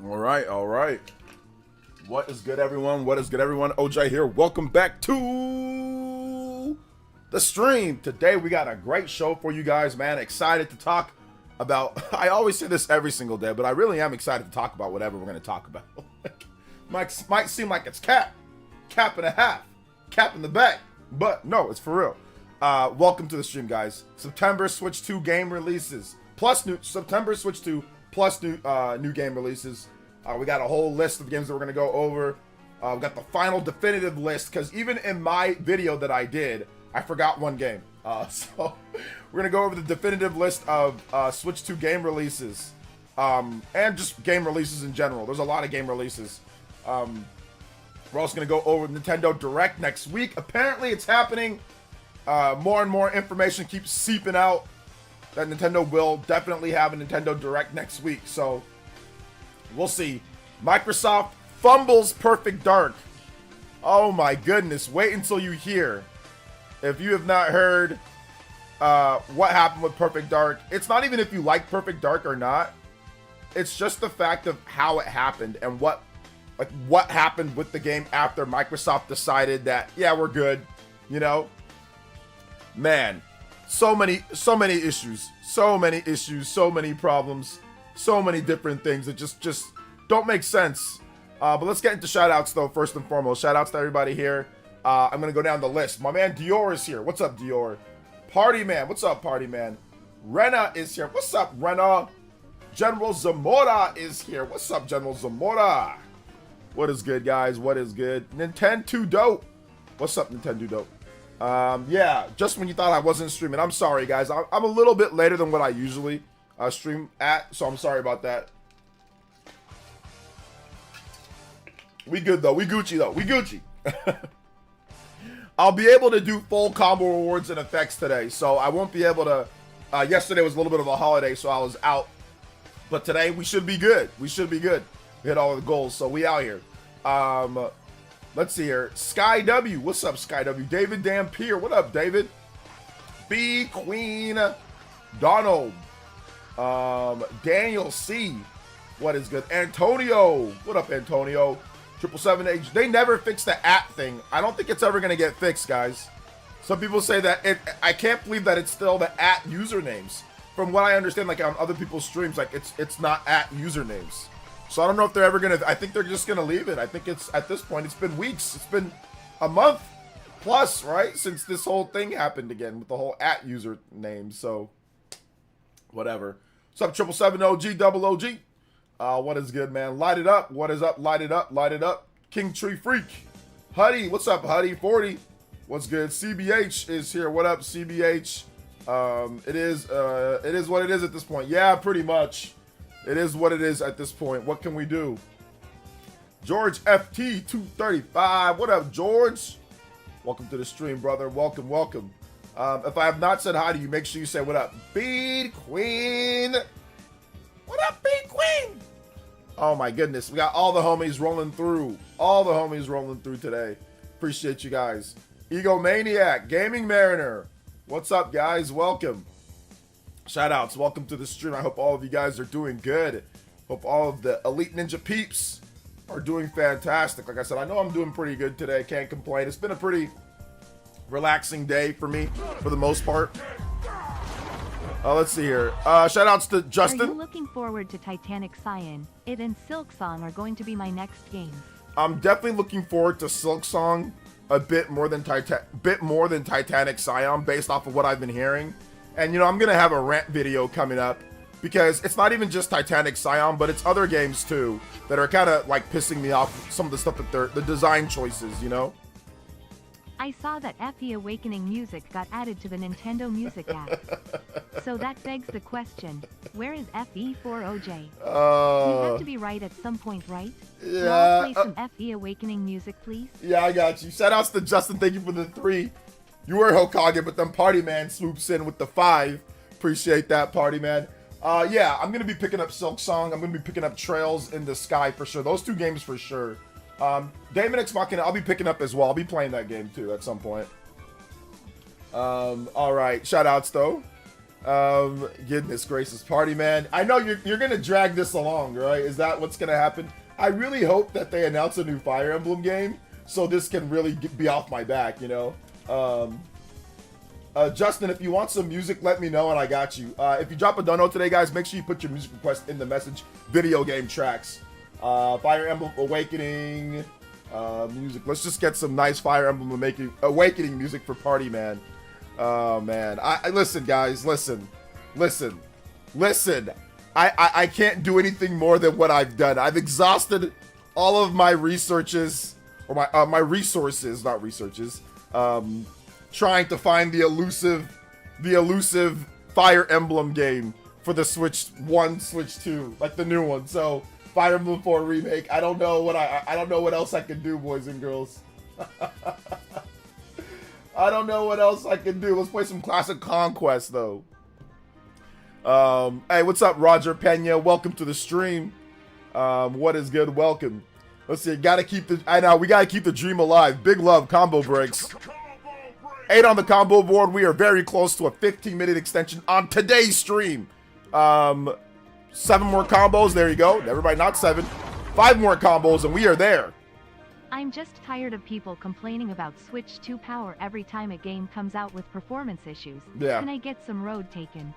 All right, all right. What is good, everyone? What is good, everyone? OJ here. Welcome back to the stream. Today, we got a great show for you guys, man. Excited to talk about, I always say this every single day, but I really am excited to talk about whatever we're going to talk about. might seem like it's cap and a half, cap in the back, but no, it's for real. Welcome to the stream, guys. September Switch 2 game releases, plus new September Switch 2 plus new game releases. We got a whole list of games that we're going to go over. We got the final definitive list, because even in my video that I did, I forgot one game. So we're going to go over the definitive list of Switch 2 game releases, and just game releases in general. There's a lot of game releases. We're also going to go over Nintendo Direct next week. Apparently it's happening. More and more information keeps seeping out that Nintendo will definitely have a Nintendo Direct next week. So we'll see. Microsoft fumbles Perfect Dark. Oh my goodness. Wait until you hear. If you have not heard what happened with Perfect Dark, it's not even if you like Perfect Dark or not. It's just the fact of how it happened and what happened with the game after Microsoft decided that, yeah, we're good. You know? Man, so many issues, so many problems, so many different things that just don't make sense. But let's get into shoutouts though, first and foremost. Shoutouts to everybody here. I'm gonna go down the list. My man Dior is here. What's up, Dior? Party Man, what's up, Party Man? Rena is here. What's up, Rena? General Zamora is here. What's up, General Zamora? What is good, guys? What is good? Nintendo Dope. What's up, Nintendo Dope? Yeah, just when you thought I wasn't streaming, I'm sorry, guys. I'm a little bit later than what I usually stream at, so I'm sorry about that. We good though. We Gucci though. We Gucci. I'll be able to do full combo rewards and effects today, so I won't be able to. Yesterday was a little bit of a holiday, so I was out. But today we should be good. We should be good. We hit all of the goals, so we out here. Let's see here. Sky W. What's up, Sky W? David Dampier. What up, David? B Queen Donald. Daniel C. What is good? Antonio. What up, Antonio? 777H. They never fixed the @ thing. I don't think it's ever going to get fixed, guys. Some people say that I can't believe that it's still the @ usernames. From what I understand, like on other people's streams, like it's not @ usernames. So I don't know if they're ever going to, I think they're just going to leave it. I think it's, at this point, it's been weeks. It's been a month plus, right? Since this whole thing happened again with the whole @ username. So, whatever. What's up, 777 OG, double OG? What is good, man? Light it up. What is up? Light it up. Light it up. King Tree Freak. Huddy. What's up, Huddy? 40. What's good? CBH is here. What up, CBH? It is what it is at this point. Yeah, pretty much. It is what it is at this point. What can we do? George FT 235. What up, George? Welcome to the stream, brother. Welcome, welcome. If I have not said hi to you, make sure you say what up. Bead Queen. What up, Bead Queen? Oh my goodness. We got all the homies rolling through. All the homies rolling through today. Appreciate you guys. Egomaniac. Gaming Mariner. What's up, guys? Welcome. Shout outs, welcome to the stream. I hope all of you guys are doing good. Hope all of the Elite Ninja peeps are doing fantastic. Like I said, I know I'm doing pretty good today. Can't complain. It's been a pretty relaxing day for me, for the most part. Let's see here. Shout outs to Justin. Are you looking forward to Titanic Cyan? It and Silksong are going to be my next games. I'm definitely looking forward to Silksong a bit more than Titanic Cyan, based off of what I've been hearing. And, you know, I'm going to have a rant video coming up, because it's not even just Titanic Cyan, but it's other games, too, that are kind of, like, pissing me off with some of the stuff that the design choices, you know? I saw that FE Awakening music got added to the Nintendo Music app. So that begs the question, where is FE4OJ? You have to be right at some point, right? Yeah. I'll play some FE Awakening music, please? Yeah, I got you. Shout outs to Justin. Thank you for the 3. You were Hokage, but then Party Man swoops in with the 5. Appreciate that, Party Man. Yeah, I'm going to be picking up Silksong. I'm going to be picking up Trails in the Sky for sure. Those 2 games for sure. Daemon X Machina, I'll be picking up as well. I'll be playing that game too at some point. All right. Shout outs though. Goodness gracious, Party Man. I know you're gonna drag this along, right? Is that what's gonna happen? I really hope that they announce a new Fire Emblem game so this can really be off my back, you know? Justin, if you want some music, let me know and I got you. If you drop a dono today, guys, make sure you put your music request in the message. Video game tracks. Fire Emblem Awakening music. Let's just get some nice Fire Emblem Awakening music for Party Man. Oh, man. I listen, guys. Listen. I can't do anything more than what I've done. I've exhausted all of my researches, or my resources, not researches, trying to find the elusive Fire Emblem game for the Switch 1, Switch 2, like the new one. So Fire Emblem 4 remake. I don't know what else I can do, boys and girls. I don't know what else I can do. Let's play some classic Conquest though. Hey, what's up, Roger Pena? Welcome to the stream. What is good? Welcome. Let's see. We gotta keep the dream alive. Big love, Combo Breaks. 8 on the combo board. We are very close to a 15-minute extension on today's stream. 7 more combos. There you go. Everybody, not 7. 5 more combos, and we are there. I'm just tired of people complaining about Switch 2 power every time a game comes out with performance issues. Yeah. Can I get some road taken?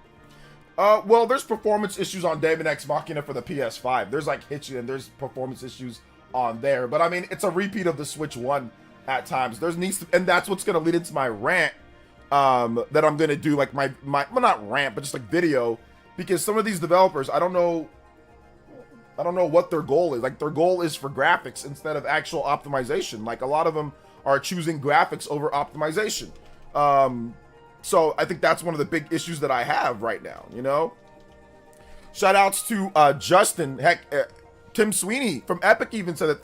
Well, there's performance issues on Daemon X Machina for the PS5. There's like hitching and there's performance issues on there. But I mean, it's a repeat of the Switch 1 at times. And that's what's gonna lead into my rant that I'm gonna do, like my well, not rant, but just like video, because some of these developers, I don't know what their goal is. Like, their goal is for graphics instead of actual optimization. Like, a lot of them are choosing graphics over optimization. So I think that's one of the big issues that I have right now, you know? Shout outs to Justin. Heck, Tim Sweeney from Epic even said that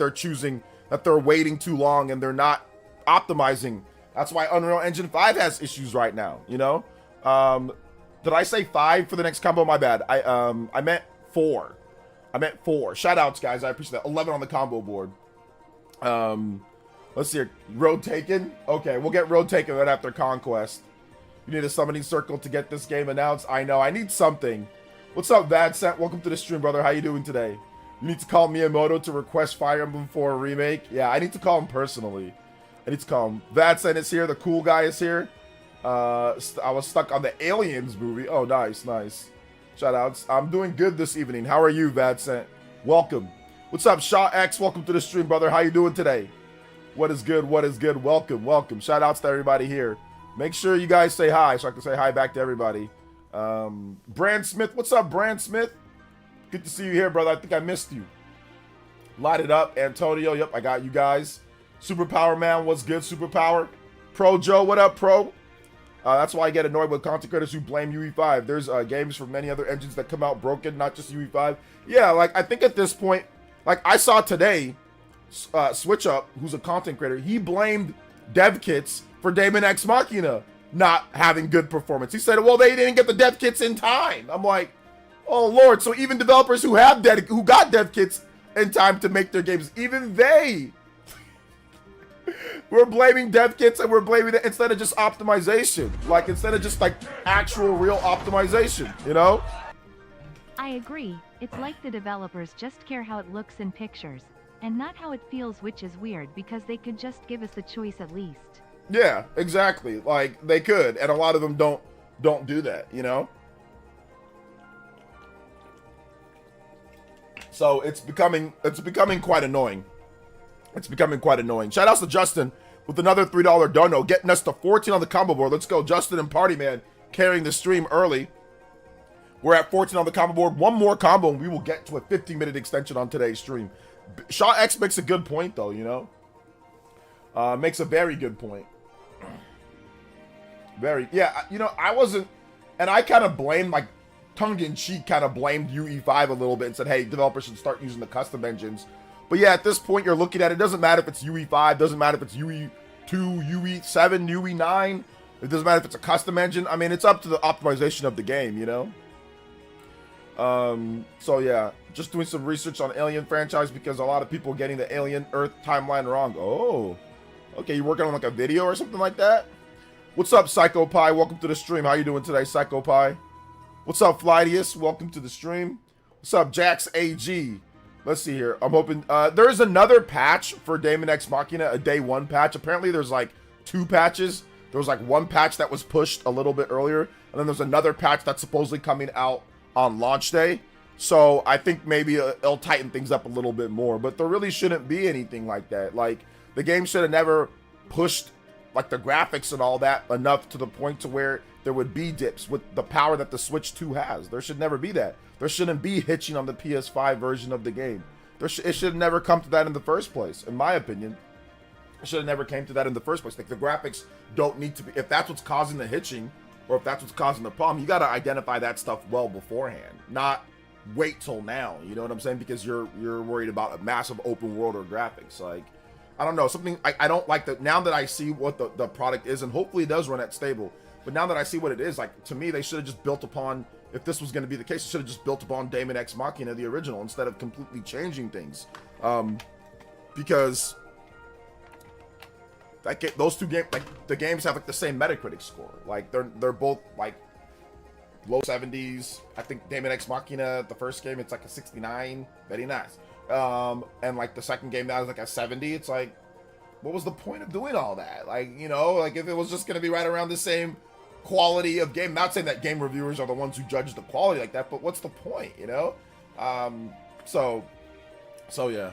they're waiting too long and they're not optimizing. That's why Unreal Engine 5 has issues right now, you know? Did I say 5 for the next combo? My bad. I meant 4. Shout outs, guys. I appreciate that. 11 on the combo board. Let's see here. Road Taken. Okay, we'll get Road Taken right after Conquest. You need a summoning circle to get this game announced. I know. I need something. What's up, Vadsent? Welcome to the stream, brother. How you doing today? You need to call Miyamoto to request Fire Emblem 4 remake. Yeah, I need to call him personally. I need to call him. Vadsent is here. The cool guy is here. I was stuck on the Aliens movie. Oh, nice. Shout outs. I'm doing good this evening. How are you, Vadsent? Welcome. What's up, Shaw X? Welcome to the stream, brother. How you doing today? What is good? Welcome. Shout outs to everybody here. Make sure you guys say hi so I can say hi back to everybody. Brand Smith. What's up, Brand Smith? Good to see you here, brother. I think I missed you. Light it up. Antonio. Yep, I got you guys. Superpower Man. What's good, Superpower? Pro Joe. What up, Pro? That's why I get annoyed with content creators who blame UE5. There's games from many other engines that come out broken, not just UE5. Yeah, like, I think at this point, like, I saw today, Switch Up, who's a content creator, he blamed dev kits for Daemon X Machina not having good performance. He said, well, they didn't get the dev kits in time. I'm like, oh, Lord. So even developers who got dev kits in time to make their games, even they... We're blaming dev kits and we're blaming it instead of just optimization. Like, instead of just like actual real optimization, you know? I agree. It's like the developers just care how it looks in pictures and not how it feels, which is weird because they could just give us the choice at least. Yeah, exactly. Like, they could, and a lot of them don't do that, you know? So it's becoming quite annoying. Shout outs to Justin with another $3 dono, getting us to 14 on the combo board. Let's go, Justin and Party Man carrying the stream early. We're at 14 on the combo board. One more combo and we will get to a 15-minute extension on today's stream. Shaw X makes a good point though, you know? Makes a very good point. You know, I wasn't, and I kind of blamed, like, tongue-in-cheek kind of blamed UE5 a little bit and said, hey, developers should start using the custom engines. But yeah, at this point, you're looking at it. Doesn't matter if it's UE5. Doesn't matter if it's UE2, UE7, UE9. It doesn't matter if it's a custom engine. I mean, it's up to the optimization of the game, you know? So yeah, just doing some research on Alien franchise because a lot of people are getting the Alien Earth timeline wrong. Oh, okay. You're working on like a video or something like that? What's up, Psycho Pie? Welcome to the stream. How you doing today, Psycho Pie? What's up, Flydius? Welcome to the stream. What's up, Jax AG? Let's see here. I'm hoping there's another patch for Daemon X Machina, a day one patch. Apparently there's like 2 patches. There was like one patch that was pushed a little bit earlier, and then there's another patch that's supposedly coming out on launch day. So I think maybe it'll tighten things up a little bit more, but there really shouldn't be anything like that. Like, the game should have never pushed like the graphics and all that enough to the point to where there would be dips with the power that the Switch 2 has. There should never be that. There shouldn't be hitching on the PS5 version of the game. It should have never come to that in the first place, in my opinion. It should have never came to that in the first place. Like, the graphics don't need to be, if that's what's causing the hitching, or if that's what's causing the problem, you got to identify that stuff well beforehand, not wait till now. You know what I'm saying? Because you're worried about a massive open world or graphics. Like, I don't know, something I don't like that. Now that I see what the product is, and hopefully it does run at stable, but now that I see what it is, like, to me, they should have just built upon, if this was going to be the case, they should have just built upon Daemon X Machina, the original, instead of completely changing things. Because those two games, like, the games have like the same Metacritic score. Like, they're both like low 70s. I think Daemon X Machina, the first game, it's like a 69. Very nice. And like the second game now is like a 70. It's like, what was the point of doing all that? Like, you know, like, if it was just going to be right around the same quality of game, not saying that game reviewers are the ones who judge the quality like that, but what's the point, you know? So yeah.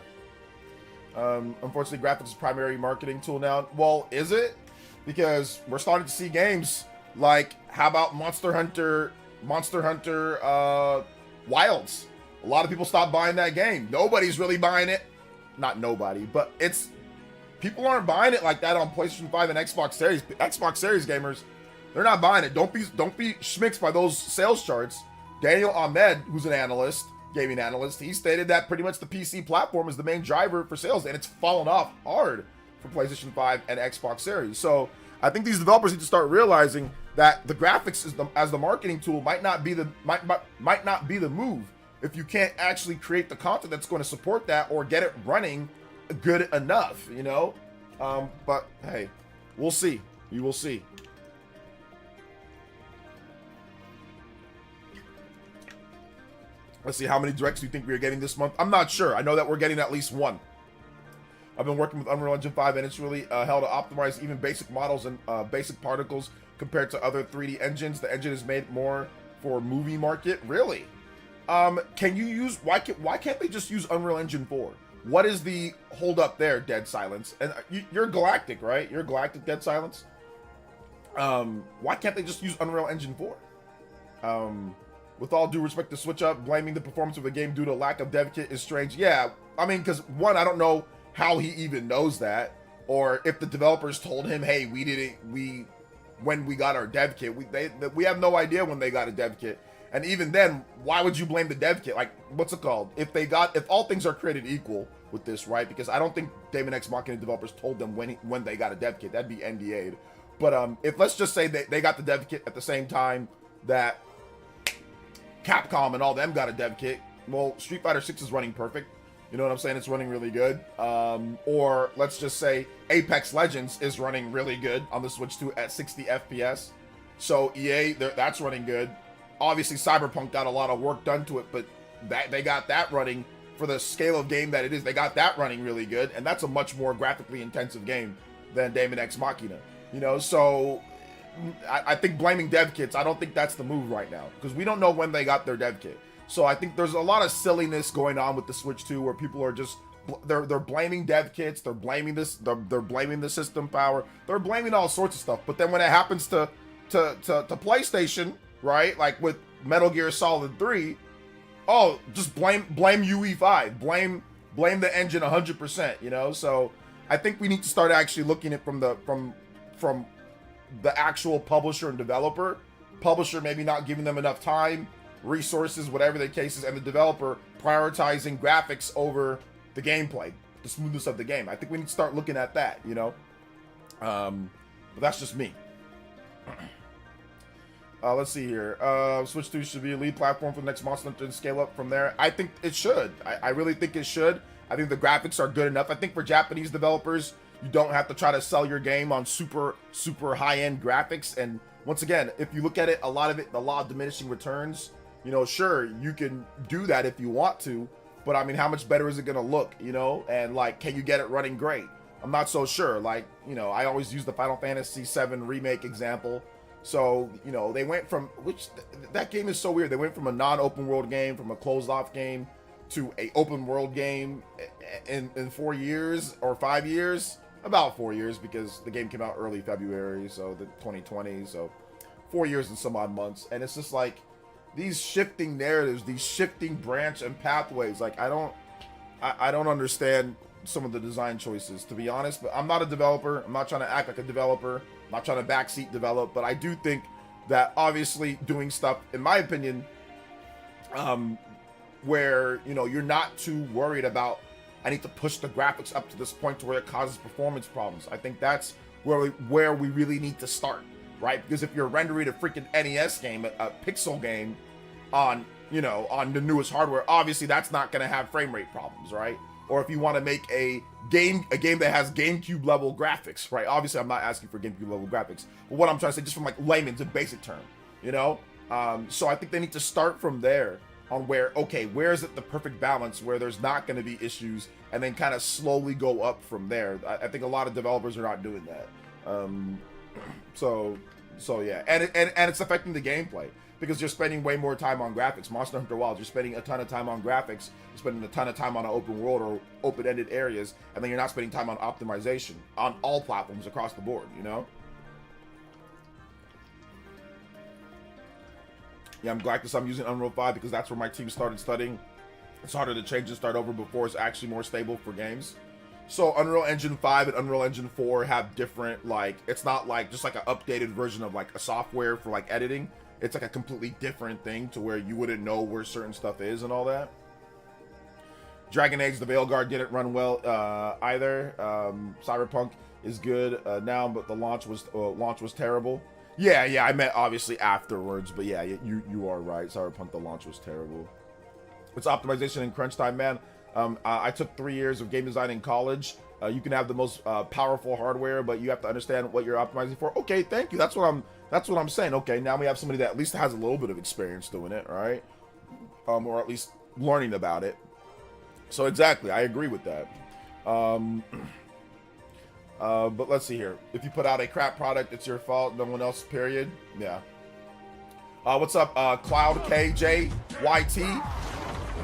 Unfortunately, graphics is primary marketing tool now. Well, is it? Because we're starting to see games like, how about Monster Hunter Wilds? A lot of people stopped buying that game. Nobody's really buying it. Not nobody, but people aren't buying it like that on PlayStation 5 and Xbox Series. Xbox Series gamers, they're not buying it. Don't be schmicked by those sales charts. Daniel Ahmed, who's an analyst, gaming analyst, he stated that pretty much the PC platform is the main driver for sales, and it's fallen off hard for PlayStation 5 and Xbox Series. So I think these developers need to start realizing that the graphics as the marketing tool might not be the move if you can't actually create the content that's going to support that or get it running good enough, you know? But hey, we'll see. We will see. Let's see, how many directs do you think we are getting this month? I'm not sure. I know that we're getting at least one. I've been working with Unreal Engine 5, and it's really hell to optimize even basic models and basic particles compared to other 3D engines. The engine is made more for movie market. Really? Can you use, why can't they just use Unreal Engine 4? What is the hold up there, Dead Silence? And you're Galactic, right? You're Galactic, Dead Silence. Why can't they just use Unreal Engine 4? With all due respect to Switch Up, blaming the performance of the game due to lack of dev kit is strange. Yeah, I mean, because one, I don't know how he even knows that, or if the developers told him, hey, when we got our dev kit, we have no idea when they got a dev kit. And even then, why would you blame the dev kit? Like, what's it called? If all things are created equal with this, right? Because I don't think Daemon X Machina developers told them when they got a dev kit. That'd be NDA'd. But if, let's just say they got the dev kit at the same time that Capcom and all them got a dev kit, well, Street Fighter 6 is running perfect. You know what I'm saying? It's running really good. Or let's just say Apex Legends is running really good on the Switch 2 at 60 FPS. So EA, that's running good. Obviously, Cyberpunk got a lot of work done to it, but they got that running for the scale of game that it is. They got that running really good, and that's a much more graphically intensive game than Daemon X Machina. You know, so I think blaming dev kits, I don't think that's the move right now, because we don't know when they got their dev kit. So I think there's a lot of silliness going on with the Switch 2, where people are just they're blaming dev kits, they're blaming they're blaming the system power, they're blaming all sorts of stuff. But then when it happens to PlayStation, right, like with Metal Gear Solid 3, oh, just blame UE5, blame the engine 100%, you know. So I think we need to start actually looking at from the actual publisher and developer. Publisher maybe not giving them enough time, resources, whatever the case is, and the developer prioritizing graphics over the gameplay, the smoothness of the game. I think we need to start looking at that, you know. But that's just me. Let's see here. Switch 2 should be a lead platform for the next Monster Hunter and scale up from there. I think it should. I really think it should. I think the graphics are good enough. I think for Japanese developers, you don't have to try to sell your game on super high-end graphics and once again, if you look at it, a lot of diminishing returns, you know, sure, you can do that if you want to, but I mean, how much better is it going to look, you know? And like, can you get it running great? I'm not so sure. Like, you know, I always use the Final Fantasy VII Remake example. So, you know, they went from, that game is so weird. They went from a non-open world game, from a closed off game to a open world game in 4 years or 5 years. About 4 years, because the game came out early February, so the 2020, so 4 years and some odd months. And it's just like these shifting narratives, these shifting branch and pathways. Like, I don't understand some of the design choices, to be honest. But I'm not a developer. I'm not trying to act like a developer. I'm not trying to backseat develop. But I do think that obviously doing stuff, in my opinion, where, you know, you're not too worried about, I need to push the graphics up to this point to where it causes performance problems. I think that's where we really need to start, right? Because if you're rendering a freaking NES game, a pixel game on, you know, on the newest hardware, obviously that's not going to have frame rate problems, right? Or if you want to make a game that has GameCube level graphics, right? Obviously I'm not asking for GameCube level graphics, but what I'm trying to say, just from like layman's and basic term, you know? So I think they need to start from there, on where, okay, where is it the perfect balance where there's not going to be issues, and then kind of slowly go up from there. I think a lot of developers are not doing that. So yeah, and it's affecting the gameplay, because you're spending way more time on graphics. Monster Hunter Wilds, you're spending a ton of time on graphics, you're spending a ton of time on an open world or open-ended areas, and then you're not spending time on optimization on all platforms across the board, you know? Yeah, I'm glad because I'm using Unreal 5 because that's where my team started studying. It's harder to change and start over before it's actually more stable for games. So Unreal Engine 5 and Unreal Engine 4 have different, like, it's not like just like an updated version of like a software for like editing. It's like a completely different thing to where you wouldn't know where certain stuff is and all that. Dragon Age, the Veilguard didn't run well either. Cyberpunk is good now, but the launch was terrible. Yeah, I meant obviously afterwards, but yeah, you are right. Cyberpunk, the launch was terrible. It's optimization in crunch time, man. I took 3 years of game design in college. You can have the most powerful hardware, but you have to understand what you're optimizing for. Okay, thank you. That's what I'm saying. Okay, now we have somebody that at least has a little bit of experience doing it, right? Or at least learning about it. So exactly, I agree with that. But let's see here. If you put out a crap product, it's your fault. No one else, period. Yeah. What's up, Cloud KJYT?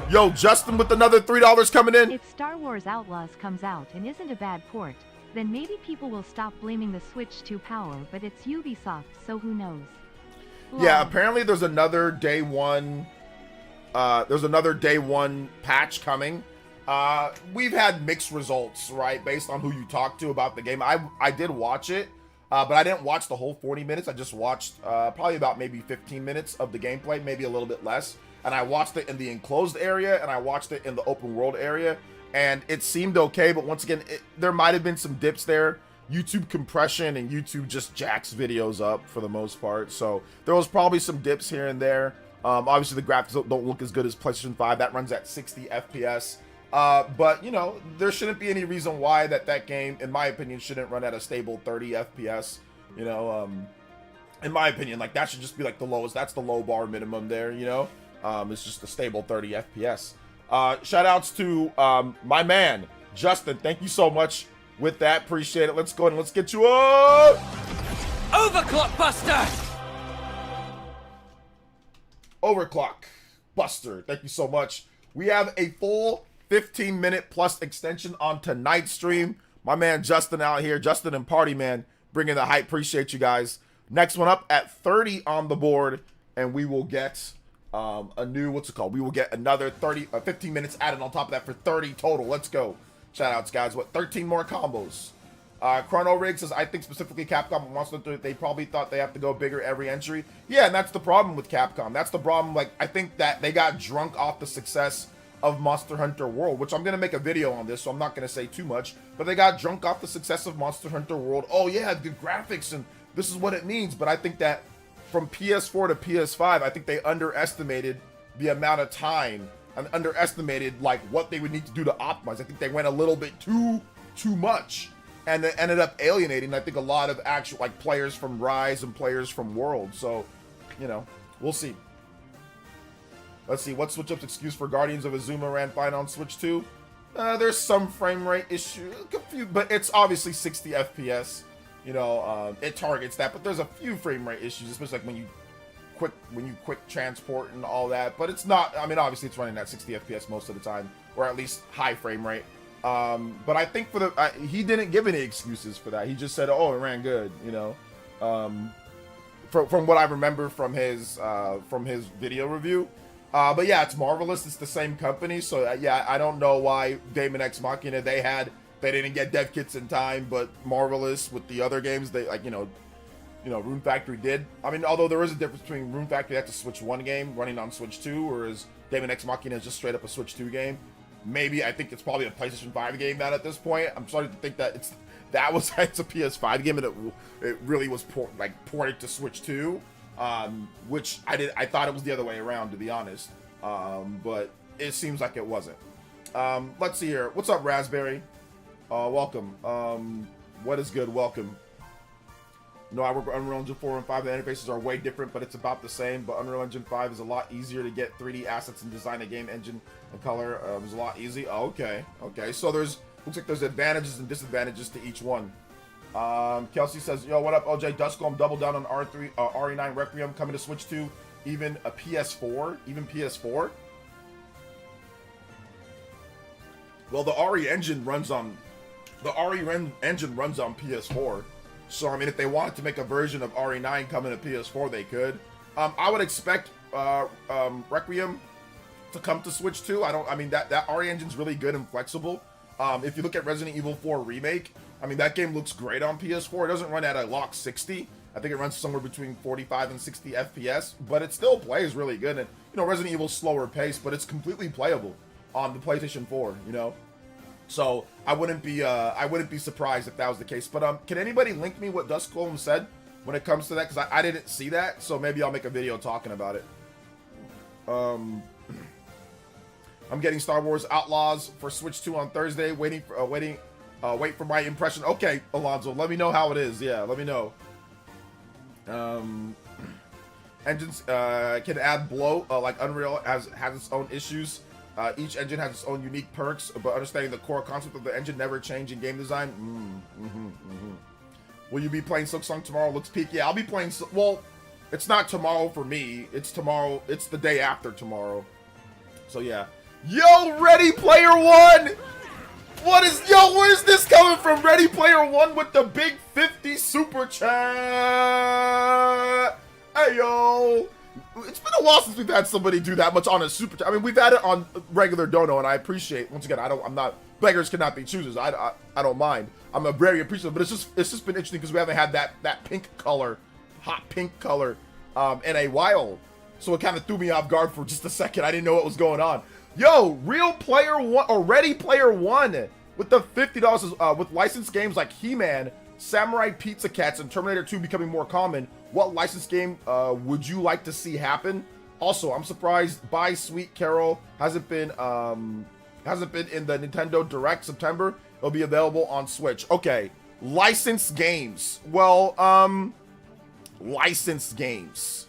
Yo, Justin with another $3 coming in. If Star Wars Outlaws comes out and isn't a bad port, then maybe people will stop blaming the Switch 2 power, but it's Ubisoft, so who knows? Yeah, apparently there's another day one patch coming. We've had mixed results, right, based on who you talk to about the game. I did watch it, but I didn't watch the whole 40 minutes. I just watched probably about maybe 15 minutes of the gameplay, maybe a little bit less. And I watched it in the enclosed area, and I watched it in the open world area, and it seemed okay, but once again, there might have been some dips there. YouTube compression and YouTube just jacks videos up for the most part, so there was probably some dips here and there. Obviously, the graphics don't look as good as PlayStation 5. That runs at 60 FPS. But, you know, there shouldn't be any reason why that game, in my opinion, shouldn't run at a stable 30 FPS. You know, in my opinion, like, that should just be like the lowest. That's the low bar minimum there, you know? It's just a stable 30 FPS. Shout outs to my man, Justin. Thank you so much with that. Appreciate it. Let's go ahead and let's get you up. Overclock Buster! Overclock Buster. Thank you so much. We have a full 15-minute plus extension on tonight's stream. My man Justin out here. Justin and Party Man bringing the hype. Appreciate you guys. Next one up at 30 on the board, and we will get a new, what's it called? We will get another 15 minutes added on top of that for 30 total. Let's go. Shout outs, guys. 13 more combos. Chrono Rig says, I think specifically Capcom wants to, they probably thought they have to go bigger every entry. Yeah, and that's the problem with Capcom. That's the problem. Like, I think that they got drunk off the success of Monster Hunter World, which I'm going to make a video on this, so I'm not going to say too much, but they got drunk off the success of Monster Hunter World. Oh yeah, the graphics, and this is what it means. But I think that from PS4 to PS5, I think they underestimated the amount of time and underestimated like what they would need to do to optimize. I think they went a little bit too much. and it ended up alienating, I think, a lot of actual like players from Rise and players from World. So, you know, we'll see. Let's see, what's Switch Up's excuse for Guardians of Azuma ran fine on Switch 2? There's some frame rate issue, but it's obviously 60 FPS. You know, it targets that, but there's a few frame rate issues, especially like when you quick transport and all that. But it's not. I mean, obviously it's running at 60 FPS most of the time, or at least high frame rate. But I think he didn't give any excuses for that. He just said, "Oh, it ran good," you know. From what I remember from his video review. But yeah, it's Marvelous. It's the same company, so yeah, I don't know why Daemon X Machina they didn't get dev kits in time, but Marvelous with the other games they like you know Rune Factory did. I mean, although there is a difference between Rune Factory that's a Switch 1 game running on Switch 2, whereas Daemon X Machina is just straight up a Switch 2 game. Maybe I think it's probably a PlayStation 5 game now at this point. I'm starting to think that it's a PS5 game and it really was ported to Switch 2. Which I thought it was the other way around, to be honest. But it seems like it wasn't. Let's see here. What's up, Raspberry? Welcome. What is good? Welcome. No, I work with Unreal Engine 4 and 5. The interfaces are way different, but it's about the same. But Unreal Engine 5 is a lot easier to get 3D assets and design a game engine and color. It was a lot easy. Oh, okay. So looks like there's advantages and disadvantages to each one. Kelsey says, yo, what up, OJ? Duskull, double down on RE9 Requiem coming to Switch 2, even a PS4, Well, the RE engine runs on PS4, so I mean, if they wanted to make a version of RE9 coming to PS4, they could. I would expect Requiem to come to Switch 2. I mean that RE engine's really good and flexible. If you look at Resident Evil 4 Remake, I mean, that game looks great on PS4. It doesn't run at a locked 60. I think it runs somewhere between 45 and 60 FPS, but it still plays really good. And, you know, Resident Evil's slower pace, but it's completely playable on the PlayStation 4, you know? So, I wouldn't be surprised if that was the case. But, can anybody link me what Dusk Golem said when it comes to that? Because I didn't see that, so maybe I'll make a video talking about it. I'm getting Star Wars Outlaws for Switch 2 on Thursday, wait for my impression. Okay, Alonzo, let me know how it is. Yeah, let me know. Engines can add bloat, like Unreal has its own issues. Each engine has its own unique perks, but understanding the core concept of the engine never change in game design. Will you be playing Silksong tomorrow? Looks peak. Yeah, I'll be playing. Well, it's not tomorrow for me. It's tomorrow. It's the day after tomorrow. So yeah. Yo, Ready Player One! Where's this coming from? Ready Player One with the big 50 super chat. Hey, yo. It's been a while since we've had somebody do that much on a super chat. I mean, we've had it on regular Dono, and I appreciate, once again, I'm not, beggars cannot be choosers. I don't mind. I'm a very appreciative, but it's just been interesting because we haven't had that pink color, hot pink color, in a while. So it kind of threw me off guard for just a second. I didn't know what was going on. Yo, Real Player One, or Ready Player One, with the $50 with licensed games like He-Man, Samurai Pizza Cats, and Terminator 2 becoming more common. What licensed game would you like to see happen? Also, I'm surprised Bye Sweet Carol hasn't been in the Nintendo Direct September. It'll be available on Switch. Okay, licensed games. Well, licensed games.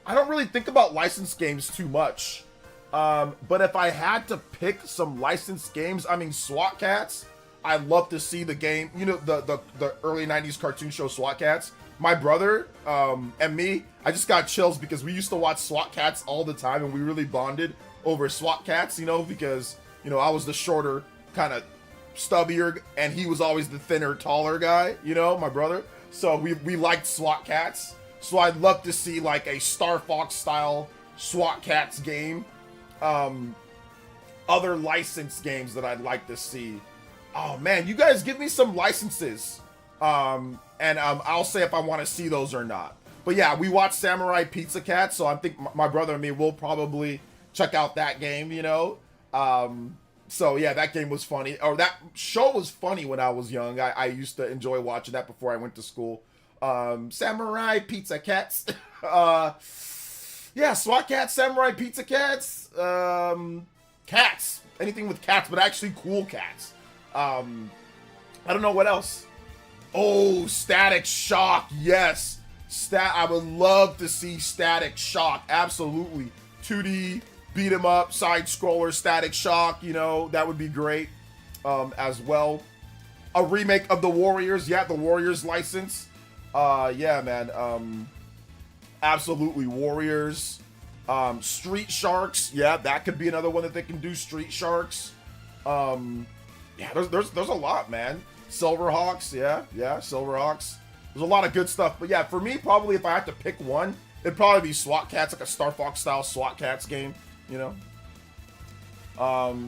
I don't really think about licensed games too much. But if I had to pick some licensed games, I mean, SWAT Cats. I'd love to see the game, you know, the early 90s cartoon show SWAT Cats. My brother and me, I just got chills because we used to watch SWAT Cats all the time, and we really bonded over SWAT Cats, you know, because, you know, I was the shorter, kind of stubbier, and he was always the thinner, taller guy, you know, my brother. So we liked SWAT Cats. So I'd love to see like a Star Fox style SWAT Cats game. Other licensed games that I'd like to see. Oh man, you guys give me some licenses. And I'll say if I want to see those or not. But yeah, we watched Samurai Pizza Cat, so I think my brother and me will probably check out that game, you know. So yeah, that game was funny. Or that show was funny when I was young. I used to enjoy watching that before I went to school. Samurai Pizza Cats. Yeah, SWAT Cats, Samurai Pizza Cats, cats. Anything with cats, but actually cool cats. I don't know what else. Oh, Static Shock. Yes. I would love to see Static Shock. Absolutely. 2D, beat 'em up, side scroller, Static Shock. You know, that would be great as well. A remake of the Warriors. Yeah, the Warriors license. Yeah, man. Absolutely. Warriors. Street Sharks. Yeah, that could be another one that they can do. Street Sharks. Yeah, there's a lot, man. Silverhawks. Yeah, Silverhawks. There's a lot of good stuff. But yeah, for me, probably if I had to pick one, it'd probably be SWAT Cats, like a Star Fox style SWAT Cats game, you know?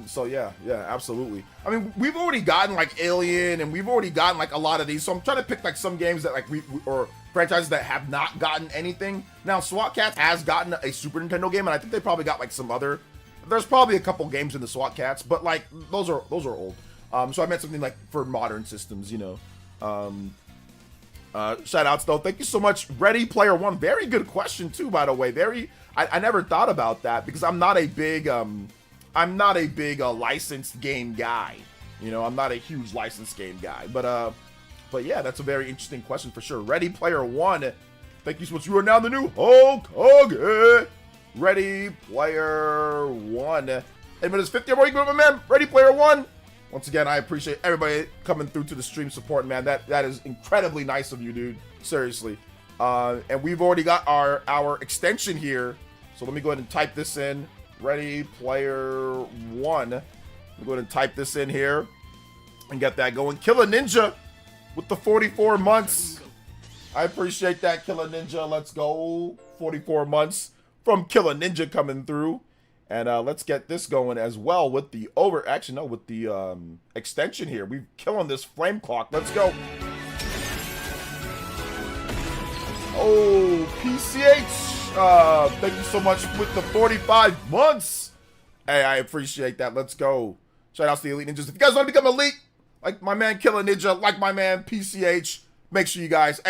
So yeah, absolutely. I mean, we've already gotten like Alien, and we've already gotten like a lot of these. So I'm trying to pick like some games that like or franchises that have not gotten anything. Now, SWAT Cats has gotten a Super Nintendo game, and I think they probably got like some other. There's probably a couple games in the SWAT Cats, but like those are old. So I meant something like for modern systems, you know. Shout outs though. Thank you so much, Ready Player One. Very good question too, by the way. I never thought about that because I'm not a big licensed game guy. You know, I'm not a huge licensed game guy. But yeah, that's a very interesting question for sure. Ready Player One. Thank you so much. You are now the new Hulk Hogan. Ready Player One. Hey, minutes 50 or more, you go, my man. Ready Player One. Once again, I appreciate everybody coming through to the stream support, man. That is incredibly nice of you, dude. Seriously. And we've already got our extension here. So let me go ahead and type this in. Ready Player One. Let me go ahead and type this in here and get that going. Killer Ninja with the 44 months. I appreciate that, Killer Ninja. Let's go. 44 months from Killer Ninja coming through. And let's get this going as well with the with the extension here. We're killing this flame clock. Let's go. Oh, PCH. Thank you so much with the 45 months. Hey, I appreciate that. Let's go. Shout out to the Elite Ninjas. If you guys want to become elite, like my man Killer Ninja, like my man PCH, make sure you guys,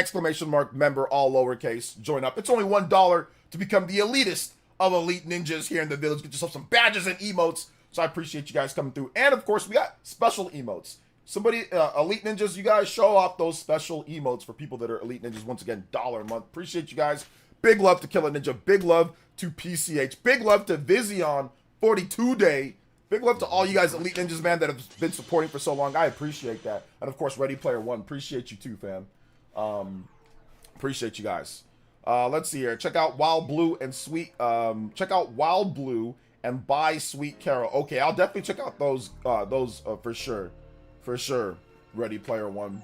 !member, all lowercase, join up. It's only $1 to become the elitist of Elite Ninjas here in the village. Get yourself some badges and emotes. So I appreciate you guys coming through. And of course, we got special emotes. Somebody, Elite Ninjas, you guys show off those special emotes for people that are Elite Ninjas. Once again, $1 a month. Appreciate you guys. Big love to Killer Ninja. Big love to PCH. Big love to Vizion 42 Day. Big love to all you guys Elite Ninjas, man, that have been supporting for so long. I appreciate that. And of course, Ready Player One. Appreciate you too, fam. Appreciate you guys. Let's see here. Check out Wild Blue and Sweet. Check out Wild Blue and Buy Sweet Carol. Okay, I'll definitely check out those for sure. For sure. Ready Player One.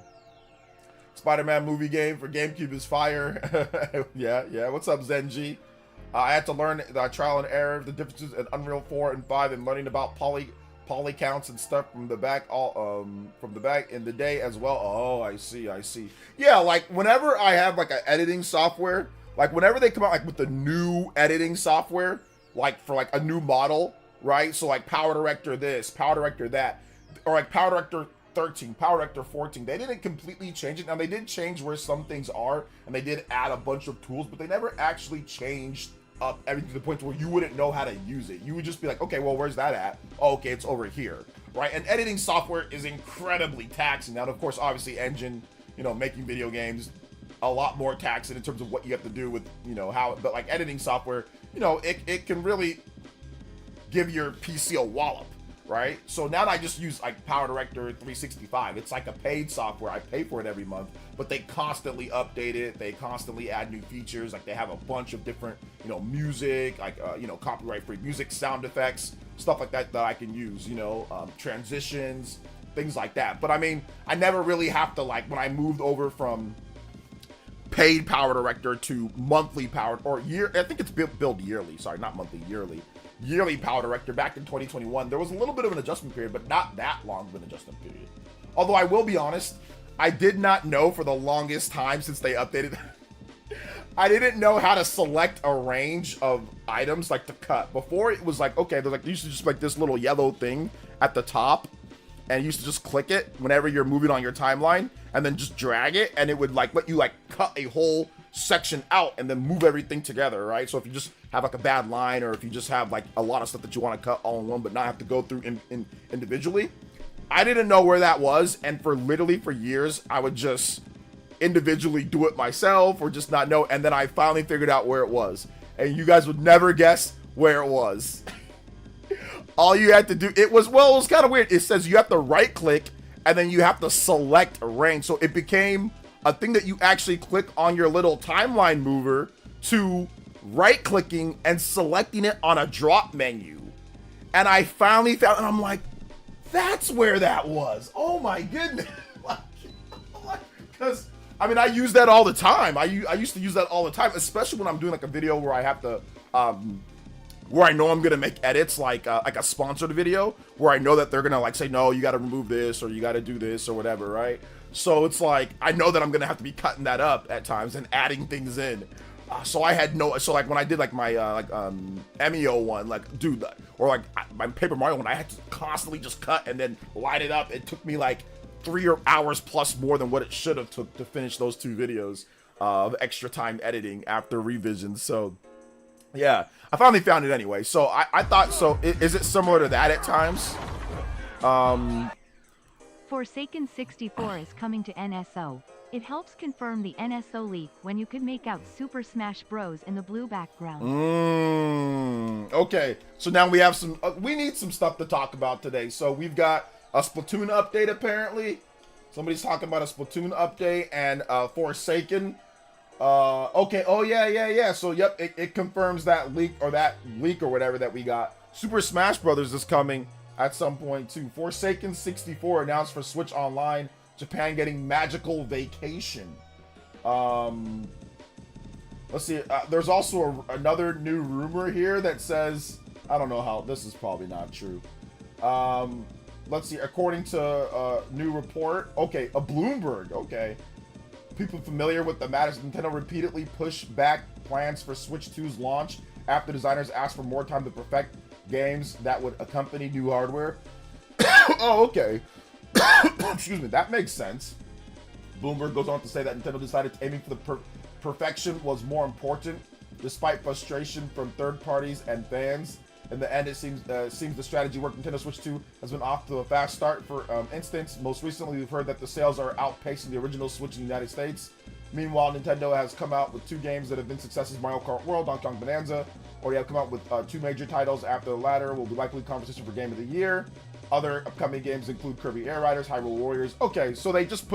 Spider-Man movie game for GameCube is fire. yeah. What's up, Zenji? I had to learn the trial and error, the differences in Unreal 4 and 5, and learning about poly counts and stuff from the back in the day as well. Oh, I see. Yeah, like whenever I have like an editing software, like whenever they come out like with the new editing software, like for like a new model, right? So like Power Director this, Power Director that, or like Power Director 13, Power Director 14. They didn't completely change it. Now they did change where some things are, and they did add a bunch of tools, but they never actually changed up everything to the point where you wouldn't know how to use it. You would just be like, okay, well, where's that at? Oh, okay, it's over here, right? And editing software is incredibly taxing. Now, of course, obviously, engine, you know, making video games, a lot more taxing in terms of what you have to do with, you know, how, but like editing software, you know, it can really give your PC a wallop, right? So now I just use like Power Director 365. It's like a paid software. I pay for it every month, but they constantly update it. They constantly add new features. Like they have a bunch of different, you know, music, like, you know, copyright-free music, sound effects, stuff like that I can use, you know, transitions, things like that. But I mean, I never really have to, like, when I moved over from paid Power Director to monthly Power, or I think it's billed yearly. Sorry, not monthly, yearly Power Director back in 2021. There was a little bit of an adjustment period, but not that long of an adjustment period. Although I will be honest, I did not know for the longest time since they updated. I didn't know how to select a range of items like to cut. Before it was like, okay, there's like, you used to just like this little yellow thing at the top, and you used to just click it whenever you're moving on your timeline, and then just drag it, and it would like let you like cut a whole section out and then move everything together, right? So if you just have like a bad line, or if you just have like a lot of stuff that you want to cut all in one but not have to go through individually, I didn't know where that was, and for years, I would just individually do it myself or just not know, and then I finally figured out where it was. And you guys would never guess where it was. All you had to do, it was kind of weird. It says you have to right click and then you have to select range. So it became a thing that you actually click on your little timeline mover to right clicking and selecting it on a drop menu. And I finally found, and I'm like, that's where that was. Oh my goodness. Because, I mean, I use that all the time. I used to use that all the time, especially when I'm doing like a video where I have to, where I know I'm gonna make edits, like a sponsored video, where I know that they're gonna like say, no, you gotta remove this, or you gotta do this, or whatever, right? So it's like, I know that I'm gonna have to be cutting that up at times and adding things in. So I had no, so like when I did like my MEO one, like dude, or like my Paper Mario one, I had to constantly just cut and then line it up. It took me like 3 hours plus more than what it should have took to finish those 2 videos of extra time editing after revisions. So yeah, I finally found it anyway. So I thought, so is it similar to that at times? Forsaken 64 is coming to NSO. It helps confirm the NSO leak when you could make out Super Smash Bros. In the blue background. Okay, so now we have some, we need some stuff to talk about today. So we've got a Splatoon update apparently. Somebody's talking about a Splatoon update and Forsaken. Okay, oh yeah. So yep, it confirms that leak or whatever that we got. Super Smash Bros. Is coming at some point too. Forsaken 64 announced for Switch Online. Japan getting Magical Vacation. Let's see. There's also another new rumor here that says, I don't know how, this is probably not true. Let's see. According to a new report, okay, a Bloomberg. Okay, people familiar with the matters, Nintendo repeatedly pushed back plans for Switch 2's launch after designers asked for more time to perfect games that would accompany new hardware. Oh, okay. Excuse me, that makes sense. Bloomberg goes on to say that Nintendo decided aiming for the perfection was more important, despite frustration from third parties and fans. In the end, it seems the strategy worked. Nintendo Switch 2 has been off to a fast start. For instance, most recently we've heard that the sales are outpacing the original Switch in the United States. Meanwhile, Nintendo has come out with 2 games that have been successes: Mario Kart World, Donkey Kong Bonanza. Already have come out with 2 major titles. After the latter will be likely competition for Game of the Year. Other upcoming games include Kirby Air Riders, Hyrule Warriors. Okay, so they just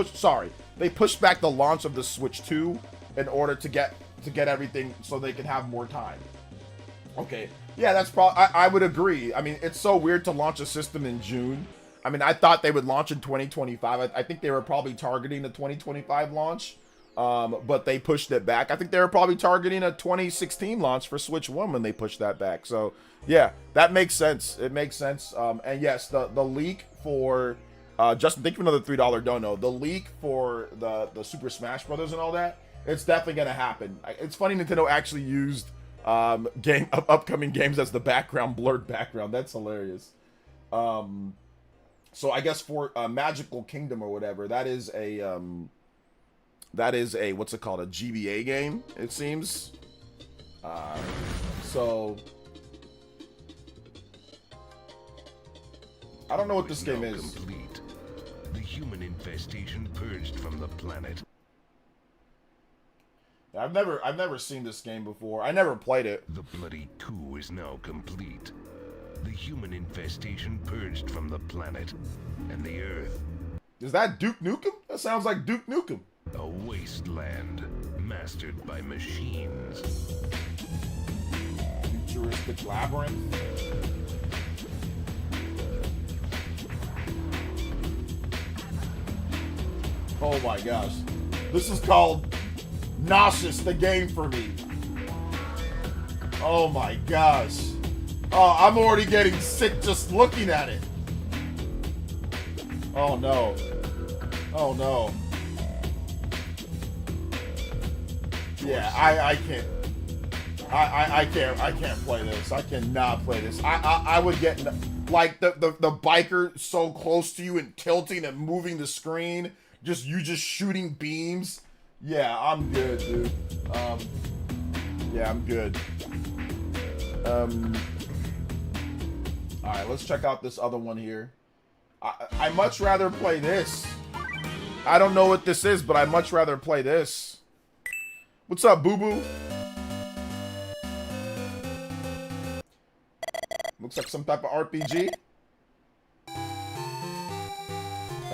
they pushed back the launch of the Switch 2 in order to get everything so they can have more time. Okay, yeah, that's probably, I would agree. I mean, it's so weird to launch a system in June. I mean, I thought they would launch in 2025. I think they were probably targeting a 2025 launch, but they pushed it back. I think they were probably targeting a 2016 launch for Switch 1 when they pushed that back. So yeah, that makes sense. It makes sense. And yes, the leak for Justin, thank you for another $3 dono. The leak for the Super Smash Brothers and all that, it's definitely gonna happen. It's funny Nintendo actually used upcoming games as the background, blurred background. That's hilarious. So I guess for Magical Kingdom or whatever, that is a what's it called, a GBA game, it seems. So I don't know what this game is. Complete. The human infestation purged from the planet. I've never seen this game before. I never played it. The bloody coup is now complete. The human infestation purged from the planet and the Earth. Is that Duke Nukem? That sounds like Duke Nukem. A wasteland mastered by machines. Futuristic labyrinth. Oh my gosh. This is called Gnosis, the game for me. Oh my gosh. Oh, I'm already getting sick just looking at it. Oh no. Oh no. Yeah, I can't. I can't play this. I cannot play this. I would get like the biker so close to you and tilting and moving the screen. Just shooting beams. Yeah, I'm good, dude. Yeah, I'm good. Alright, let's check out this other one here. I much rather play this. I don't know what this is, but I much rather play this. What's up, Boo Boo? Looks like some type of RPG.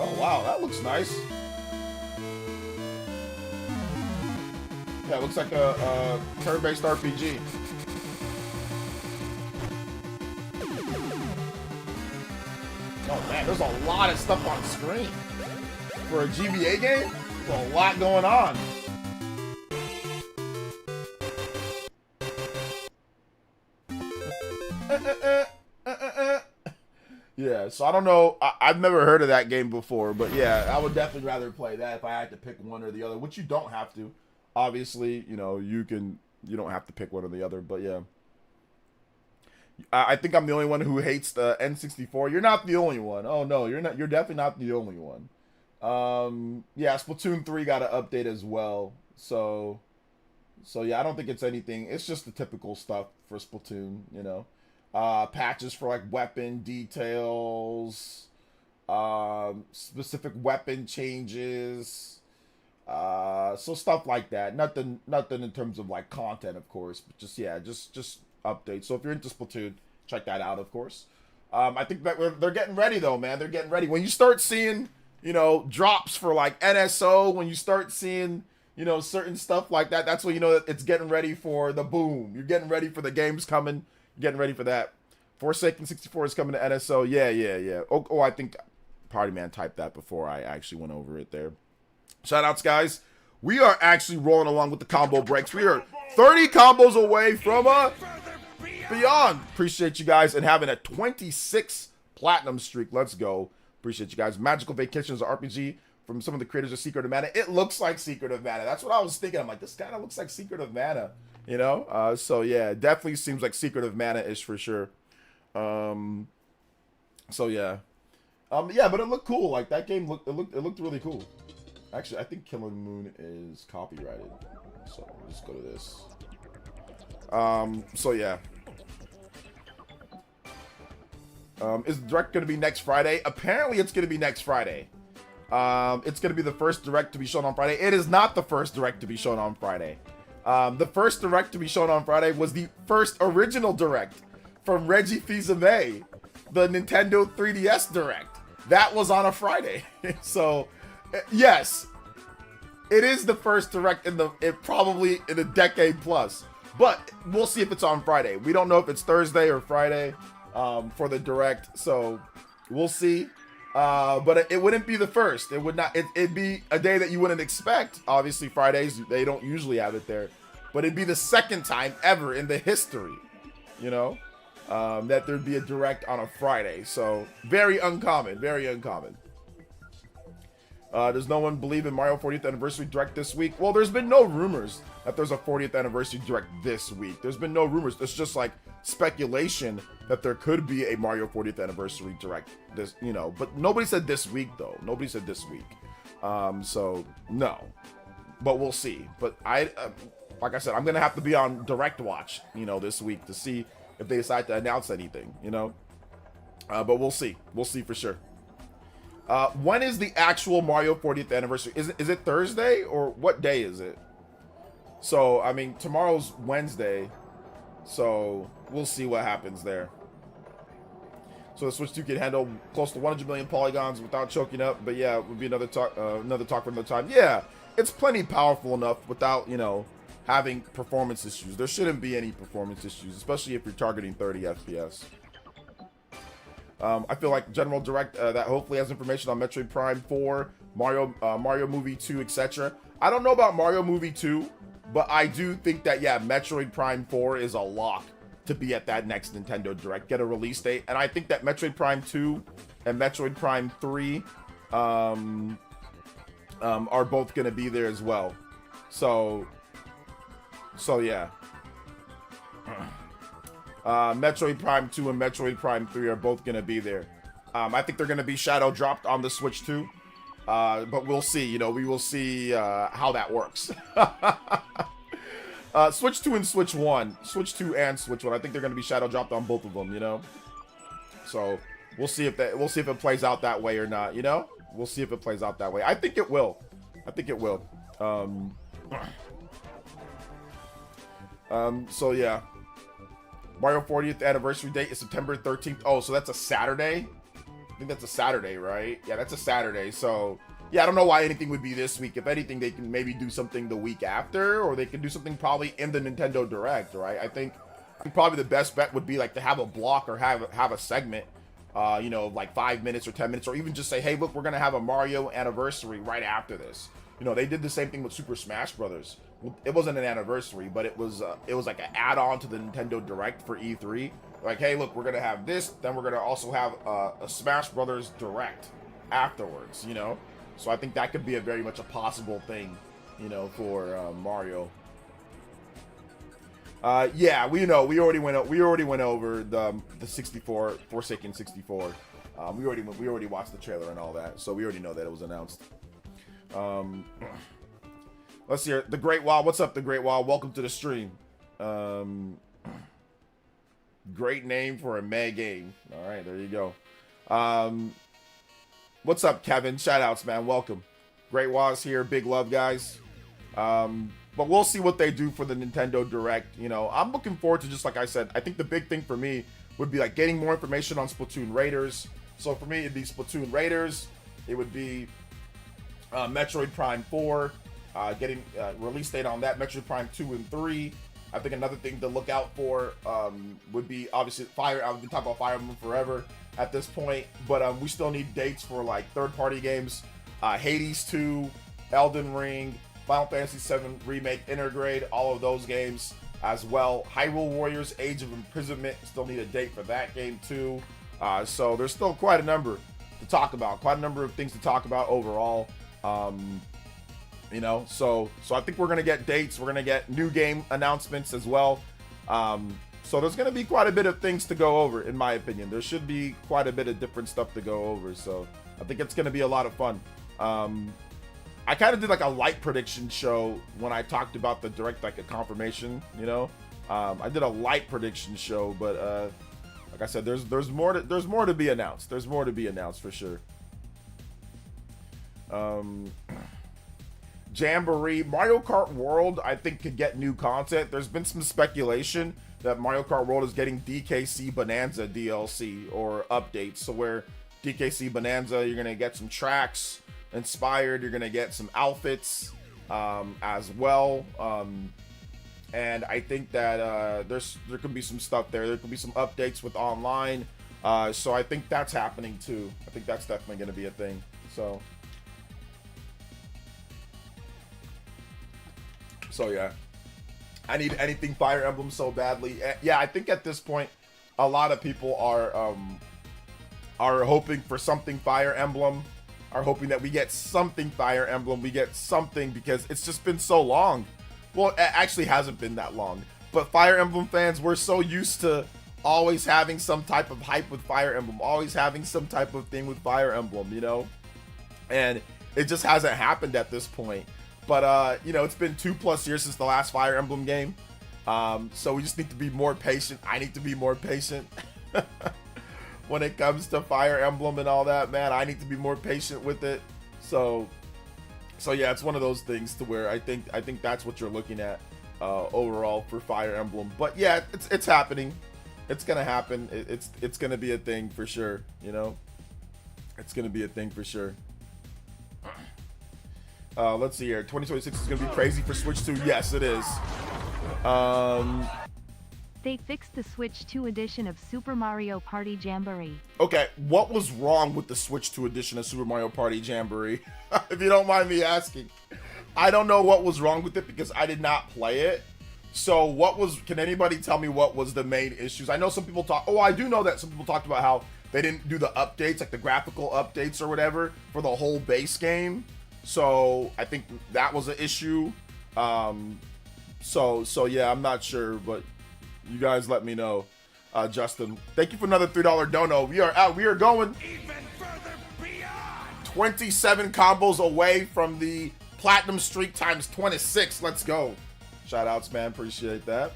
Oh wow, that looks nice. Yeah, it looks like a turn-based RPG. Oh man, there's a lot of stuff on screen. For a GBA game, there's a lot going on. Yeah, so I don't know. I've never heard of that game before, but yeah, I would definitely rather play that if I had to pick one or the other, which you don't have to. Obviously, you know, you don't have to pick one or the other, but yeah. I think I'm the only one who hates the N64. You're not the only one. Oh no, you're not. You're definitely not the only one. Yeah, Splatoon 3 got an update as well. So yeah, I don't think it's anything. It's just the typical stuff for Splatoon, you know. Patches for like weapon details, specific weapon changes, so stuff like that. Nothing in terms of like content, of course, but just yeah, just updates. So if you're into Splatoon, check that out, of course. I think that they're getting ready though, man. They're getting ready. When you start seeing, you know, drops for like NSO, when you start seeing, you know, certain stuff like that, that's when you know that it's getting ready for the boom. You're getting ready for the games coming. Getting ready for that. Forsaken 64 is coming to NSO. Yeah. Oh, I think Party Man typed that before I actually went over it there. Shout outs, guys. We are actually rolling along with the combo breaks. We are 30 combos away from a beyond. Appreciate you guys and having a 26 platinum streak. Let's go. Appreciate you guys. Magical Vacations RPG from some of the creators of Secret of Mana. It looks like Secret of Mana. That's what I was thinking. I'm like, this kind of looks like Secret of Mana. You know, so yeah, definitely seems like Secret of Mana-ish for sure. So yeah, yeah, but it looked cool. Like that game looked looked really cool. Actually, I think Killing Moon is copyrighted, so let's go to this. So yeah, is the direct gonna be next Friday? Apparently, it's gonna be next Friday. It's gonna be the first direct to be shown on Friday. It is not the first direct to be shown on Friday. The first direct to be shown on Friday was the first original direct from Reggie Fils-Aimé, the Nintendo 3DS direct. That was on a Friday. So, yes, it is the first direct probably in a decade plus. But we'll see if it's on Friday. We don't know if it's Thursday or Friday for the direct. So we'll see. But it wouldn't be the first. It would not. It'd be a day that you wouldn't expect. Obviously, Fridays, they don't usually have it there. But it'd be the second time ever in the history, you know, that there'd be a direct on a Friday. So very uncommon. Very uncommon. Does no one believe in Mario 40th Anniversary Direct this week? Well, there's been no rumors that there's a 40th Anniversary Direct this week. There's been no rumors. It's just like speculation that there could be a Mario 40th Anniversary Direct this, you know, but nobody said this week though. Nobody said this week. So no, but we'll see. But like I said, I'm going to have to be on Direct Watch, you know, this week to see if they decide to announce anything, you know, but we'll see. We'll see for sure. When is the actual Mario 40th anniversary? Is it Thursday or what day is it? So, I mean, tomorrow's Wednesday, so we'll see what happens there. So the Switch 2 can handle close to 100 million polygons without choking up, but yeah, it would be another talk for another time. Yeah, it's plenty powerful enough without, you know, having performance issues. There shouldn't be any performance issues, especially if you're targeting 30 FPS. I feel like General Direct that hopefully has information on Metroid Prime 4, Mario Movie 2, etc. I don't know about Mario Movie 2, but I do think that, yeah, Metroid Prime 4 is a lock to be at that next Nintendo Direct, get a release date. And I think that Metroid Prime 2 and Metroid Prime 3 are both going to be there as well. So yeah. Metroid Prime 2 and Metroid Prime 3 are both going to be there. I think they're going to be shadow dropped on the Switch 2. But we'll see, you know, we will see how that works. Switch 2 and Switch 1. Switch 2 and Switch 1. I think they're going to be shadow dropped on both of them, you know. So we'll see if it plays out that way or not. You know, we'll see if it plays out that way. I think it will. I think it will. So yeah, Mario 40th anniversary date is September 13th. Oh, so that's a Saturday. I think that's a Saturday, right? Yeah, that's a Saturday. So yeah, I don't know why anything would be this week. If anything, they can maybe do something the week after, or they can do something probably in the Nintendo Direct, right? I think probably the best bet would be like to have a block or have a segment, you know, like 5 minutes or 10 minutes, or even just say, hey, look, we're gonna have a Mario anniversary right after this. You know, they did the same thing with Super Smash Brothers. It wasn't an anniversary, but it was like an add-on to the Nintendo Direct for E3. Like, hey, look, we're gonna have this, then we're gonna also have a Smash Brothers Direct afterwards. You know. So I think that could be a very much a possible thing, you know, for Mario. Yeah, we already went over the 64 Forsaken 64. We already watched the trailer and all that, so we already know that it was announced. Let's see here. The Great Wall. What's up, The Great Wall? Welcome to the stream. Great name for a May game. All right, there you go. What's up, Kevin? Shoutouts, man. Welcome. Great Waz here. Big love, guys. But we'll see what they do for the Nintendo Direct. You know, I'm looking forward to, just like I said, I think the big thing for me would be like getting more information on Splatoon Raiders. So for me, it'd be Splatoon Raiders. It would be Metroid Prime 4. Getting release date on that. Metroid Prime 2 and 3. I think another thing to look out for would be obviously Fire. I've been talking about Fire Emblem forever at this point, but we still need dates for like third-party games, Hades 2, Elden Ring, Final Fantasy 7 Remake, Intergrade, all of those games as well. Hyrule Warriors: Age of Imprisonment, still need a date for that game too. So there's still quite a number to talk about, quite a number of things to talk about overall. You know, so I think we're gonna get dates. We're gonna get new game announcements as well. So there's gonna be quite a bit of things to go over, in my opinion. There should be quite a bit of different stuff to go over. So I think it's gonna be a lot of fun. I kind of did like a light prediction show when I talked about the Direct, like a confirmation. You know, I did a light prediction show, but like I said, there's more to be announced. There's more to be announced for sure. Jamboree, Mario Kart World, I think could get new content. There's been some speculation that Mario Kart World is getting DKC Bonanza DLC or updates. So where DKC Bonanza, you're gonna get some tracks inspired. You're gonna get some outfits as well. And I think that there could be some stuff there. There could be some updates with online. So I think that's happening too. I think that's definitely gonna be a thing. So yeah, I need anything Fire Emblem so badly. Yeah, I think at this point, a lot of people are hoping for something Fire Emblem, are hoping that we get something Fire Emblem, we get something, because it's just been so long. Well, it actually hasn't been that long, but Fire Emblem fans, we're so used to always having some type of hype with Fire Emblem, always having some type of thing with Fire Emblem, you know, and it just hasn't happened at this point. But, you know, it's been 2+ years since the last Fire Emblem game. So we just need to be more patient. I need to be more patient when it comes to Fire Emblem and all that, man. I need to be more patient with it. So yeah, it's one of those things to where I think that's what you're looking at overall for Fire Emblem. But yeah, it's happening. It's gonna happen. It's gonna be a thing for sure. You know, it's gonna be a thing for sure. Let's see here. 2026 is going to be crazy for Switch 2. Yes, it is. They fixed the Switch 2 edition of Super Mario Party Jamboree. Okay, what was wrong with the Switch 2 edition of Super Mario Party Jamboree? If you don't mind me asking. I don't know what was wrong with it because I did not play it. So can anybody tell me what was the main issues? I know some people I do know that some people talked about how they didn't do the updates, like the graphical updates or whatever, for the whole base game. So I think that was an issue. So yeah, I'm not sure, but you guys let me know. Justin, thank you for another $3 dono. We are out. We are going Even further beyond. 27 combos away from the platinum streak times 26. Let's go. Shout outs, man. Appreciate that.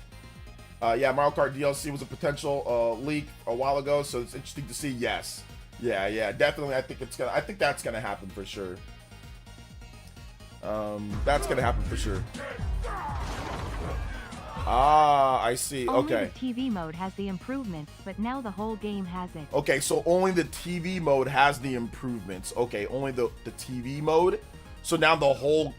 Yeah, Mario Kart DLC was a potential leak a while ago, so it's interesting to see. Yes, Yeah, definitely. I think that's gonna happen for sure. That's gonna happen for sure. Ah, I see. Only Okay. the TV mode has the improvements, but now the whole game has it. Okay, so only the TV mode has the improvements. Okay, only the TV mode. So now the whole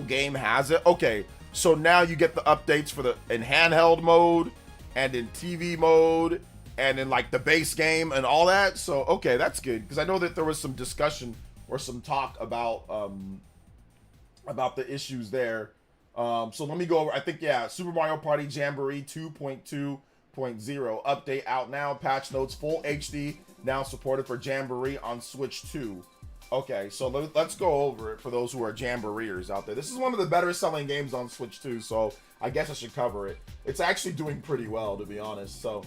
game has it. Okay, so now you get the updates for in handheld mode and in TV mode and in like the base game and all that. So okay, that's good because I know that there was some discussion or some talk about the issues there. So let me go over. I think Super Mario Party Jamboree 2.2.0 update out now. Patch notes: full HD now supported for Jamboree on Switch 2. Okay, so let's go over it for those who are Jamboreers out there. This is one of the better selling games on Switch 2, so I guess I should cover it. It's actually doing pretty well, to be honest. So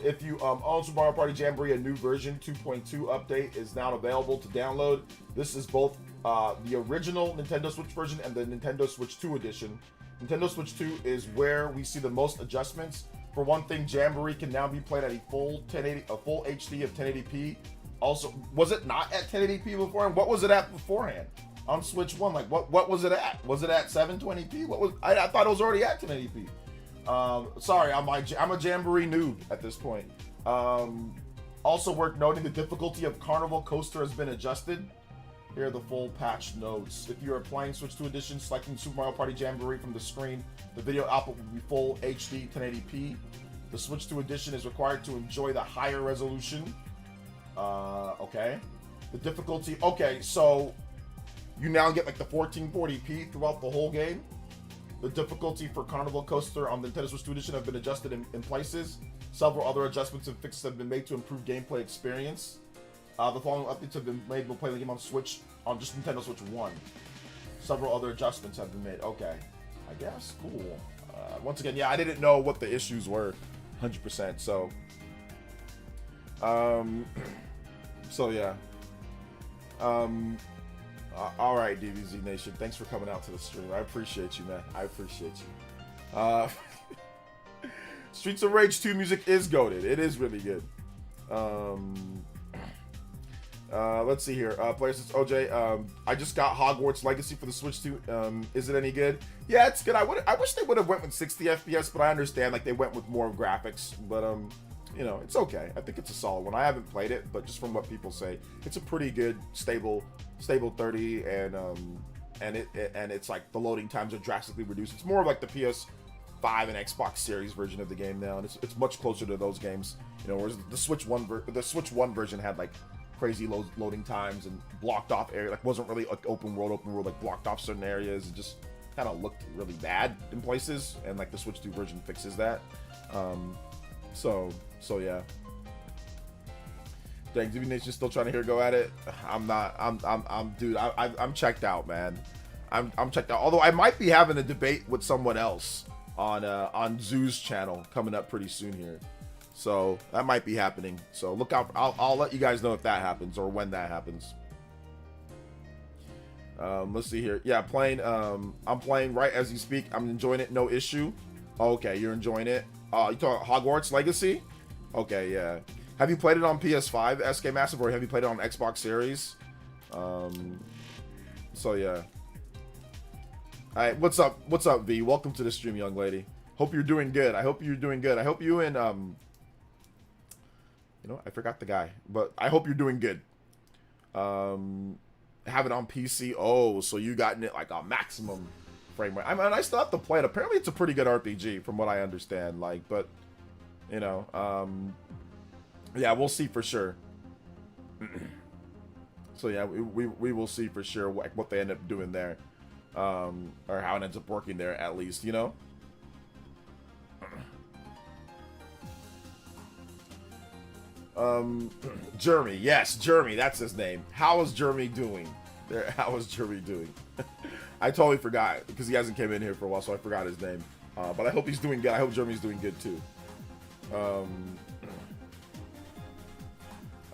if you own Super Mario Party Jamboree, a new version 2.2 update is now available to download. This is both the original Nintendo Switch version and the Nintendo Switch 2 edition. Nintendo Switch 2 is where we see the most adjustments. For one thing, Jamboree can now be played at a full HD of 1080p. Also, was it not at 1080p before? And what was it at beforehand on Switch 1? Like, what was it at? Was it at 720p? What was? I thought it was already at 1080p. Sorry, I'm a Jamboree noob at this point. Also worth noting, the difficulty of Carnival Coaster has been adjusted. Here are the full patch notes. If you are playing Switch 2 Edition, selecting Super Mario Party Jamboree from the screen, the video output will be full HD 1080p. The Switch 2 Edition is required to enjoy the higher resolution. Okay. The difficulty, okay, so you now get like the 1440p throughout the whole game. The difficulty for Carnival Coaster on the Nintendo Switch 2 Edition have been adjusted in places. Several other adjustments and fixes have been made to improve gameplay experience. The following updates have been made to play the game on Switch, on just Nintendo Switch 1. Several other adjustments have been made. Okay, I guess, cool. Once again, I didn't know what the issues were, 100%. So, so yeah. All right, DBZ Nation, thanks for coming out to the stream. I appreciate you, man. I appreciate you. Streets of Rage 2 music is goated. It is really good. Let's see here. Player says, OJ, I just got Hogwarts Legacy for the Switch 2. Is it any good? Yeah, it's good. I wish they would have went with 60 FPS, but I understand like they went with more graphics. But you know, it's okay. I think it's a solid one. I haven't played it, but just from what people say, it's a pretty good, stable 30, and it's like the loading times are drastically reduced. It's more of like the PS5 and Xbox Series version of the game now, and it's much closer to those games. You know, whereas the Switch 1 version had like crazy loading times and blocked off area, like wasn't really like open world, like blocked off certain areas. It just kind of looked really bad in places, and like the Switch 2 version fixes that. So yeah. Dang, DB Nation's still trying to go at it. I'm not. Dude. I'm checked out, man. I'm checked out. Although I might be having a debate with someone else on Zoo's channel coming up pretty soon here. So that might be happening. So look out. I'll let you guys know if that happens or when that happens. Let's see here. Yeah, playing. I'm playing right as you speak. I'm enjoying it. No issue. Okay, you're enjoying it. You talking Hogwarts Legacy? Okay, yeah. Have you played it on PS5, SK Massive, or have you played it on Xbox Series? So yeah. All right, what's up? What's up, V? Welcome to the stream, young lady. Hope you're doing good. I hope you're doing good. I hope you and you know, I forgot the guy, but I hope you're doing good. Have it on PC. Oh, so you gotten it like a maximum frame rate. I mean, I still have to play it. Apparently, it's a pretty good RPG from what I understand. Like, but you know, yeah, we'll see for sure. So yeah, we will see for sure what they end up doing there, or how it ends up working there at least, you know. Jeremy, yes, Jeremy, that's his name. How is Jeremy doing? How is Jeremy doing? I totally forgot because he hasn't came in here for a while, so I forgot his name. But I hope he's doing good. I hope Jeremy's doing good too.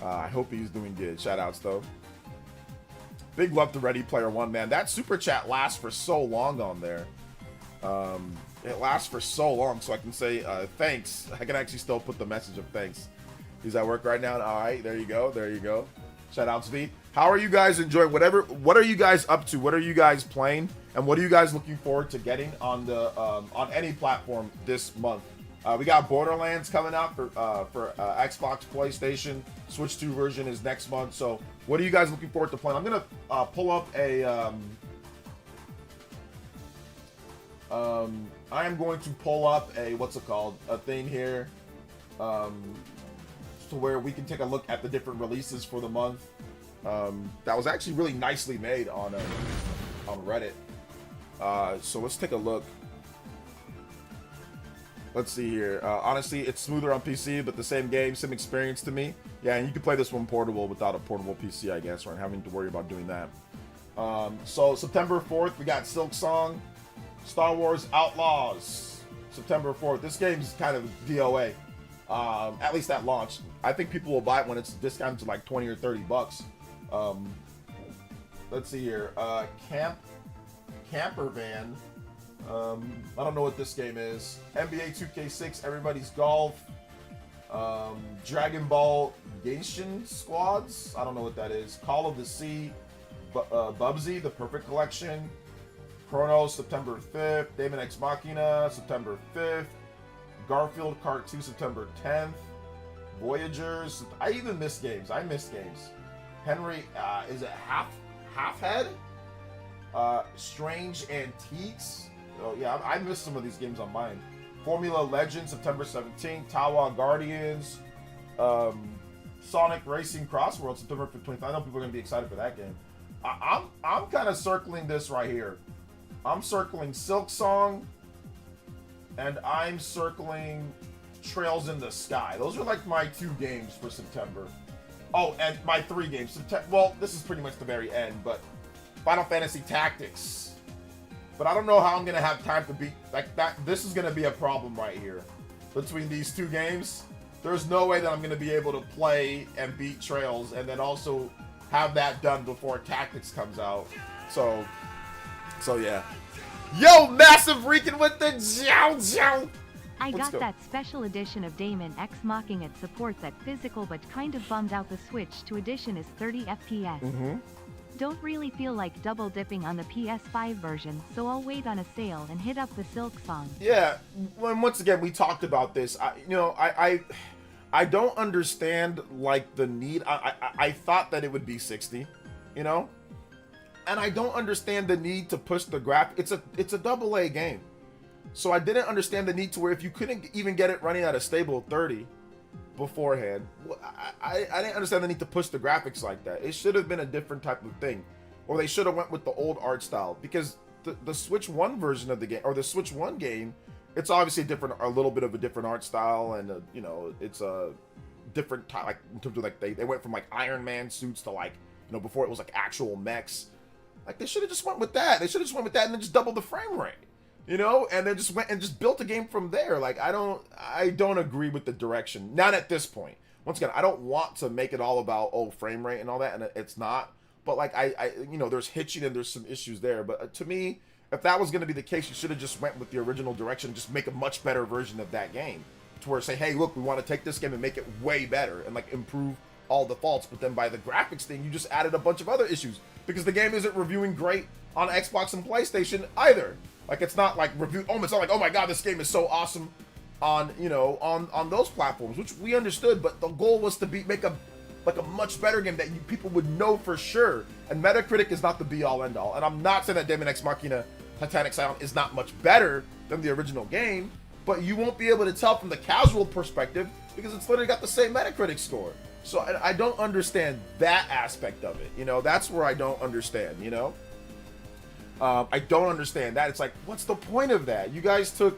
I hope he's doing good. Shout outs though. Big love to Ready Player One, man. That super chat lasts for so long on there. It lasts for so long, so I can say thanks. I can actually still put the message of thanks He's at work right now. All right, there you go. There you go. Shout out to V. How are you guys enjoying what are you guys up to? What are you guys playing? And what are you guys looking forward to getting on the on any platform this month? We got Borderlands coming out for Xbox, PlayStation. Switch 2 version is next month. So what are you guys looking forward to playing? I'm gonna pull up a I am going to pull up a a thing here to where we can take a look at the different releases for the month. That was actually really nicely made on Reddit. So let's take a look. Let's see here. Honestly, it's smoother on PC, but the same game, same experience to me. Yeah, and you can play this one portable without a portable PC, I guess, right? Having to worry about doing that. So September 4th, we got Silksong, Star Wars Outlaws. September 4th. This game's kind of DOA. At least at launch. I think people will buy it when it's discounted to like 20 or 30 bucks. Let's see here. Camper Van. I don't know what this game is. NBA 2K6, Everybody's Golf. Dragon Ball Genshin Squads. I don't know what that is. Call of the Sea. Bubsy, The Perfect Collection. Chronos, September 5th. Daemon X Machina, September 5th. Garfield Kart 2, September 10th. Voyagers. I even miss games. I miss games. Henry, is it Half Head? Strange Antiques. Oh yeah, I missed some of these games on mine. Formula Legends, September 17th. Tawa Guardians. Sonic Racing Crossworld, September 25th. I know people are gonna be excited for that game. I'm kind of circling this right here. I'm circling Silksong, and I'm circling Trails in the Sky. Those are like my 2 games for September. Oh, and my 3 games. Well, this is pretty much the very end, but Final Fantasy Tactics. But I don't know how I'm gonna have time to beat like that. This is gonna be a problem right here between these 2 games. There's no way that I'm gonna be able to play and beat Trails and then also have that done before Tactics comes out. So yeah. Yo, Massive Rican with the Jow. I got that special edition of Daemon X Mocking. It supports that physical but kind of bummed out the Switch 2 edition is 30 FPS. Don't really feel like double dipping on the PS5 version, so I'll wait on a sale and hit up the Silksong. Yeah, once again, we talked about this. I don't understand like the need. I thought that it would be 60, you know, and I don't understand the need to push the graph. It's a AA game. So I didn't understand the need to where if you couldn't even get it running at a stable 30 beforehand, I didn't understand the need to push the graphics like that. It should have been a different type of thing, or they should have went with the old art style, because the Switch 1 version of the game, or the Switch 1 game, it's obviously a little bit of a different art style, and you know, it's a different type, like in terms of like they went from like Iron Man suits to like, you know, before it was like actual mechs. Like they should have just went with that. They should have just went with that and then just doubled the frame rate. You know, and then just went and just built a game from there. Like I don't agree with the direction. Not at this point. Once again, I don't want to make it all about frame rate and all that, and it's not. But like I you know, there's hitching and there's some issues there. But to me, if that was going to be the case, you should have just went with the original direction, just make a much better version of that game, to where say, hey, look, we want to take this game and make it way better and like improve all the faults. But then by the graphics thing, you just added a bunch of other issues because the game isn't reviewing great on Xbox and PlayStation either. Like it's not like review. Oh, it's not like, oh my god, this game is so awesome on, you know, on those platforms, which we understood. But the goal was to make a much better game that people would know for sure. And Metacritic is not the be all end all. And I'm not saying that Daemon X Machina Titanic Scion is not much better than the original game, but you won't be able to tell from the casual perspective because it's literally got the same Metacritic score. So I don't understand that aspect of it. You know, that's where I don't understand. You know. I don't understand that. It's like, what's the point of that? You guys took,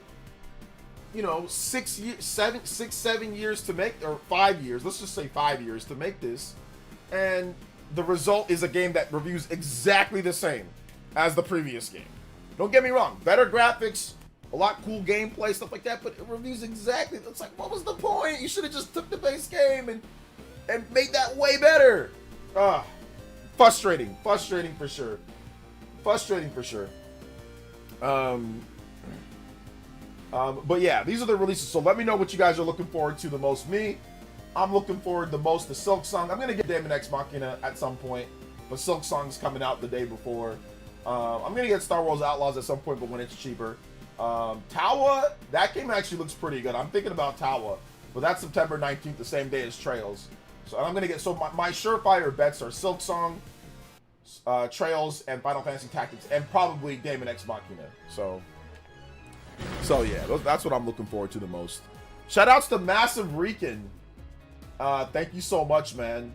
you know, 7 years to make, or 5 years, let's just say 5 years to make this, and the result is a game that reviews exactly the same as the previous game. Don't get me wrong, better graphics, a lot cool gameplay, stuff like that, but it reviews exactly, it's like, what was the point? You should have just took the base game and made that way better. Frustrating for sure. Frustrating for sure. But yeah, these are the releases. So let me know what you guys are looking forward to the most. Me, I'm looking forward the most to Silk Song. I'm gonna get Daemon X Machina at some point, but Silk Song's coming out the day before. I'm gonna get Star Wars Outlaws at some point, but when it's cheaper. Tawa, that game actually looks pretty good. I'm thinking about Tawa, but that's September 19th, the same day as Trails. So I'm gonna get, so my surefire bets are Silk Song, Trails, and Final Fantasy Tactics, and probably Daemon X Machina. So yeah, that's what I'm looking forward to the most. Shoutouts to Massive Rican. Thank you so much, man.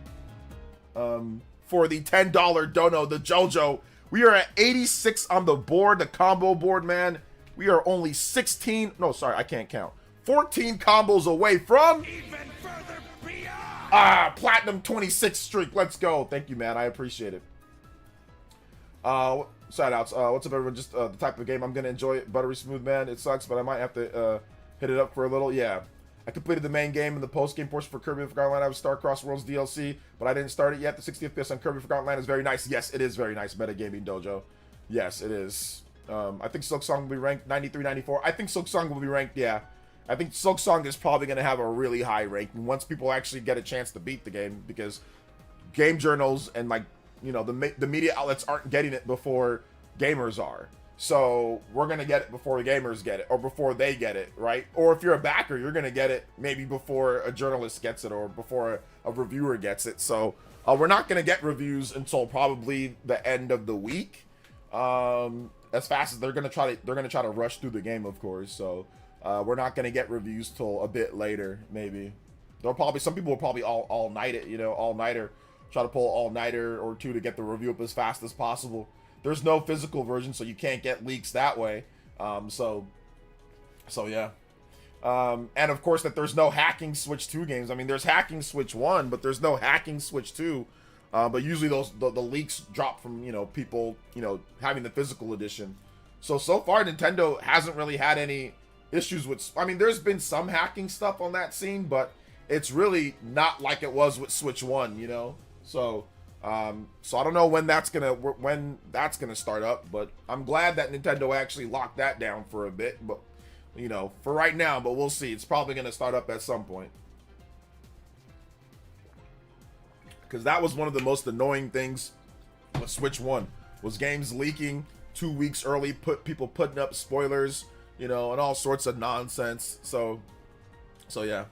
For the $10 dono, the JoJo. We are at 86 on the board, the combo board, man. We are only 16, no, sorry, I can't count. 14 combos away from Even further beyond. Platinum 26 streak. Let's go. Thank you, man. I appreciate it. Shout outs. What's up, everyone? Just the type of game I'm gonna enjoy it. Buttery smooth, man. It sucks, but I might have to hit it up for a little. Yeah. I completed the main game and the post-game portion for Kirby Forgotten Land. I have Star-Crossed Worlds DLC, but I didn't start it yet. The 60th FPS on Kirby Forgotten Land is very nice. Yes, it is very nice. Metagaming Dojo. Yes, it is. I think Silk Song will be ranked 93, 94. I think Silk Song will be ranked, yeah. I think Silk Song is probably going to have a really high ranking once people actually get a chance to beat the game, because game journals and, like, you know, the media outlets aren't getting it before gamers are. So we're going to get it before the gamers get it, or before they get it, right? Or if you're a backer, you're going to get it maybe before a journalist gets it, or before a reviewer gets it. So we're not going to get reviews until probably the end of the week. As fast as they're going to try to rush through the game, of course. So we're not going to get reviews till a bit later, maybe. Some people will probably all night it, you know, all-nighter, try to pull all-nighter or two to get the review up as fast as possible. There's no physical version, so you can't get leaks that way. So yeah. And of course that there's no Hacking Switch 2 games. I mean, there's Hacking Switch 1, but there's no Hacking Switch 2. But usually the leaks drop from, you know, people, you know, having the physical edition. So far Nintendo hasn't really had any issues with, I mean, there's been some hacking stuff on that scene, but it's really not like it was with Switch 1, you know? So I don't know when that's gonna start up, but I'm glad that Nintendo actually locked that down for a bit, but, you know, for right now, but we'll see. It's probably gonna start up at some point. Because that was one of the most annoying things with Switch 1, was games leaking 2 weeks early, people putting up spoilers, you know, and all sorts of nonsense. So yeah.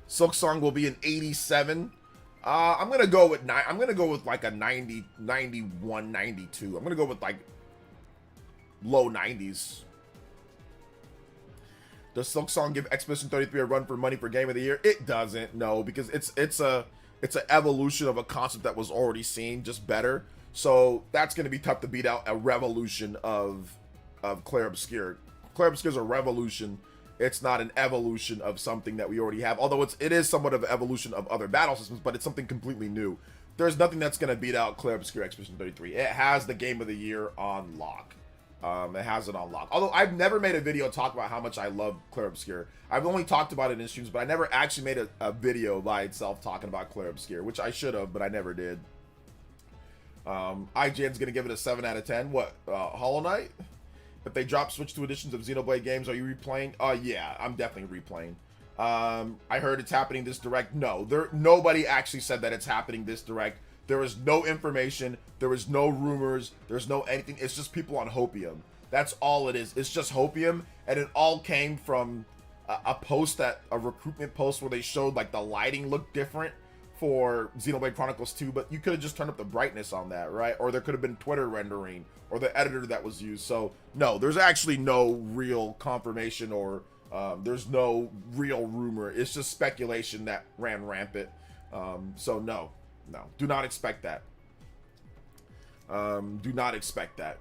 Silk Song will be an 87. I'm gonna go with like a 90, 91, 92. I'm gonna go with like low 90s. Does Silk Song give Expedition 33 a run for money for Game of the Year? It doesn't, no, because it's an evolution of a concept that was already seen, just better. So that's gonna be tough to beat out a revolution of Clair Obscur. Clair Obscur is a revolution. It's not an evolution of something that we already have. Although it is somewhat of an evolution of other battle systems, but it's something completely new. There's nothing that's going to beat out Clair Obscur Expedition 33. It has the Game of the Year on lock. It has it on lock. Although I've never made a video talk about how much I love Clair Obscur. I've only talked about it in streams, but I never actually made a video by itself talking about Clair Obscur, which I should have, but I never did. IGN's going to give it a 7 out of 10. What? Hollow Knight? If they drop Switch 2 editions of Xenoblade games, are you replaying? Yeah, I'm definitely replaying. I heard it's happening this direct. No, nobody actually said that it's happening this direct. There is no information. There is no rumors. There's no anything. It's just people on Hopium. That's all it is. It's just Hopium, and it all came from a recruitment post where they showed like the lighting looked different for Xenoblade Chronicles 2, but you could have just turned up the brightness on that, right? Or there could have been Twitter rendering or the editor that was used. So no, there's actually no real confirmation, or there's no real rumor. It's just speculation that ran rampant. So no, do not expect that. Do not expect that.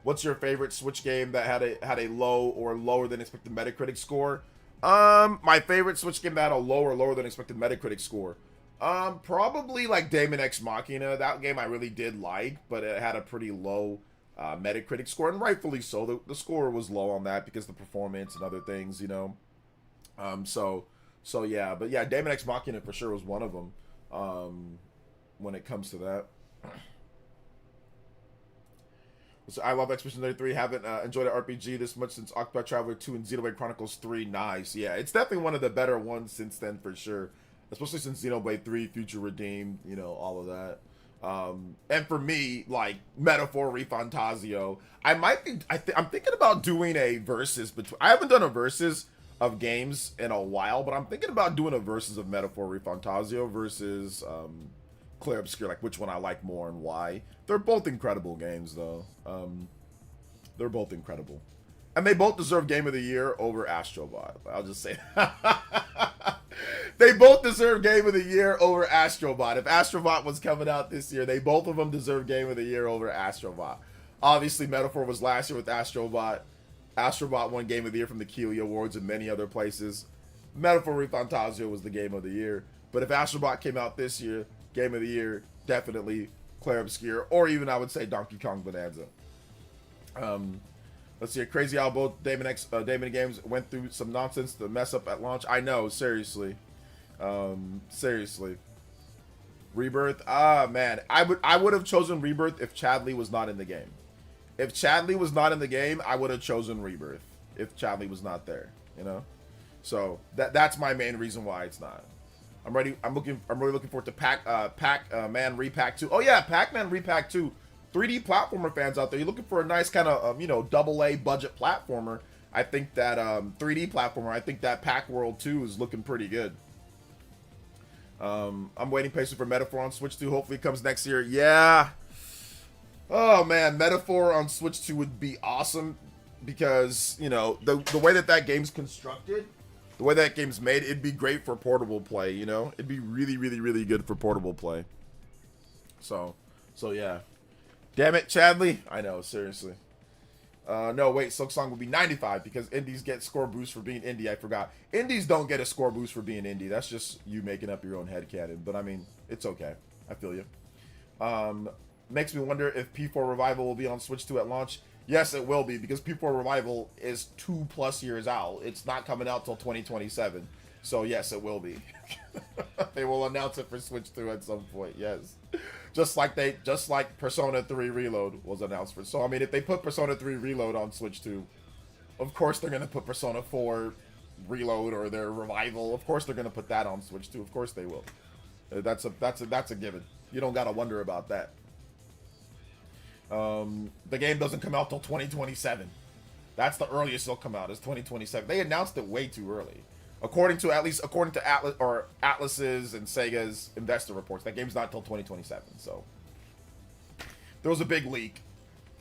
What's your favorite Switch game that had a low or lower than expected Metacritic score? My favorite Switch game that had a lower than expected Metacritic score. Probably like Daemon X Machina. That game I really did like, but it had a pretty low Metacritic score, and rightfully so. The score was low on that because of the performance and other things, you know. So yeah, but yeah, Daemon X Machina for sure was one of them. When it comes to that. So I love Expedition 33. Haven't enjoyed an RPG this much since Octopath Traveler 2 and Xenoblade Chronicles 3. Nice. Yeah, it's definitely one of the better ones since then for sure. Especially since Xenoblade 3, Future Redeemed, you know, all of that. And for me, like, Metaphor ReFantazio, I'm thinking about doing a versus between. I haven't done a versus of games in a while, but I'm thinking about doing a versus of Metaphor ReFantazio versus Clair Obscur, like which one I like more and why. They're both incredible games, though. They're both incredible. And they both deserve Game of the Year over Astrobot. I'll just say they both deserve Game of the Year over Astrobot. If Astrobot was coming out this year, they both of them deserve Game of the Year over Astrobot. Obviously, Metaphor was last year with Astrobot. Astrobot won Game of the Year from the Keeley Awards and many other places. Metaphor ReFantazio was the Game of the Year. But if Astrobot came out this year, Game of the Year, definitely Clair Obscur, or even I would say Donkey Kong Bonanza. Let's see, Crazy Owl both Damon Games went through some nonsense to mess up at launch. I know, seriously. Seriously. Rebirth, man. I would have chosen Rebirth if Chadley was not in the game. If Chadley was not in the game, I would have chosen Rebirth. If Chadley was not there, you know? So that's my main reason why it's not. I'm really looking forward to Pac-Man Repack 2. Oh yeah, Pac-Man Repack 2. 3D platformer fans out there, you're looking for a nice kind of you know, AA budget platformer. I think that 3D platformer, I think that Pac World 2 is looking pretty good. I'm waiting patiently for Metaphor on Switch 2. Hopefully it comes next year. Yeah. Oh man, Metaphor on Switch 2 would be awesome because, you know, the way that game's constructed, the way that game's made, it'd be great for portable play, you know? It'd be really, really, really good for portable play. So yeah. Damn it, Chadley. I know, seriously. No, wait, Silksong will be 95 because indies get score boost for being indie. I forgot. Indies don't get a score boost for being indie. That's just you making up your own headcanon. But I mean, it's okay. I feel you. Makes me wonder if P4 Revival will be on Switch 2 at launch. Yes, it will be because P4 Revival is 2+ years out. It's not coming out till 2027. So yes, it will be. They will announce it for Switch 2 at some point. Yes. Just like Persona 3 Reload was announced for. So I mean, if they put Persona 3 Reload on Switch 2, of course they're gonna put Persona 4 Reload or their Revival. Of course they're gonna put that on Switch 2. Of course they will. That's a given. You don't gotta wonder about that. The game doesn't come out till 2027. That's the earliest it'll come out, is 2027. They announced it way too early. According to Atlas's and Sega's investor reports, that game's not till 2027. So there was a big leak,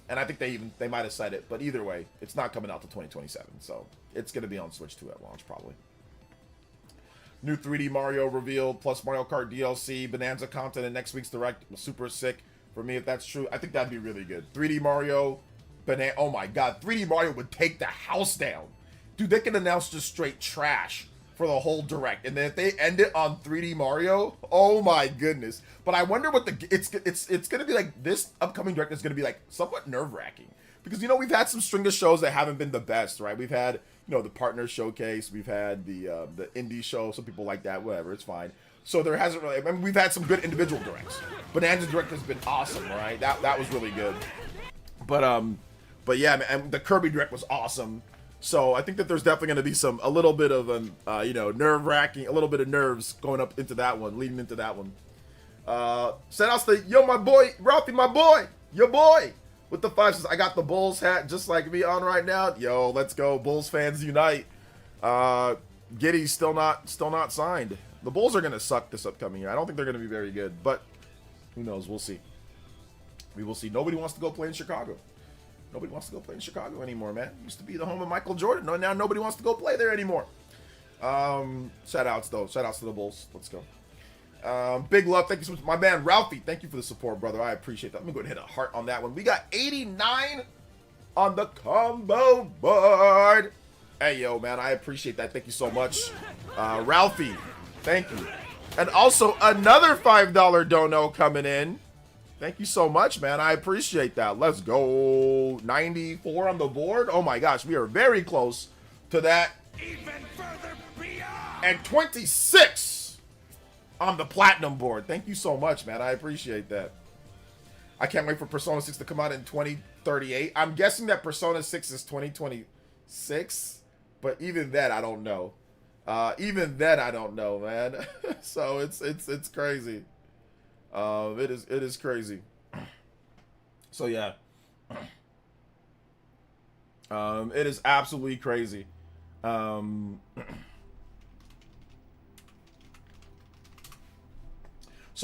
and I think they might have said it, but either way, it's not coming out till 2027. So it's gonna be on Switch 2 at launch probably. New 3D Mario revealed, plus Mario Kart DLC, Bonanza content in next week's Direct. Super sick for me if that's true. I think that'd be really good. 3D Mario, oh my god, 3D Mario would take the house down. Dude, they can announce just straight trash for the whole Direct, and then if they end it on 3D Mario, oh my goodness. But I wonder what it's gonna be like. This upcoming Direct is gonna be like somewhat nerve-wracking because, you know, we've had some string of shows that haven't been the best, right? We've had, you know, the Partner Showcase, we've had the indie show, some people like that, whatever, it's fine. So there hasn't really, I mean, we've had some good individual Directs. Bonanza Direct has been awesome, right? That was really good. But yeah, man, and the Kirby Direct was awesome. So I think that there's definitely going to be a little bit of you know, nerve-wracking, a little bit of nerves going up into that one, leading into that one. Send out the, yo, my boy, Ralphie, my boy, your boy, with the 5 says, I got the Bulls hat just like me on right now. Yo, let's go, Bulls fans unite. Giddy's still not signed. The Bulls are going to suck this upcoming year. I don't think they're going to be very good, but who knows? We'll see. We will see. Nobody wants to go play in Chicago. Nobody wants to go play in Chicago anymore, man. Used to be the home of Michael Jordan. No, now nobody wants to go play there anymore. Shout outs, though. Shout outs to the Bulls. Let's go. Big love. Thank you so much. My man, Ralphie, thank you for the support, brother. I appreciate that. Let me go ahead and hit a heart on that one. We got 89 on the combo board. Hey, yo, man. I appreciate that. Thank you so much. Ralphie, thank you. And also, another $5 dono coming in. Thank you so much, man. I appreciate that. Let's go. 94 on the board. Oh my gosh, we are very close to that. Even further beyond. And 26 on the platinum board. Thank you so much, man. I appreciate that. I can't wait for Persona 6 to come out in 2038. I'm guessing that Persona 6 is 2026, but even that I don't know. Even then I don't know, man. So it's crazy. It is crazy. So yeah. It is absolutely crazy. So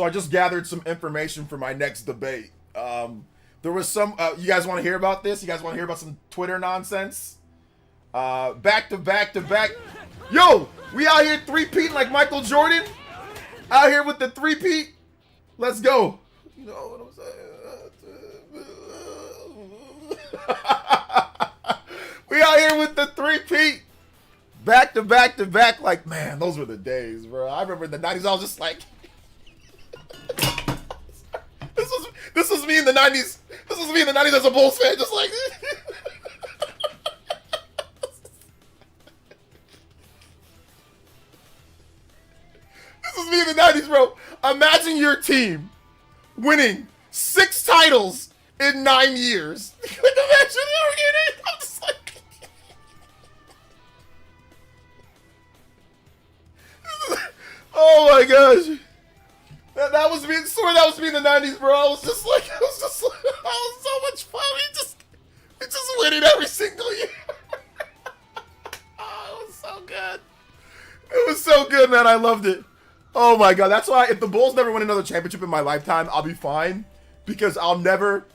I just gathered some information for my next debate. There was some, you guys want to hear about this? You guys want to hear about some Twitter nonsense? Back to back to back. Yo, we out here three-peating like Michael Jordan? Out here with the three-peat? Let's go. You know what I'm saying? We out here with the three-peat. Back to back to back. Like, man, those were the days, bro. I remember in the 90s, I was just like... This was me in the 90s. This was me in the 90s as a Bulls fan, just like... This was me in the 90s, bro. Imagine your team winning 6 titles in 9 years. Like, imagine it. I'm just like... Oh my gosh. That was me. I swear that was me in the 90s, bro. I was just like, that was so much fun. We just winning every single year. Oh, it was so good. It was so good, man. I loved it. Oh my god. That's why if the Bulls never win another championship in my lifetime, I'll be fine. Because I'll never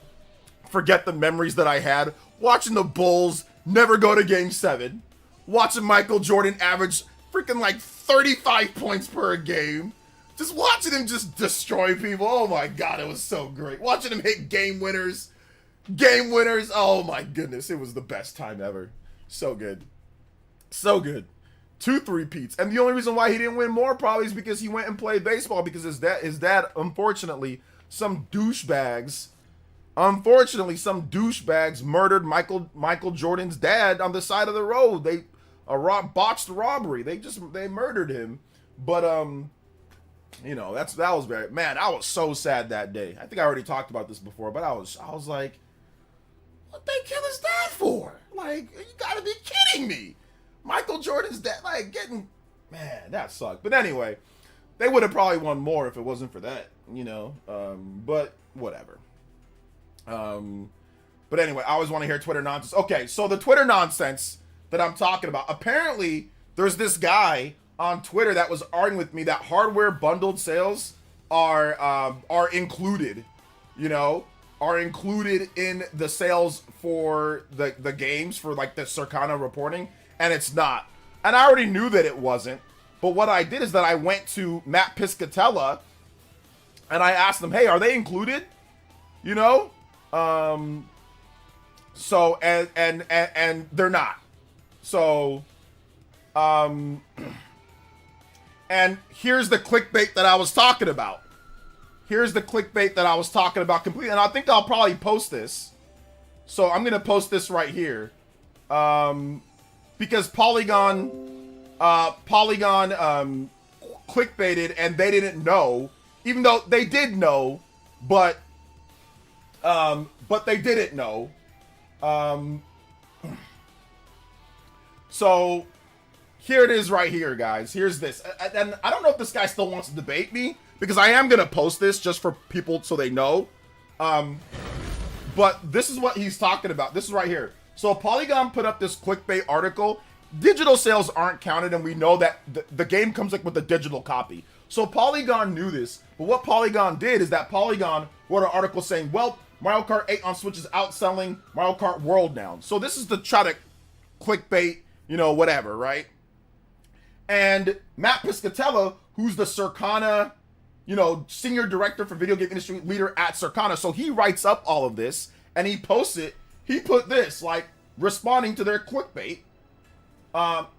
forget the memories that I had watching the Bulls never go to Game 7. Watching Michael Jordan average freaking like 35 points per game. Just watching him just destroy people. Oh my god, it was so great. Watching him hit game winners. Game winners. Oh my goodness. It was the best time ever. So good. So good. 2 three-peats. And the only reason why he didn't win more probably is because he went and played baseball, because his dad, unfortunately, some douchebags murdered Michael Jordan's dad on the side of the road. They botched robbery. They murdered him. But you know, that was very, man, I was so sad that day. I think I already talked about this before, but I was like, what they kill his dad for? Like, you gotta be kidding me. Michael Jordan's dad, like, getting, man, that sucked. But anyway, they would have probably won more if it wasn't for that, you know, but whatever. But anyway, I always want to hear Twitter nonsense. Okay, so the Twitter nonsense that I'm talking about, apparently there's this guy on Twitter that was arguing with me that hardware bundled sales are included, you know, are included in the sales for the games, for like the Circana reporting, and it's not. And I already knew that it wasn't, but what I did is that I went to Matt Piscatella and I asked them, hey, are they included? You know? So, and they're not. So, and here's the clickbait that I was talking about. Here's the clickbait that I was talking about completely. And I think I'll probably post this. So I'm going to post this right here. Because Polygon clickbaited and they didn't know. Even though they did know, but they didn't know. So here it is right here, guys. Here's this. And I don't know if this guy still wants to debate me, because I am going to post this just for people so they know. But this is what he's talking about. This is right here. So Polygon put up this clickbait article. Digital sales aren't counted, and we know that the game comes like with a digital copy. So Polygon knew this. But what Polygon did is that Polygon wrote an article saying, well, Mario Kart 8 on Switch is outselling Mario Kart World now. So this is to try to clickbait, you know, whatever, right? And Matt Piscatella, who's the Circana, you know, senior director for video game industry leader at Circana, so he writes up all of this and he posts it. He put this, like, responding to their clickbait.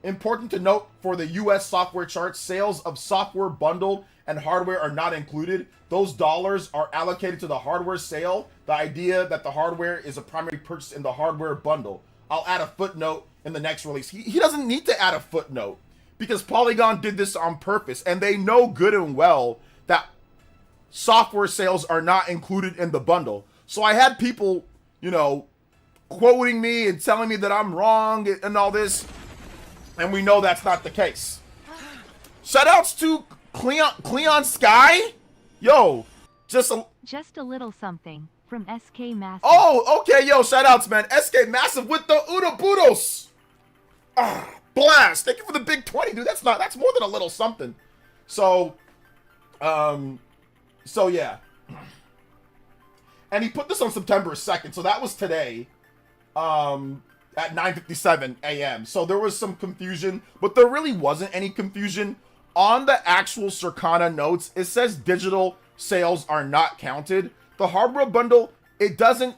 Important to note, for the US software charts, sales of software bundled and hardware are not included. Those dollars are allocated to the hardware sale. The idea that the hardware is a primary purchase in the hardware bundle. I'll add a footnote in the next release. He doesn't need to add a footnote, because Polygon did this on purpose, and they know good and well that software sales are not included in the bundle. So I had people, you know, quoting me and telling me that I'm wrong and all this, and we know that's not the case. Shoutouts to Cleon Sky. Yo, just a little something from SK Massive. Oh, okay, yo, shoutouts, man. SK Massive with the Udabudos. Ah, blast. Thank you for the big 20, dude. That's more than a little something. So yeah. And he put this on September 2nd, so that was today. At 9:57 a.m. So there was some confusion, but there really wasn't any confusion. On the actual Circana notes, it says digital sales are not counted. The hardware bundle, it doesn't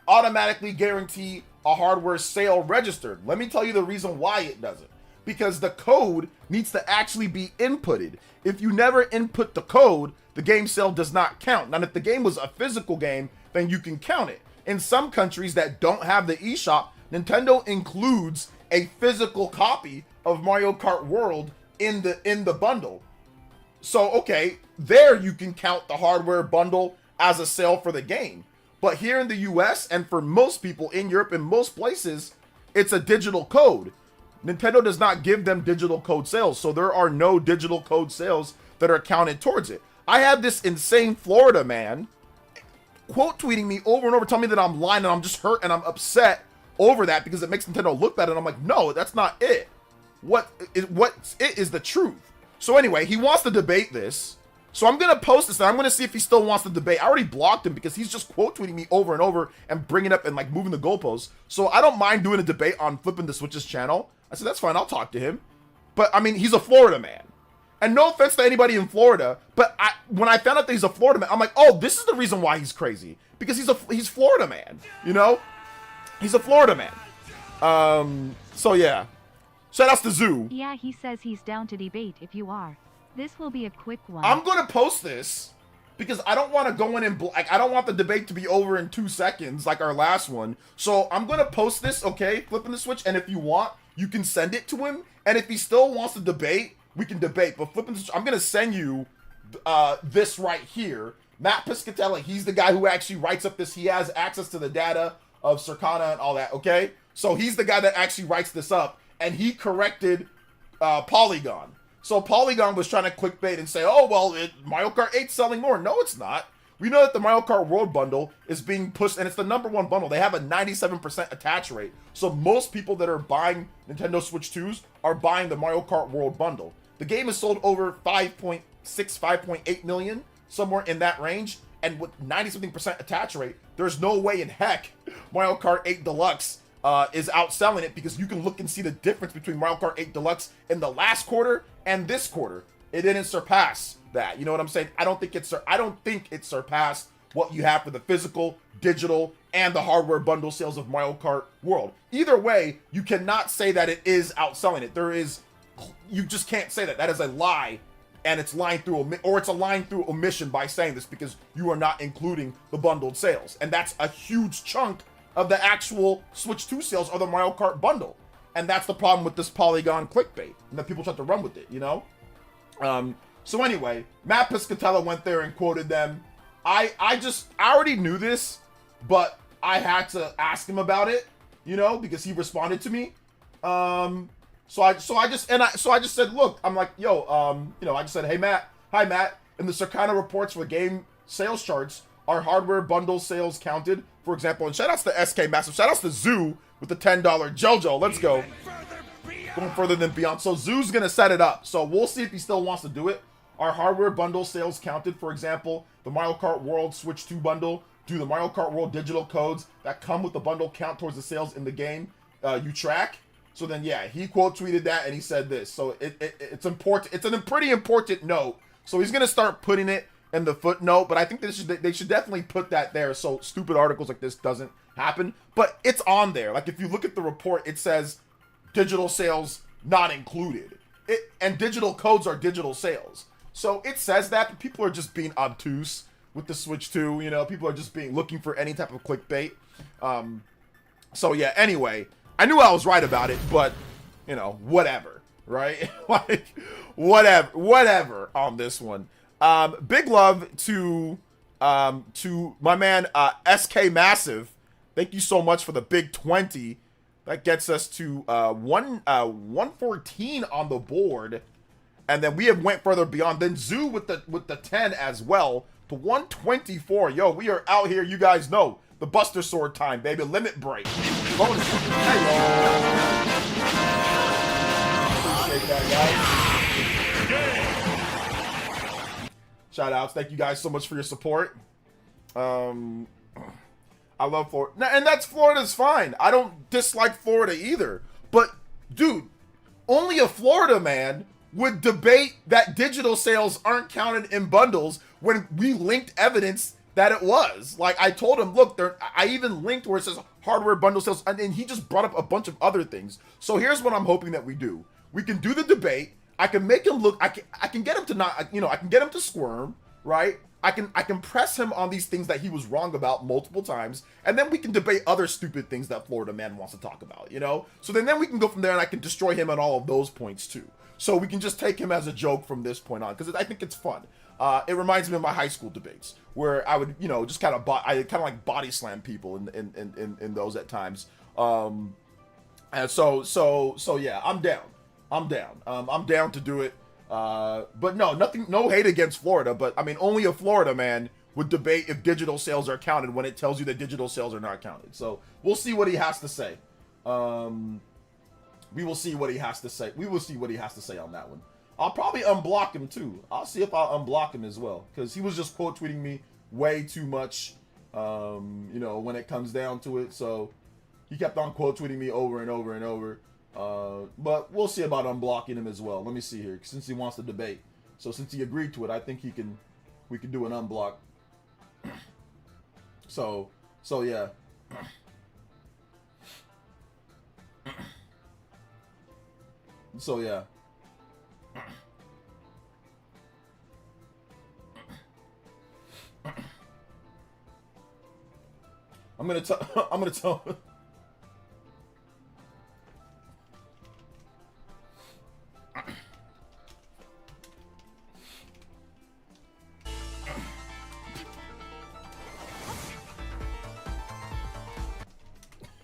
automatically guarantee a hardware sale registered. Let me tell you the reason why it doesn't. Because the code needs to actually be inputted. If you never input the code, the game sale does not count. Now, if the game was a physical game, then you can count it. In some countries that don't have the eShop, Nintendo includes a physical copy of Mario Kart World in the bundle. So, okay, there you can count the hardware bundle as a sale for the game. But here in the US, and for most people in Europe and most places, it's a digital code. Nintendo does not give them digital code sales, so there are no digital code sales that are counted towards it. I had this insane Florida man quote tweeting me over and over, telling me that I'm lying and I'm just hurt and I'm upset over that because it makes Nintendo look bad. And I'm like, no, that's not it. What is the truth. So anyway, he wants to debate this. So I'm going to post this and I'm going to see if he still wants to debate. I already blocked him because he's just quote tweeting me over and over and bringing up and like moving the goalposts. So I don't mind doing a debate on Flipping the Switch's channel. I said, that's fine. I'll talk to him. But I mean, he's a Florida man. And no offense to anybody in Florida, but when I found out that he's a Florida man, I'm like, oh, this is the reason why he's crazy. Because he's Florida man, you know? He's a Florida man. So yeah. Shoutouts to Zoo. Yeah, he says he's down to debate if you are. This will be a quick one. I'm going to post this because I don't want to go in and I don't want the debate to be over in 2 seconds like our last one. So I'm going to post this, okay? Flipping the Switch. And if you want, you can send it to him. And if he still wants to debate, we can debate. But Flipping the Switch, I'm going to send you this right here. Matt Piscatella, he's the guy who actually writes up this. He has access to the data of Circana and all that, okay? So he's the guy that actually writes this up. And he corrected Polygon. So Polygon was trying to clickbait and say, oh, well, Mario Kart 8's selling more. No, it's not. We know that the Mario Kart World bundle is being pushed, and it's the number 1 bundle. They have a 97% attach rate. So most people that are buying Nintendo Switch 2s are buying the Mario Kart World bundle. The game has sold over 5.6, 5.8 million, somewhere in that range. And with 90-something% attach rate, there's no way in heck Mario Kart 8 Deluxe is outselling it, because you can look and see the difference between Mario Kart 8 Deluxe in the last quarter and this quarter. It didn't surpass that. You know what I'm saying? I don't think it surpassed what you have for the physical, digital, and the hardware bundle sales of Mario Kart World. Either way, you cannot say that it is outselling it. You just can't say that. That is a lie, and it's lying through, or it's a lying through omission by saying this, because you are not including the bundled sales, and that's a huge chunk of the actual Switch 2 sales of the Mario Kart bundle. And that's the problem with this Polygon clickbait, and that people try to run with it, you know? So anyway, Matt Piscatella went there and quoted them. I already knew this, but I had to ask him about it, you know, because he responded to me. So I just said, look, I'm like, yo, you know, I just said, hey Matt, hi Matt, in the Circana reports for game sales charts, are hardware bundle sales counted? For example, and shoutouts to SK Massive, shoutouts to Zoo with the $10 JoJo. Let's go. Going further than beyond. So Zoo's gonna set it up. So we'll see if he still wants to do it. Are hardware bundle sales counted? For example, the Mario Kart World Switch 2 bundle. Do the Mario Kart World digital codes that come with the bundle count towards the sales in the game you track? So then, yeah, he quote tweeted that and he said this. So it's important. It's a pretty important note. So he's gonna start putting it in the footnote, but I think they should definitely put that there so stupid articles like this doesn't happen. But it's on there. Like, if you look at the report, it says digital sales not included. And digital codes are digital sales. So it says that, but people are just being obtuse with the Switch 2. You know, people are just looking for any type of clickbait. So yeah, anyway, I knew I was right about it, but, you know, whatever, right? Like, whatever on this one. Big love to my man SK Massive. Thank you so much for the big 20. That gets us to 114 on the board. And then we have went further beyond. Then Zoo with the 10 as well to 124. Yo, we are out here. You guys know the Buster Sword time, baby. Limit break. Bonus. Hello. Appreciate that, guys. Shout outs. Thank you guys so much for your support. I love Florida. And that's Florida's fine. I don't dislike Florida either. But, dude, only a Florida man would debate that digital sales aren't counted in bundles when we linked evidence that it was. Like, I told him, look, I even linked where it says hardware bundle sales, and then he just brought up a bunch of other things. So here's what I'm hoping that we do. We can do the debate. I can make him look, I can get him to not, you know, I can get him to squirm, right? I can press him on these things that he was wrong about multiple times, and then we can debate other stupid things that Florida man wants to talk about, you know? So then we can go from there, and I can destroy him on all of those points too. So we can just take him as a joke from this point on, because I think it's fun. It reminds me of my high school debates, where I would, you know, just kind of like body slam people in those at times. And so yeah, I'm down. I'm down to do it. But no hate against Florida, but I mean, only a Florida man would debate if digital sales are counted when it tells you that digital sales are not counted. So we'll see what he has to say. We will see what he has to say. We will see what he has to say on that one. I'll probably unblock him too. I'll see if I'll unblock him as well, because he was just quote tweeting me way too much, you know, when it comes down to it. So he kept on quote tweeting me over and over and over. But we'll see about unblocking him as well. Let me see here, since he wants to debate. So since he agreed to it, I think we can do an unblock. So yeah. So yeah. I'm gonna tell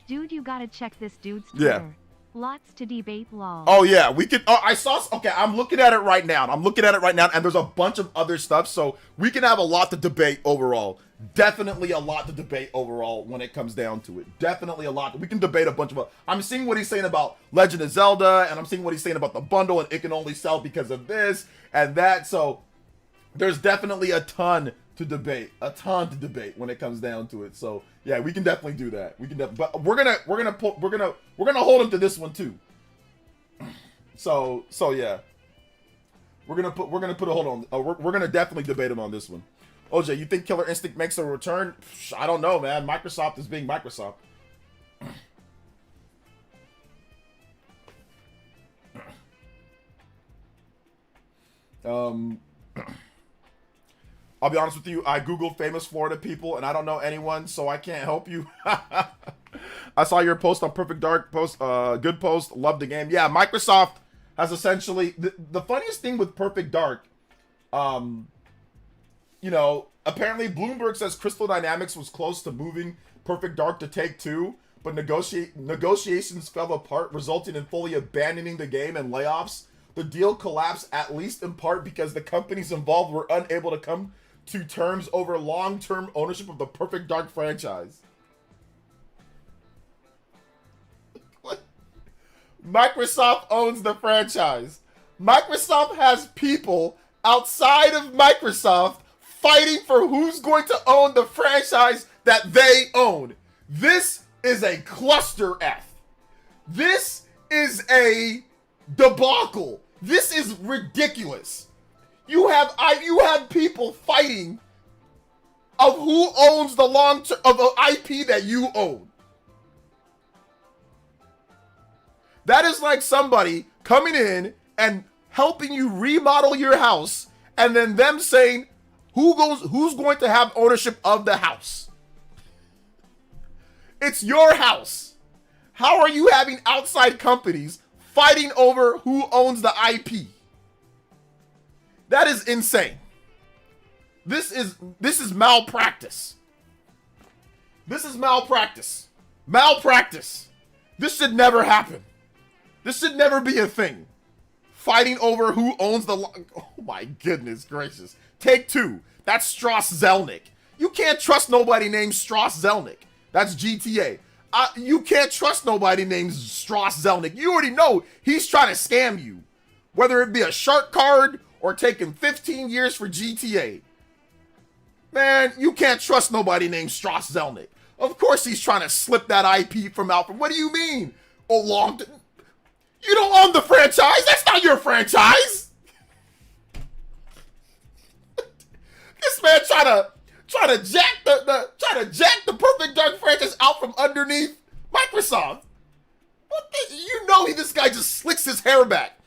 Dude, you gotta check this dude's Twitter. Yeah. Lots to debate, lol. Oh yeah, we could. Oh, I saw. Okay, I'm looking at it right now. And there's a bunch of other stuff, so we can have a lot to debate overall. Definitely a lot to debate overall when it comes down to it. Definitely a lot. We can debate a bunch of. I'm seeing what he's saying about Legend of Zelda, and I'm seeing what he's saying about the bundle, and it can only sell because of this and that. So there's definitely a ton to debate when it comes down to it. So yeah, we can definitely do that. But we're gonna hold him to this one too. So yeah, we're gonna put a hold on. We're gonna definitely debate him on this one. OJ, you think Killer Instinct makes a return? I don't know, man. Microsoft is being Microsoft. I'll be honest with you, I Googled famous Florida people, and I don't know anyone, so I can't help you. I saw your post on Perfect Dark, good post, loved the game. Yeah, Microsoft has essentially, the funniest thing with Perfect Dark, you know, apparently Bloomberg says Crystal Dynamics was close to moving Perfect Dark to Take-Two, but negotiations fell apart, resulting in fully abandoning the game and layoffs. The deal collapsed at least in part because the companies involved were unable to come to terms over long-term ownership of the Perfect Dark franchise. What? Microsoft owns the franchise. Microsoft has people outside of Microsoft fighting for who's going to own the franchise that they own. This is a cluster F. This is a debacle. This is ridiculous. You have people fighting of who owns the long-term of the IP that you own. That is like somebody coming in and helping you remodel your house, and then them saying who's going to have ownership of the house. It's your house. How are you having outside companies fighting over who owns the IP? That is insane. This is malpractice. This is malpractice. Malpractice. This should never happen. This should never be a thing. Fighting over who owns the... Oh my goodness gracious. Take-Two. That's Strauss Zelnick. You can't trust nobody named Strauss Zelnick. That's GTA. You can't trust nobody named Strauss Zelnick. You already know he's trying to scam you. Whether it be a shark card or taking 15 years for GTA. Man, you can't trust nobody named Strauss Zelnick. Of course he's trying to slip that IP from Alpha. What do you mean? You don't own the franchise. That's not your franchise. This man try to jack the Perfect Dark franchise out from underneath Microsoft. You know this guy just slicks his hair back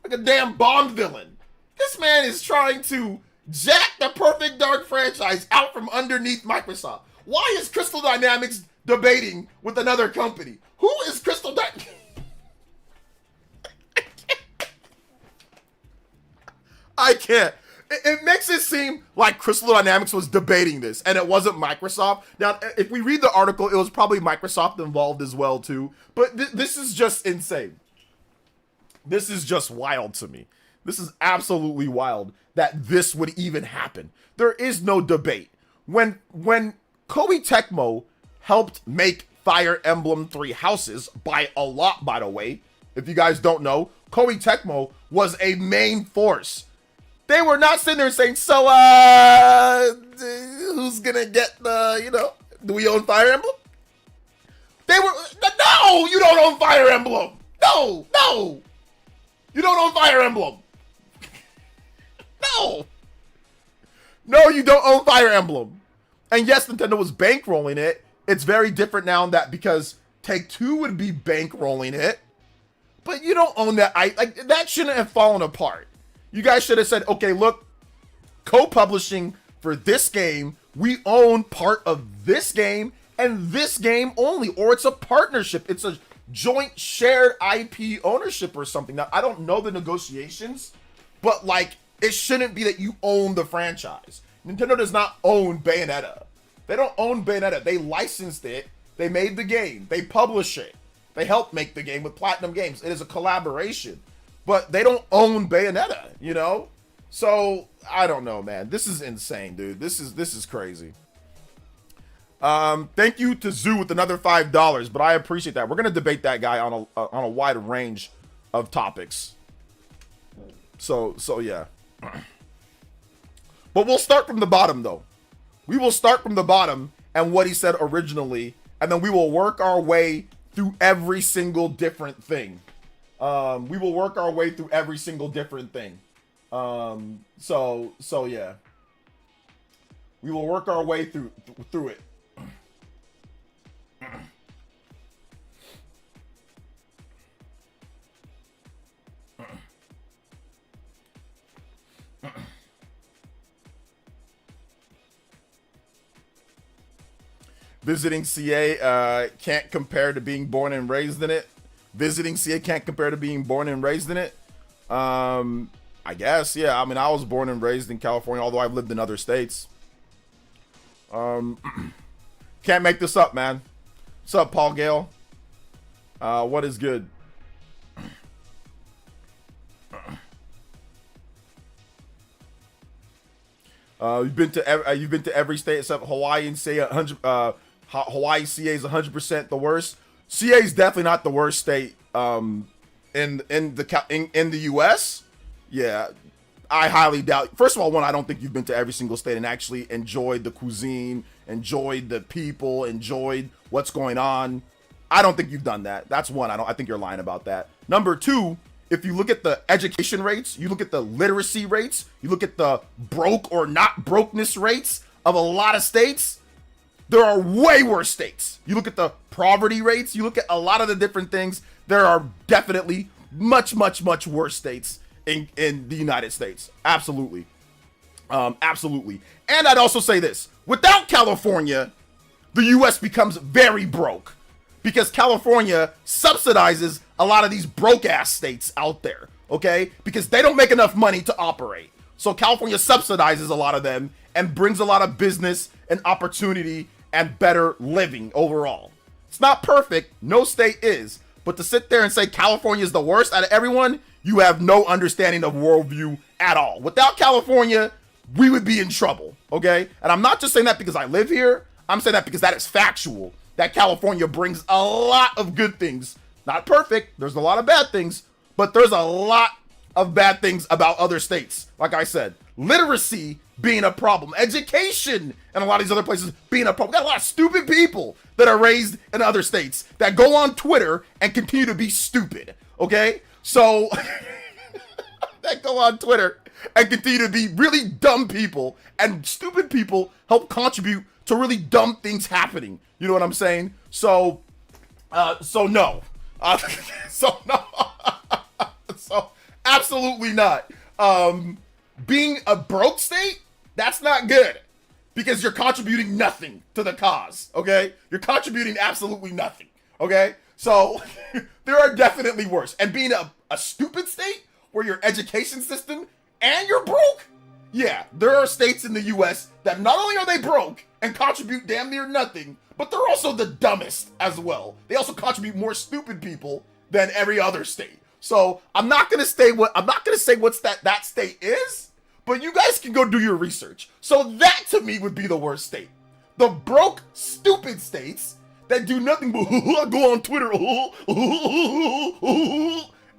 like a damn Bond villain. This man is trying to jack the Perfect Dark franchise out from underneath Microsoft. Why is Crystal Dynamics debating with another company? Who is Crystal Dynamics? I can't. It makes it seem like Crystal Dynamics was debating this, and it wasn't Microsoft. Now, if we read the article, it was probably Microsoft involved as well, too. But this is just insane. This is just wild to me. This is absolutely wild that this would even happen. There is no debate. When Koei Tecmo helped make Fire Emblem Three Houses by a lot, by the way, if you guys don't know, Koei Tecmo was a main force. They were not sitting there saying, so, who's gonna get the, do we own Fire Emblem? They were, no, you don't own Fire Emblem. No. You don't own Fire Emblem. No, you don't own Fire Emblem. And yes, Nintendo was bankrolling it. It's very different now that because Take-Two would be bankrolling it. But you don't own that. That shouldn't have fallen apart. You guys should have said, okay, look, co-publishing for this game, we own part of this game and this game only, or it's a partnership. It's a joint shared IP ownership or something. Now, I don't know the negotiations, but it shouldn't be that you own the franchise. Nintendo does not own Bayonetta. They don't own Bayonetta. They licensed it. They made the game. They publish it. They helped make the game with Platinum Games. It is a collaboration. But they don't own Bayonetta, So, I don't know, man. This is insane, dude. This is crazy. Thank you to Zoo with another $5, but I appreciate that. We're going to debate that guy on a wide range of topics. So yeah. But we'll start from the bottom, though. We will start from the bottom and what he said originally, and then we will work our way through every single different thing. We will work our way through every single different thing. So yeah. We will work our way through it. Visiting CA can't compare to being born and raised in it. Visiting CA can't compare to being born and raised in it. I guess, yeah. I mean, I was born and raised in California, although I've lived in other states. Can't make this up, man. What's up, Paul Gale? What is good? You've been to every state except Hawaii and say 100. Hawaii CA is 100% the worst. CA is definitely not the worst state in the US. Yeah, I highly doubt. First of all, I don't think you've been to every single state and actually enjoyed the cuisine, enjoyed the people, enjoyed what's going on. I don't think you've done that. That's one. I think you're lying about that. Number two, if you look at the education rates, you look at the literacy rates, you look at the broke or not brokeness rates of a lot of states, there are way worse states. You look at the poverty rates, you look at a lot of the different things, there are definitely much, much, much worse states in the United States. Absolutely. Absolutely. And I'd also say this, without California, the US becomes very broke because California subsidizes a lot of these broke ass states out there, okay? Because they don't make enough money to operate. So California subsidizes a lot of them and brings a lot of business and opportunity and better living overall. It's not perfect, no state is, but to sit there and say California is the worst out of everyone, you have no understanding of worldview at all. Without California, we would be in trouble, okay? And I'm not just saying that because I live here, I'm saying that because that is factual, that California brings a lot of good things. Not perfect, there's a lot of bad things, but there's a lot of bad things about other states. Like I said, literacy being a problem, education in a lot of these other places being a problem. We got a lot of stupid people that are raised in other states that go on Twitter and continue to be stupid, okay? So, that go on Twitter and continue to be really dumb people, and stupid people help contribute to really dumb things happening. You know what I'm saying? So no. So no. So absolutely not. Being a broke state, that's not good, because you're contributing nothing to the cause, okay? You're contributing absolutely nothing, okay? So there are definitely worse. And being a stupid state where your education system and you're broke, yeah, there are states in the US that not only are they broke and contribute damn near nothing, but they're also the dumbest as well. They also contribute more stupid people than every other state. So I'm not gonna say what's that state is, but you guys can go do your research. So that to me would be the worst state. The broke, stupid states that do nothing but go on Twitter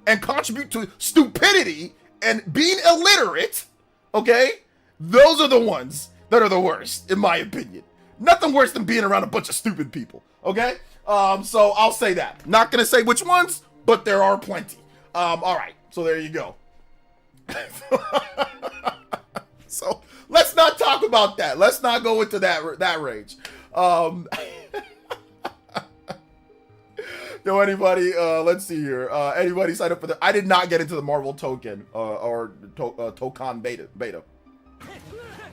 and contribute to stupidity and being illiterate, okay? Those are the ones that are the worst, in my opinion. Nothing worse than being around a bunch of stupid people, okay? So I'll say that. Not gonna say which ones, but there are plenty. All right, so there you go. So let's not talk about that. Let's not go into that range. Yo, anybody, let's see here. Anybody sign up for the, I did not get into the Marvel token, Token beta.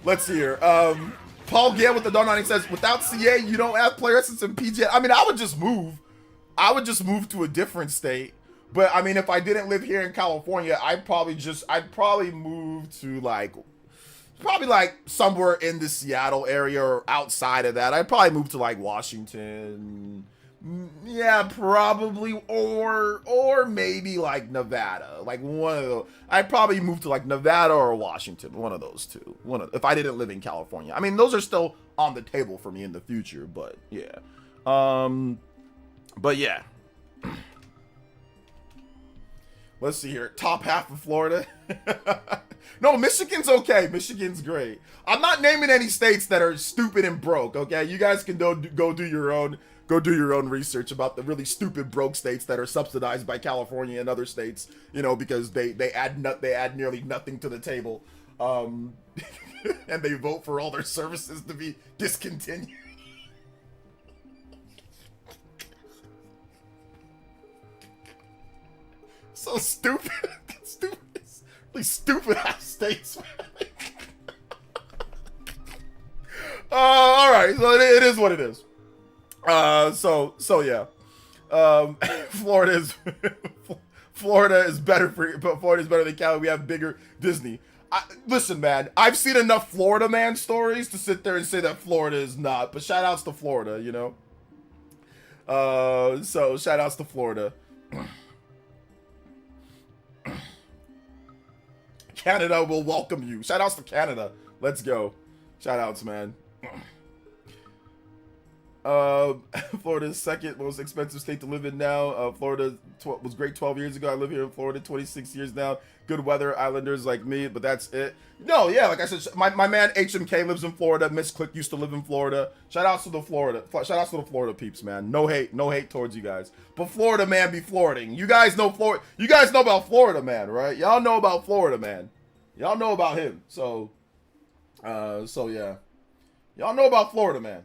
Let's see here. Paul Gale with the Donut says, without CA, you don't have player essence in PGN. I mean, I would just move to a different state. But I mean, if I didn't live here in California, I'd probably move to like somewhere in the Seattle area or outside of that. I'd probably move to like Washington. Yeah, probably, or maybe like Nevada, like one of those. I'd probably move to like Nevada or Washington, one of those two. If I didn't live in California. I mean, those are still on the table for me in the future, but yeah. But yeah. Let's see here. Top half of Florida. No, Michigan's okay. Michigan's great. I'm not naming any states that are stupid and broke, okay? You guys can go do your own research about the really stupid broke states that are subsidized by California and other states, you know, because they add nearly nothing to the table. And they vote for all their services to be discontinued. So stupid. Really stupid ass states, man. All right, so it is what it is. So yeah. Florida is better than Cali. We have bigger Disney. Listen, man, I've seen enough Florida man stories to sit there and say that Florida is not, but shout outs to Florida, you know. So shout outs to Florida. Canada will welcome you. Shout outs to Canada. Let's go. Shout outs, man. Florida's second most expensive state to live in now. Florida was great 12 years ago. I live here in Florida 26 years now. Good weather, islanders like me, but that's it. No, yeah, like I said, my man HMK lives in Florida. Miss Click used to live in Florida. Shout outs to the Florida peeps, man. No hate towards you guys. But Florida man be Floriding. You guys know Florida. You guys know about Florida man, right? Y'all know about Florida man. Y'all know about him. So yeah. Y'all know about Florida man.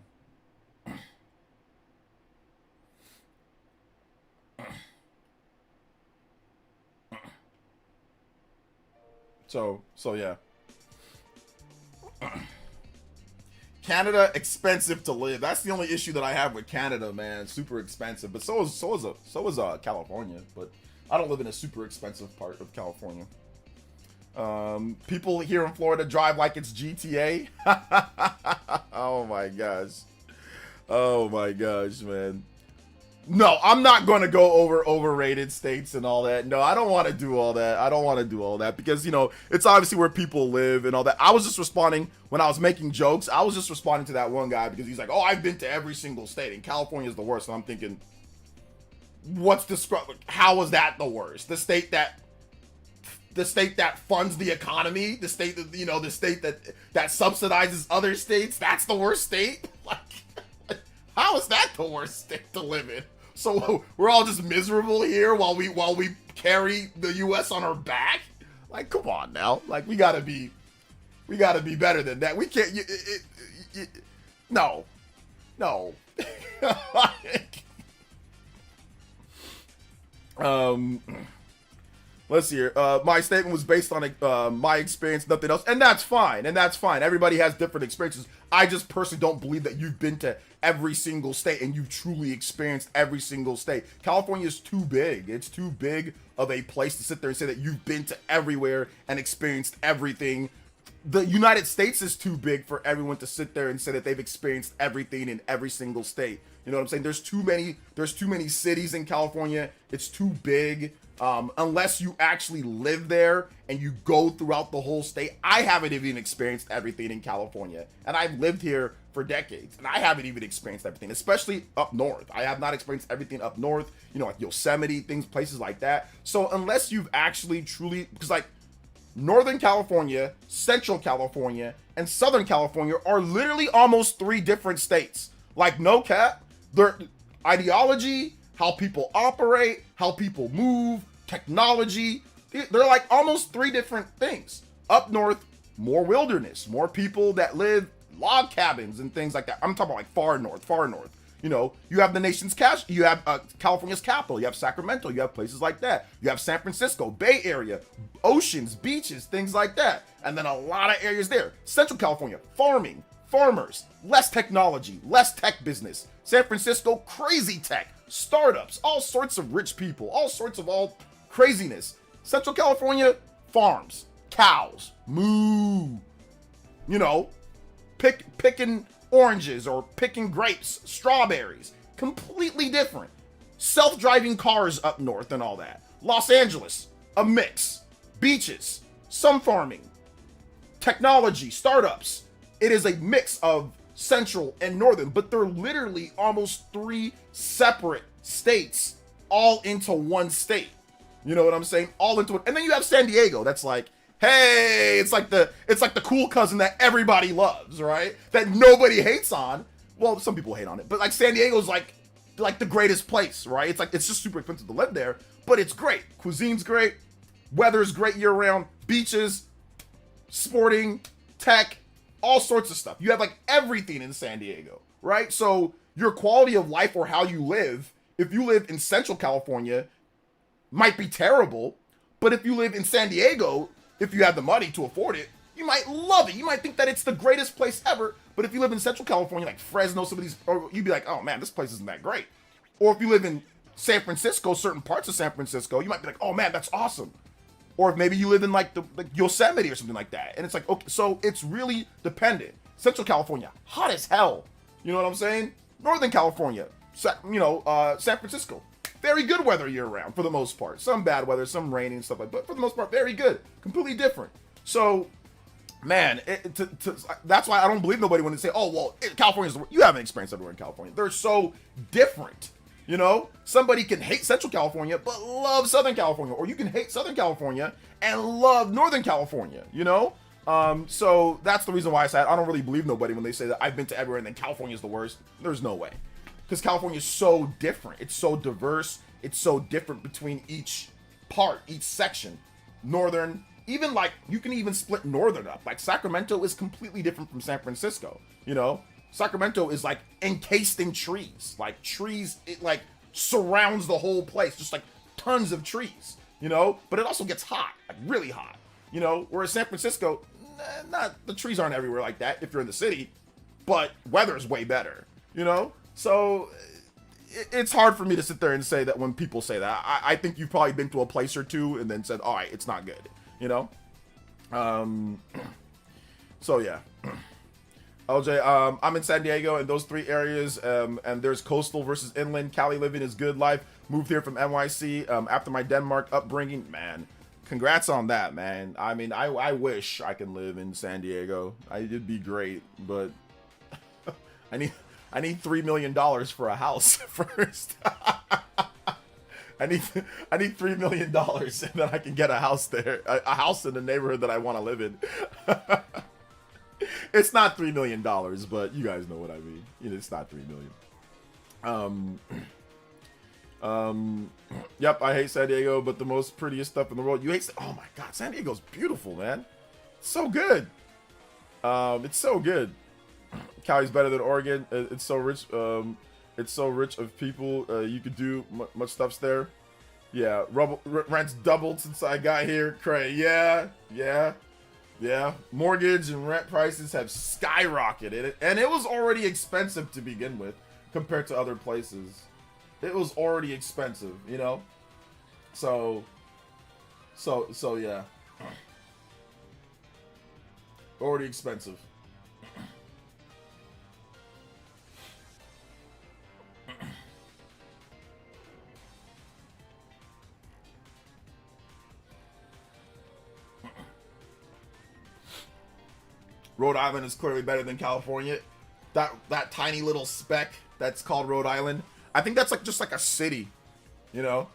So yeah. Canada expensive to live. That's the only issue that I have with Canada, man. Super expensive. But so is California. But I don't live in a super expensive part of California. People here in Florida drive like it's GTA. Oh my gosh. Oh my gosh, man. No, I'm not going to go over overrated states and all that. No, I don't want to do all that. I don't want to do all that because, you know, it's obviously where people live and all that. I was just responding when I was making jokes. I was just responding to that one guy because he's like, oh, I've been to every single state and California is the worst. And I'm thinking, how is that the worst? The state that funds the economy, the state that, you know, the state that subsidizes other states, that's the worst state? Like, how is that the worst state to live in? So we're all just miserable here while we carry the U.S. on our back? Like, come on now. Like, we gotta be better than that. We can't. No. Let's see here. My statement was based on my experience, nothing else, and that's fine. Everybody has different experiences. I just personally don't believe that you've been to every single state and you've truly experienced every single state. California is too big. It's too big of a place to sit there and say that you've been to everywhere and experienced everything. The United States is too big for everyone to sit there and say that they've experienced everything in every single state. You know what I'm saying? There's too many cities in California. It's too big. Unless you actually live there and you go throughout the whole state. I haven't even experienced everything in California, and I've lived here for decades, and I haven't even experienced everything, especially up north. I have not experienced everything up north, you know, like Yosemite, places like that. So unless you've actually truly, because like Northern California, Central California, and Southern California are literally almost 3 different states. Like, no cap, their ideology, how people operate, how people move, technology, they're like almost 3 different things. Up north, more wilderness, more people that live log cabins and things like that. I'm talking about like far north. You know, you have the nation's you have California's capital, you have Sacramento, you have places like that. You have San Francisco, Bay Area, oceans, beaches, things like that. And then a lot of areas there. Central California, farming, farmers, less technology, less tech business. San Francisco, crazy tech, startups, all sorts of rich people, all sorts of all craziness. Central California, farms, cows, moo, you know, picking oranges or picking grapes, strawberries, completely different. Self-driving cars up north and all that. Los Angeles, a mix. Beaches, some farming, technology, startups. It is a mix of central and northern, but they're literally almost 3 separate states all into one state. You know what I'm saying? All into it. And then you have San Diego. That's like, hey, it's like the cool cousin that everybody loves, right? That nobody hates on. Well, some people hate on it, but like San Diego's like the greatest place, right? It's just super expensive to live there, but it's great. Cuisine's great, weather's great year round, beaches, sporting, tech, all sorts of stuff. You have like everything in San Diego, right? So your quality of life or how you live, if you live in Central California, might be terrible, but if you live in San Diego, if you have the money to afford it, you might love it. You might think that it's the greatest place ever, but if you live in Central California, like Fresno, some of these, or you'd be like, oh man, this place isn't that great. Or if you live in San Francisco, certain parts of San Francisco, you might be like, oh man, that's awesome. Or if maybe you live in like Yosemite or something like that, and it's like, okay, so it's really dependent. Central California, hot as hell. You know what I'm saying? Northern California, San Francisco, very good weather year round for the most part. Some bad weather, some rainy and stuff like that, but for the most part, very good. Completely different. So, man, that's why I don't believe nobody when they say, oh, well, California's the worst. You haven't experienced everywhere in California. They're so different. You know, somebody can hate Central California, but love Southern California. Or you can hate Southern California and love Northern California, you know? So that's the reason why I said I don't really believe nobody when they say that I've been to everywhere and then California is the worst. There's no way. Because California is so different. It's so diverse. It's so different between each part, each section. Northern, even like, you can even split Northern up. Like Sacramento is completely different from San Francisco, you know? Sacramento is like encased in trees. Like trees, it like surrounds the whole place. Just like tons of trees, you know? But it also gets hot, like really hot, you know? Whereas San Francisco, the trees aren't everywhere like that if you're in the city, but weather is way better, you know? So it's hard for me to sit there and say that when people say that. I think you've probably been to a place or two and then said, all right, it's not good, you know? So yeah. OJ, I'm in San Diego in those 3 areas, and there's coastal versus inland. Cali living is good life. Moved here from NYC after my Denmark upbringing. Man, congrats on that, man. I mean, I wish I can live in San Diego. It'd be great, but I need $3 million for a house first. I need $3 million, and then I can get a house there, a house in the neighborhood that I want to live in. It's not $3 million, but you guys know what I mean. You know, it's not $3 million. Yep, I hate San Diego, but the most prettiest stuff in the world. You hate? Oh my God, San Diego's beautiful, man. It's so good. It's so good. Cali's better than Oregon. It's so rich. It's so rich of people. You could do much stuffs there. Yeah, rent's doubled since I got here. Cray. Yeah. Mortgage and rent prices have skyrocketed, and it was already expensive to begin with compared to other places. It was already expensive, you know. So yeah. Already expensive. Rhode Island is clearly better than California. That tiny little speck that's called Rhode Island. I think that's just like a city, you know.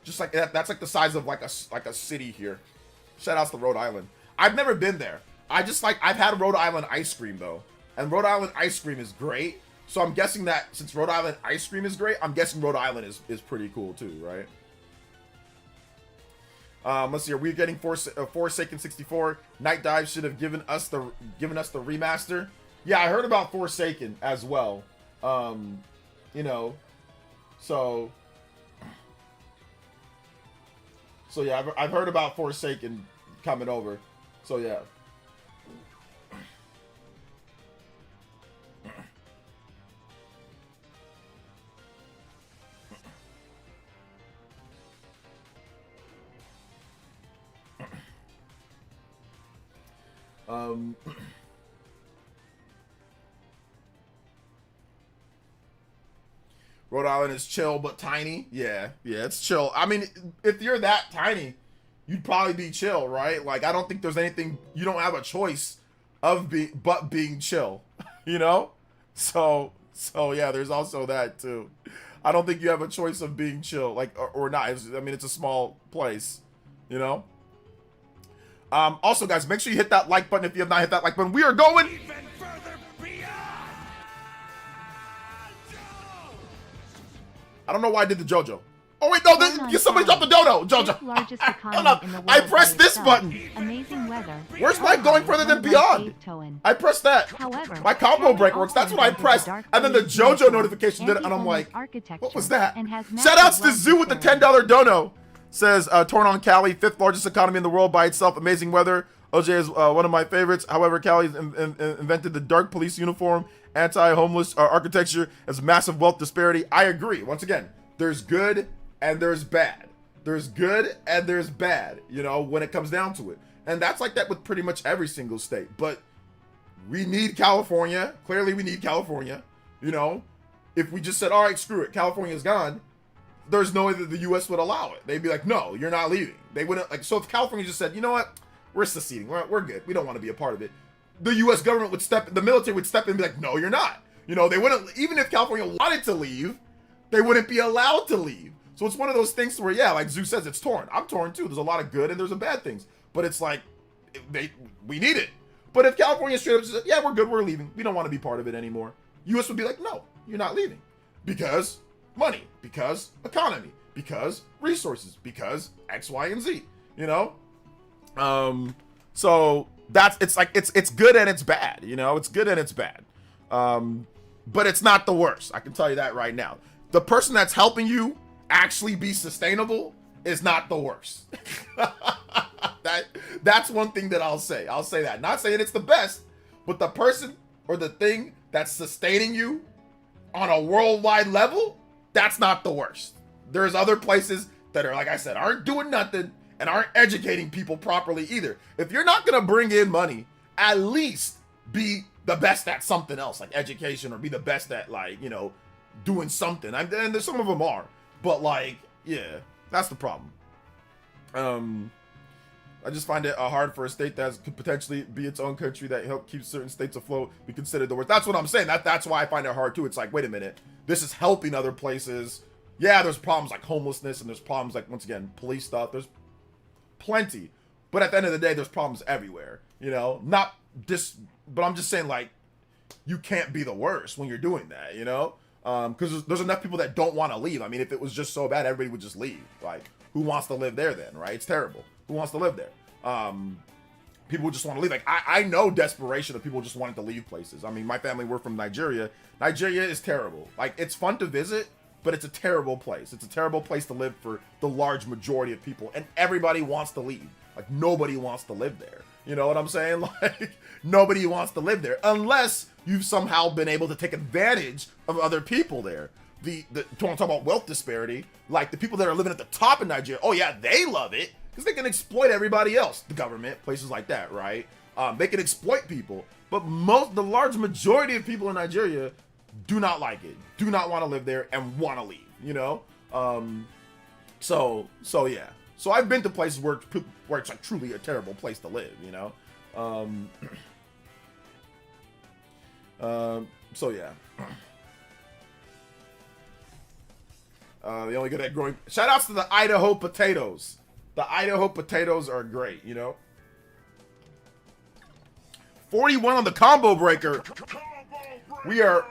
Just like that. That's like the size of like a city here. Shout outs to Rhode Island. I've never been there. I've had Rhode Island ice cream though, and Rhode Island ice cream is great. So I'm guessing that since Rhode Island ice cream is great, I'm guessing Rhode Island is pretty cool too, right? Let's see. Are we getting Forsaken 64? Night Dive should have given us the remaster. Yeah, I heard about Forsaken as well. You know, so yeah, I've heard about Forsaken coming over. So yeah. Rhode Island is chill but tiny. Yeah, it's chill. I mean, if you're that tiny, you'd probably be chill, right? Like, I don't think there's anything, you don't have a choice of being chill, you know? So yeah, there's also that too. I don't think you have a choice of being chill, like, or not. I mean, it's a small place, you know? Also, guys, make sure you hit that like button if you have not hit that like button. We are going Even further beyond. I don't know why I did the JoJo. Oh wait, no, somebody dropped the dodo. JoJo. Largest economy Hold up. in the world I by pressed this itself. button. Amazing weather. Where's my going further than beyond? I pressed that. However, My combo Cali break works. That's also what I invented pressed. dark And then the police JoJo uniform, notification did it, and I'm anti-homeless like, architecture, what was that? and has Shout outs to massive Zoo with the welfare. $10 dono. Says, torn on Cali, 5th largest economy in the world by itself. Amazing weather. OJ is one of my favorites. However, Cali invented the dark police uniform, anti-homeless architecture, as massive wealth disparity. I agree. Once again, there's good and there's bad. There's good and there's bad, you know, when it comes down to it. And that's like that with pretty much every single state. But we need California. Clearly, we need California. You know, if we just said, all right, screw it, California's gone, there's no way that the U.S. would allow it. They'd be like, no, you're not leaving. They wouldn't, like, so if California just said, you know what, we're seceding, we're good, we don't want to be a part of it, the U.S. government would the military would step in and be like, no, you're not. You know, they wouldn't, even if California wanted to leave, they wouldn't be allowed to leave. So it's one of those things where, yeah, like Zeus says, it's torn. I'm torn too. There's a lot of good and there's some bad things. But it's like, we need it. But if California straight up said, yeah, we're good, we're leaving, we don't want to be part of it anymore, U.S. would be like, no, you're not leaving. Because money, because economy, because resources, because X, Y, and Z, you know? So that's, it's like, it's good and it's bad, you know? It's good and it's bad. But it's not the worst. I can tell you that right now. The person that's helping you actually be sustainable is not the worst. That's one thing that I'll say. I'll say that. Not saying it's the best, but the person or the thing that's sustaining you on a worldwide level, that's not the worst. There's other places that are, like I said, aren't doing nothing, and aren't educating people properly either. If you're not gonna bring in money, at least be the best at something else, like education, or be the best at, like, you know, doing something. And there's some of them are, but like, yeah, that's the problem. I just find it hard for a state that could potentially be its own country that help keep certain states afloat be considered the worst. That's what I'm saying. That's why I find it hard too. It's like, wait a minute, this is helping other places. Yeah, there's problems like homelessness, and there's problems like, once again, police stuff. There's plenty, but at the end of the day, there's problems everywhere. You know, not this, but I'm just saying, like, you can't be the worst when you're doing that. You know, because there's enough people that don't want to leave. I mean, if it was just so bad, everybody would just leave. Like, who wants to live there then, right? It's terrible. Who wants to live there? People just want to leave. Like, I know desperation of people just wanting to leave places. I mean, my family, we're from Nigeria. Nigeria is terrible. Like, it's fun to visit, but it's a terrible place. It's a terrible place to live for the large majority of people, and everybody wants to leave. Like, nobody wants to live there. You know what I'm saying? Like, nobody wants to live there unless you've somehow been able to take advantage of other people there. Talk about wealth disparity, like the people that are living at the top in Nigeria, oh yeah, they love it because they can exploit everybody else, the government, places like that, right? They can exploit people, but the large majority of people in Nigeria do not like it, do not want to live there, and want to leave, you know? So yeah. So I've been to places where it's like truly a terrible place to live, you know? So yeah. The only good at growing. Shout outs to the Idaho potatoes. The Idaho potatoes are great, you know? 41 on the combo breaker. We are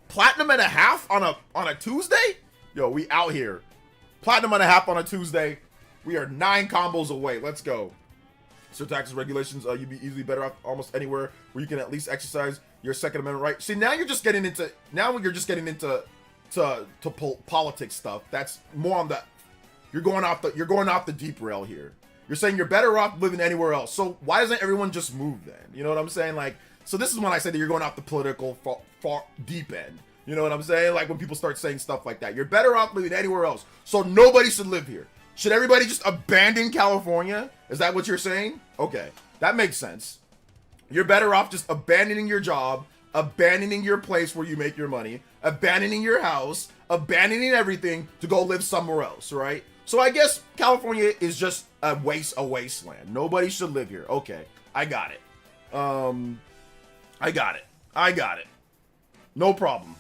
platinum and a half on a Tuesday? Yo, we out here. Platinum and a half on a Tuesday. We are 9 combos away. Let's go. So taxes, regulations, you'd be easily better off almost anywhere where you can at least exercise your Second Amendment right. See, now you're just getting into politics stuff. That's more on the you're going off the deep rail here. You're saying you're better off living anywhere else. So why doesn't everyone just move then? You know what I'm saying? Like, so this is when I say that you're going off the political far deep end. You know what I'm saying? Like when people start saying stuff like that. You're better off living anywhere else. So nobody should live here. Should everybody just abandon California? Is that what you're saying? Okay, that makes sense. You're better off just abandoning your job, abandoning your place where you make your money, abandoning your house, abandoning everything to go live somewhere else, right? So I guess California is just a wasteland. Nobody should live here. Okay, I got it. I got it. No problem.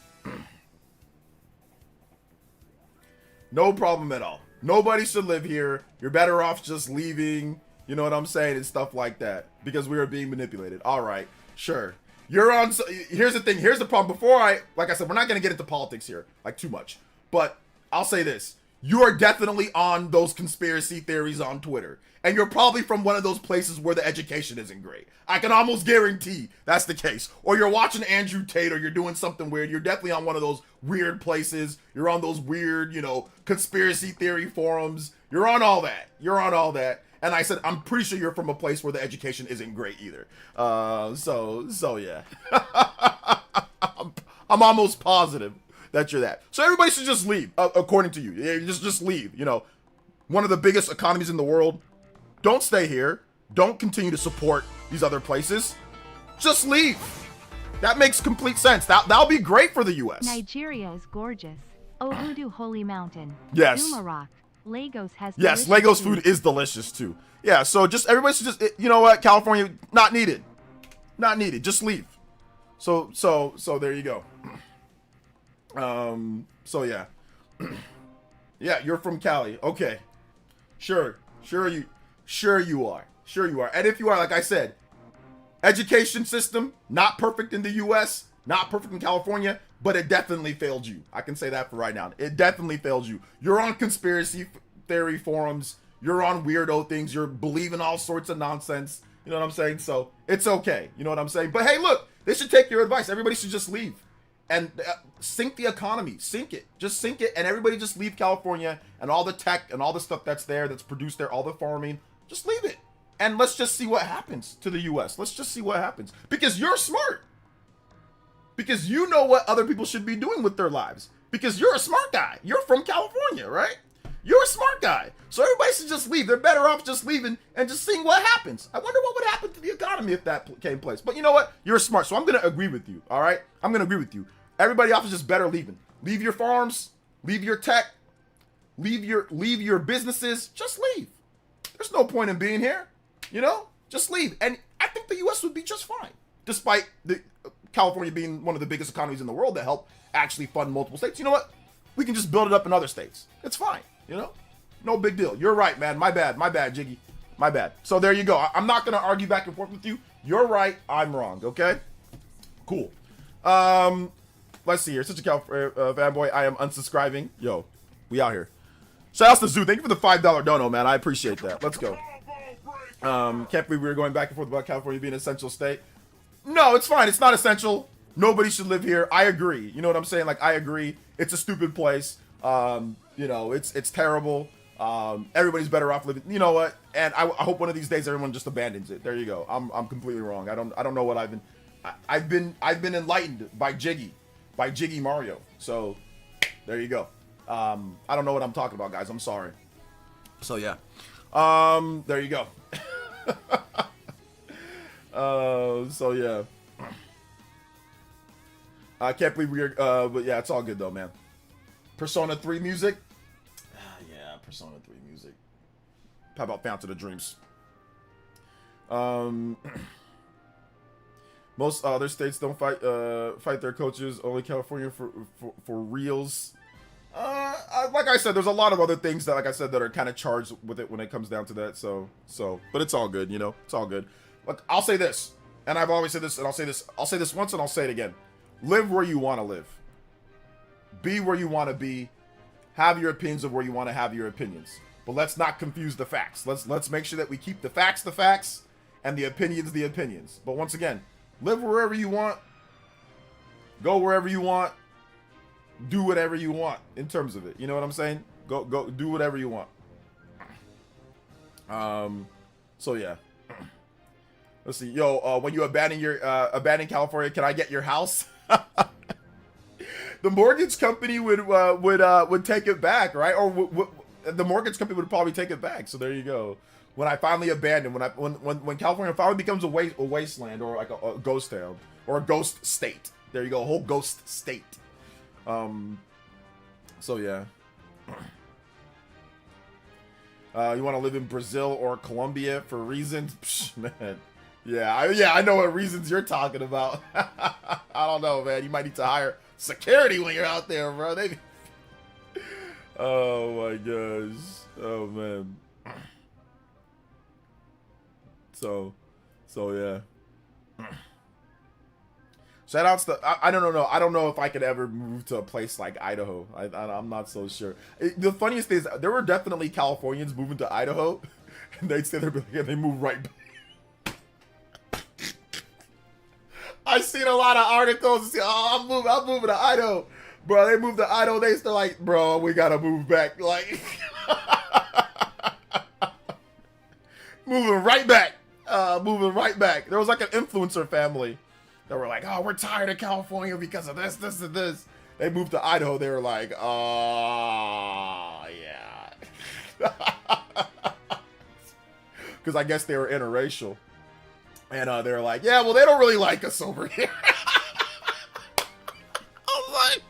No problem at all. Nobody should live here. You're better off just leaving, you know what I'm saying, and stuff like that, because we are being manipulated. All right, sure. You're on. Here's the thing. Here's the problem. Like I said, we're not going to get into politics here, like too much. But I'll say this. You are definitely on those conspiracy theories on Twitter. And you're probably from one of those places where the education isn't great. I can almost guarantee that's the case. Or you're watching Andrew Tate, or you're doing something weird. You're definitely on one of those weird places. You're on those weird, you know, conspiracy theory forums. You're on all that. And I said, I'm pretty sure you're from a place where the education isn't great either. So yeah. I'm almost positive that you're that. So everybody should just leave, according to you. Yeah, just leave. You know, one of the biggest economies in the world. Don't stay here. Don't continue to support these other places. Just leave. That makes complete sense. That'll be great for the U.S. Nigeria is gorgeous. Obudu Holy Mountain. Yes. Zuma Rock. Lagos has Yes, Lagos food is delicious too. Yeah, so just everybody should just, you know what, California, not needed. Not needed. Just leave. So there you go. So yeah. Yeah, you're from Cali. Okay. Sure you are. And if you are, like I said, education system, not perfect in the US, not perfect in California, but it definitely failed you. I can say that for right now. It definitely failed you. You're on conspiracy theory forums. You're on weirdo things. You're believing all sorts of nonsense. You know what I'm saying? So it's okay. You know what I'm saying? But hey, look, they should take your advice. Everybody should just leave and sink the economy. Sink it. Just sink it. And everybody just leave California and all the tech and all the stuff that's there, that's produced there, all the farming. Just leave it. And let's just see what happens to the US. Let's just see what happens. Because you're smart. Because you know what other people should be doing with their lives. Because you're a smart guy. You're from California, right? You're a smart guy. So everybody should just leave. They're better off just leaving and just seeing what happens. I wonder what would happen to the economy if that came place. But you know what? You're smart, so I'm going to agree with you, all right? I'm going to agree with you. Everybody else is just better leaving. Leave your farms, leave your tech, leave your businesses. Just leave. There's no point in being here, you know? Just leave. And I think the U.S. would be just fine, despite California being one of the biggest economies in the world that help actually fund multiple states. You know what? We can just build it up in other states. It's fine, you know? No big deal. You're right, man. My bad, Jiggy. My bad. So there you go. I'm not going to argue back and forth with you. You're right. I'm wrong, okay? Cool. Let's see here. Such a fanboy. I am unsubscribing. Yo, we out here. Shout out to Zoo. Thank you for the $5 dono, man. I appreciate that. Let's go. Can't believe we were going back and forth about California being an essential state. No, it's fine. It's not essential. Nobody should live here. I agree. You know what I'm saying? Like, I agree. It's a stupid place. You know, it's terrible. Everybody's better off living. You know what? And I hope one of these days everyone just abandons it. There you go. I'm completely wrong. I don't know what I've been enlightened by Jiggy Mario. So there you go. I don't know what I'm talking about, guys. I'm sorry. So yeah. There you go. So yeah. I can't believe we're but yeah, it's all good though, man. Persona 3 music. Yeah, Persona 3 music. How about Fountain of Dreams? Most other states don't fight their coaches. Only California for reals. Like I said, there's a lot of other things that, like I said, that are kind of charged with it when it comes down to that. So, but it's all good, you know. It's all good. Look, I'll say this, and I've always said this, and I'll say this once, and I'll say it again. Live where you want to live. Be where you want to be. Have your opinions of where you want to have your opinions. But let's not confuse the facts. Let's make sure that we keep the facts, and the opinions. But once again, live wherever you want. Go wherever you want. Do whatever you want in terms of it. You know what I'm saying? Go do whatever you want. So yeah. Let's see. Yo, when you abandon California, can I get your house? The mortgage company would take it back, right? Or the mortgage company would probably take it back. So there you go. When I finally abandon, when California finally becomes a wasteland or like a ghost town or a ghost state. There you go, a whole ghost state. So yeah. You want to live in Brazil or Colombia for reasons? Psh, man. Yeah, I know what reasons you're talking about. I don't know, man. You might need to hire security when you're out there, bro. Oh my gosh. Oh man. So yeah. Shout outs to I don't know. I don't know if I could ever move to a place like Idaho. I'm not so sure. The funniest thing is there were definitely Californians moving to Idaho, and they'd stay there, and they move right back. I've seen a lot of articles. I'm moving to Idaho, bro. They moved to Idaho. They still like, bro, we gotta move back. Like, moving right back. There was like an influencer family that were like, oh, we're tired of California because of this, and this. They moved to Idaho. They were like, oh, yeah. Because I guess they were interracial. And they were like, yeah, well, they don't really like us over here. I was like,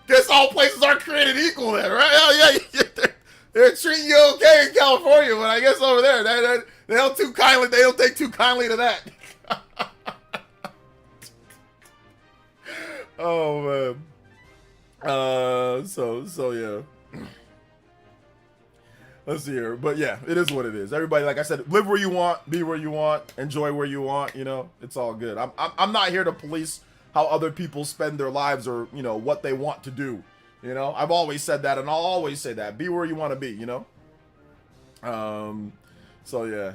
guess all places are created equal then, right? Oh, yeah, they're treating you okay in California, but I guess over there, they don't take too kindly to that. Oh man. So yeah. Let's see here, but yeah, it is what it is. Everybody, like I said, live where you want, be where you want, enjoy where you want. You know, it's all good. I'm not here to police how other people spend their lives or what they want to do. You know, I've always said that, and I'll always say that. Be where you want to be. You know. So yeah.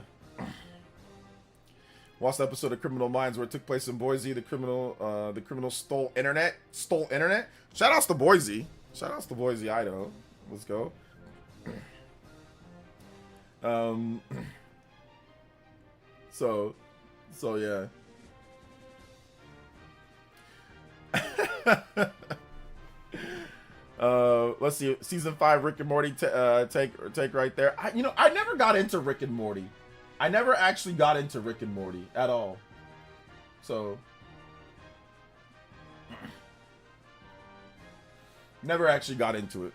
Watched the episode of Criminal Minds where it took place in Boise. The criminal stole internet. Shout outs to Boise, Idaho. Let's go. So yeah. Let's see. Season 5 Rick and Morty take right there. I never got into Rick and Morty. I never actually got into Rick and Morty at all. So never actually got into it.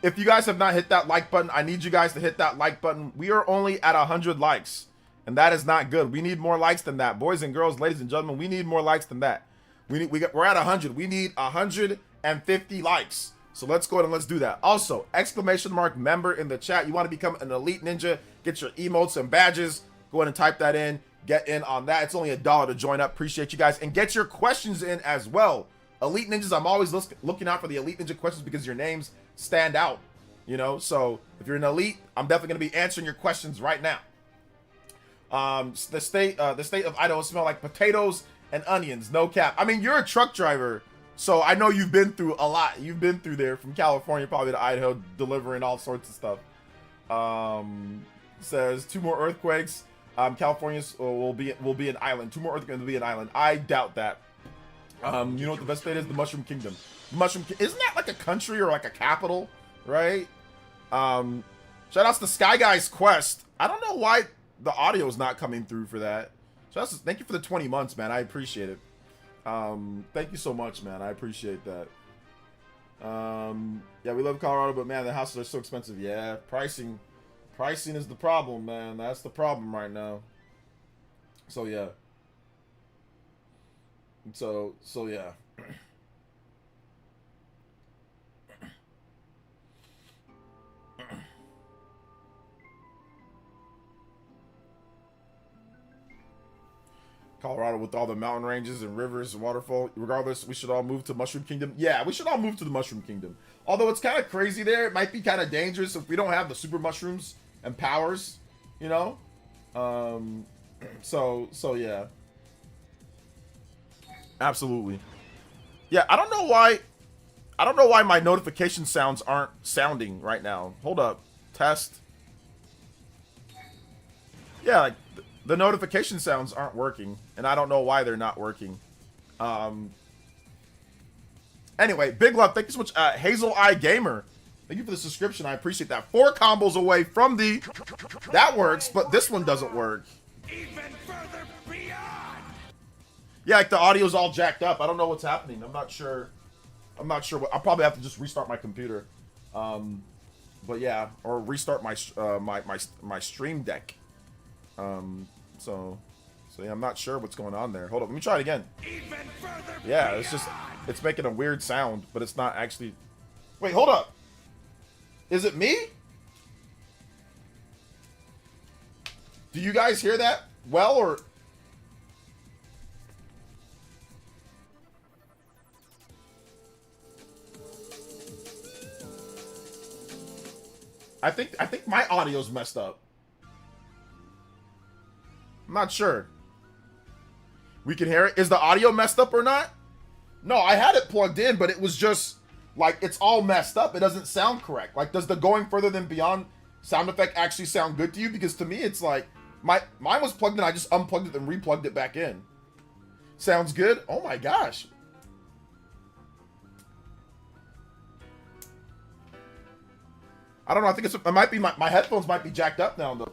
If you guys have not hit that like button, I need you guys to hit that like button. We are only at 100 likes, and that is not good. We need more likes than that. Boys and girls, ladies and gentlemen, we need more likes than that. We're at 100. We need 150 likes. So let's go ahead and let's do that. Also, exclamation mark member in the chat. You want to become an elite ninja, get your emotes and badges. Go ahead and type that in. Get in on that. It's only $1 to join up. Appreciate you guys. And get your questions in as well. Elite Ninjas, I'm always looking out for the Elite Ninja questions because your names stand out, you know? So if you're an elite, I'm definitely going to be answering your questions right now. The state of Idaho smell like potatoes and onions, no cap. I mean, you're a truck driver, so I know you've been through a lot. You've been through there from California probably to Idaho, delivering all sorts of stuff. Says 2 more earthquakes. California will be an island. 2 more earthquakes will be an island. I doubt that. You know what the best state is? The Mushroom Kingdom. Isn't that like a country or like a capital, right? Shout outs to Sky Guy's Quest. I don't know why the audio is not coming through for that. Thank you for the 20 months, man. I appreciate it. Thank you so much, man. I appreciate that. Yeah, we love Colorado, but man, the houses are so expensive. Yeah, pricing is the problem, man. That's the problem right now. So yeah. So yeah. Colorado with all the mountain ranges and rivers and waterfall. Regardless, we should all move to Mushroom Kingdom. Yeah, we should all move to the Mushroom Kingdom. Although it's kind of crazy there. It might be kind of dangerous if we don't have the super mushrooms and powers, you know? So yeah. Absolutely. Yeah, I don't know why my notification sounds aren't sounding right now. Hold up. Test. Yeah, like the notification sounds aren't working, and I don't know why they're not working. Anyway, big love. Thank you so much, Hazel Eye Gamer. Thank you for the subscription. I appreciate that. 4 combos away from the... That works, but this one doesn't work. Even further beyond. Yeah, like the audio's all jacked up. I don't know what's happening. I'm not sure what... I'll probably have to just restart my computer. But yeah, or restart my my Stream Deck. So yeah, I'm not sure what's going on there. Hold up, let me try it again. Even further Yeah, it's making a weird sound, but it's not actually... Wait, hold up. Is it me? Do you guys hear that well, or... I think my audio's messed up. I'm not sure. We can hear it. Is the audio messed up or not? No, I had it plugged in, but it was just like it's all messed up. It doesn't sound correct. Like, does the going further than beyond sound effect actually sound good to you? Because to me, it's like mine was plugged in. I just unplugged it and replugged it back in. Sounds good. Oh my gosh. I don't know. I think it might be my headphones might be jacked up now though.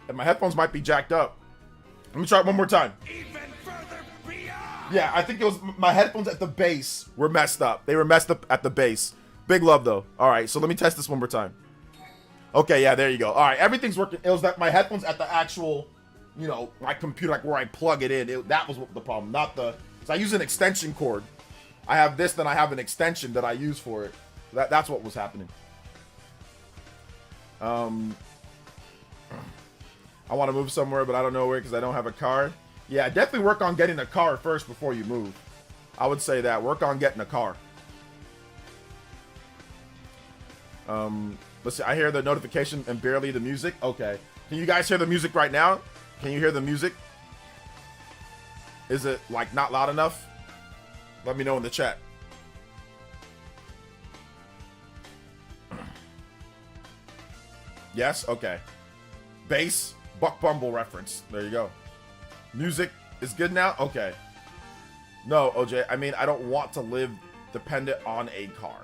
And my headphones might be jacked up. Let me try it one more time. Even further beyond. Yeah, I think it was my headphones at the base were messed up. They were messed up at the base. Big love though. All right, so let me test this one more time. Okay, yeah, there you go. All right, everything's working. It was that my headphones at the actual, you know, my computer, like where I plug it in. That was the problem, not the. So I use an extension cord. I have this, then I have an extension that I use for it. That's what was happening. I want to move somewhere, but I don't know where because I don't have a car. Yeah, definitely work on getting a car first before you move. I would say that. Work on getting a car. Let's see. I hear the notification and barely the music. Okay. Can you guys hear the music right now? Can you hear the music? Is it, like, not loud enough? Let me know in the chat. Yes? Okay. Bass. Buck Bumble reference. There you go. Music is good now? Okay. No, OJ, I mean, I don't want to live dependent on a car.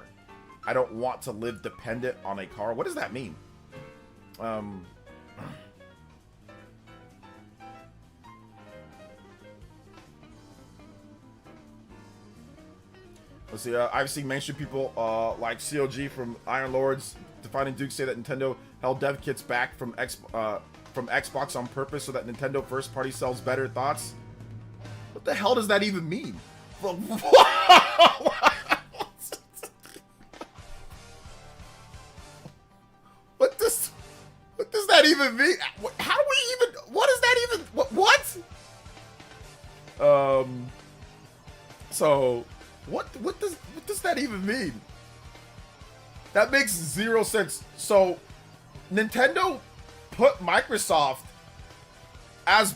I don't want to live dependent on a car. What does that mean? Let's see. I've seen mainstream people like COG from Iron Lords, Defining Duke say that Nintendo held dev kits back from Xbox on purpose so that Nintendo first party sells better. Thoughts? What the hell does that even mean? What does that even mean? How do we even? What does that even? What? So what does that even mean? That makes zero sense. So Nintendo put Microsoft as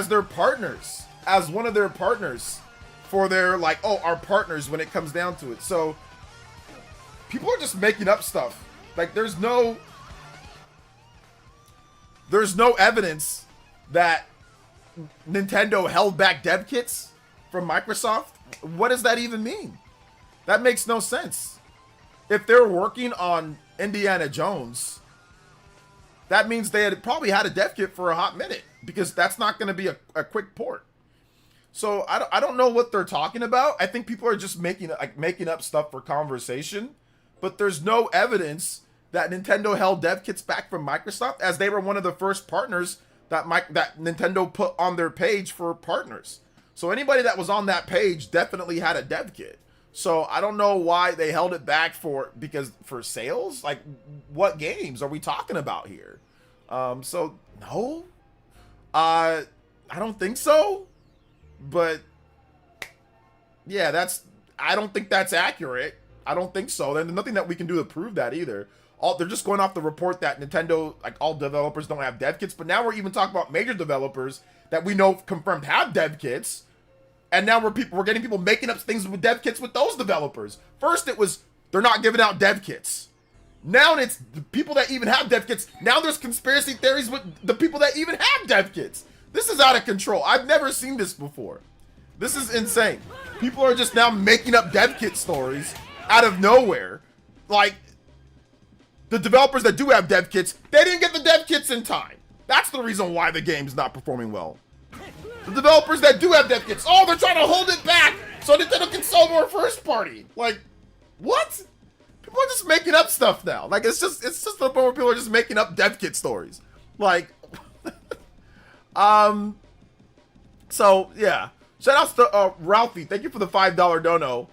their partners, as one of their partners for their, like, oh, our partners when it comes down to it. So people are just making up stuff. Like, there's no evidence that Nintendo held back dev kits from Microsoft. What does that even mean? That makes no sense. If they're working on Indiana Jones, that means they had probably had a dev kit for a hot minute, because that's not going to be a quick port. So I don't know what they're talking about. I think people are just making up stuff for conversation, but there's no evidence that Nintendo held dev kits back from Microsoft, as they were one of the first partners that Nintendo put on their page for partners. So anybody that was on that page definitely had a dev kit. So I don't know why they held it back for sales. Like, what games are we talking about here? So no, I don't think so. But yeah, I don't think that's accurate. I don't think so. There's nothing that we can do to prove that either. They're just going off the report that Nintendo, like, all developers don't have dev kits. But now we're even talking about major developers that we know confirmed have dev kits. And now we're getting people making up things with dev kits with those developers. First it was they're not giving out dev kits. Now it's the people that even have dev kits. Now there's conspiracy theories with the people that even have dev kits. This is out of control. I've never seen this before. This is insane. People are just now making up dev kit stories out of nowhere. Like, the developers that do have dev kits, they didn't get the dev kits in time. That's the reason why the game's not performing well. The developers that do have dev kits, oh, they're trying to hold it back so Nintendo can sell more first party. Like, what? People are just making up stuff now. Like, it's just the point where people are just making up dev kit stories. Like, so yeah. Shout outs to Ralphie. Thank you for the $5 dono.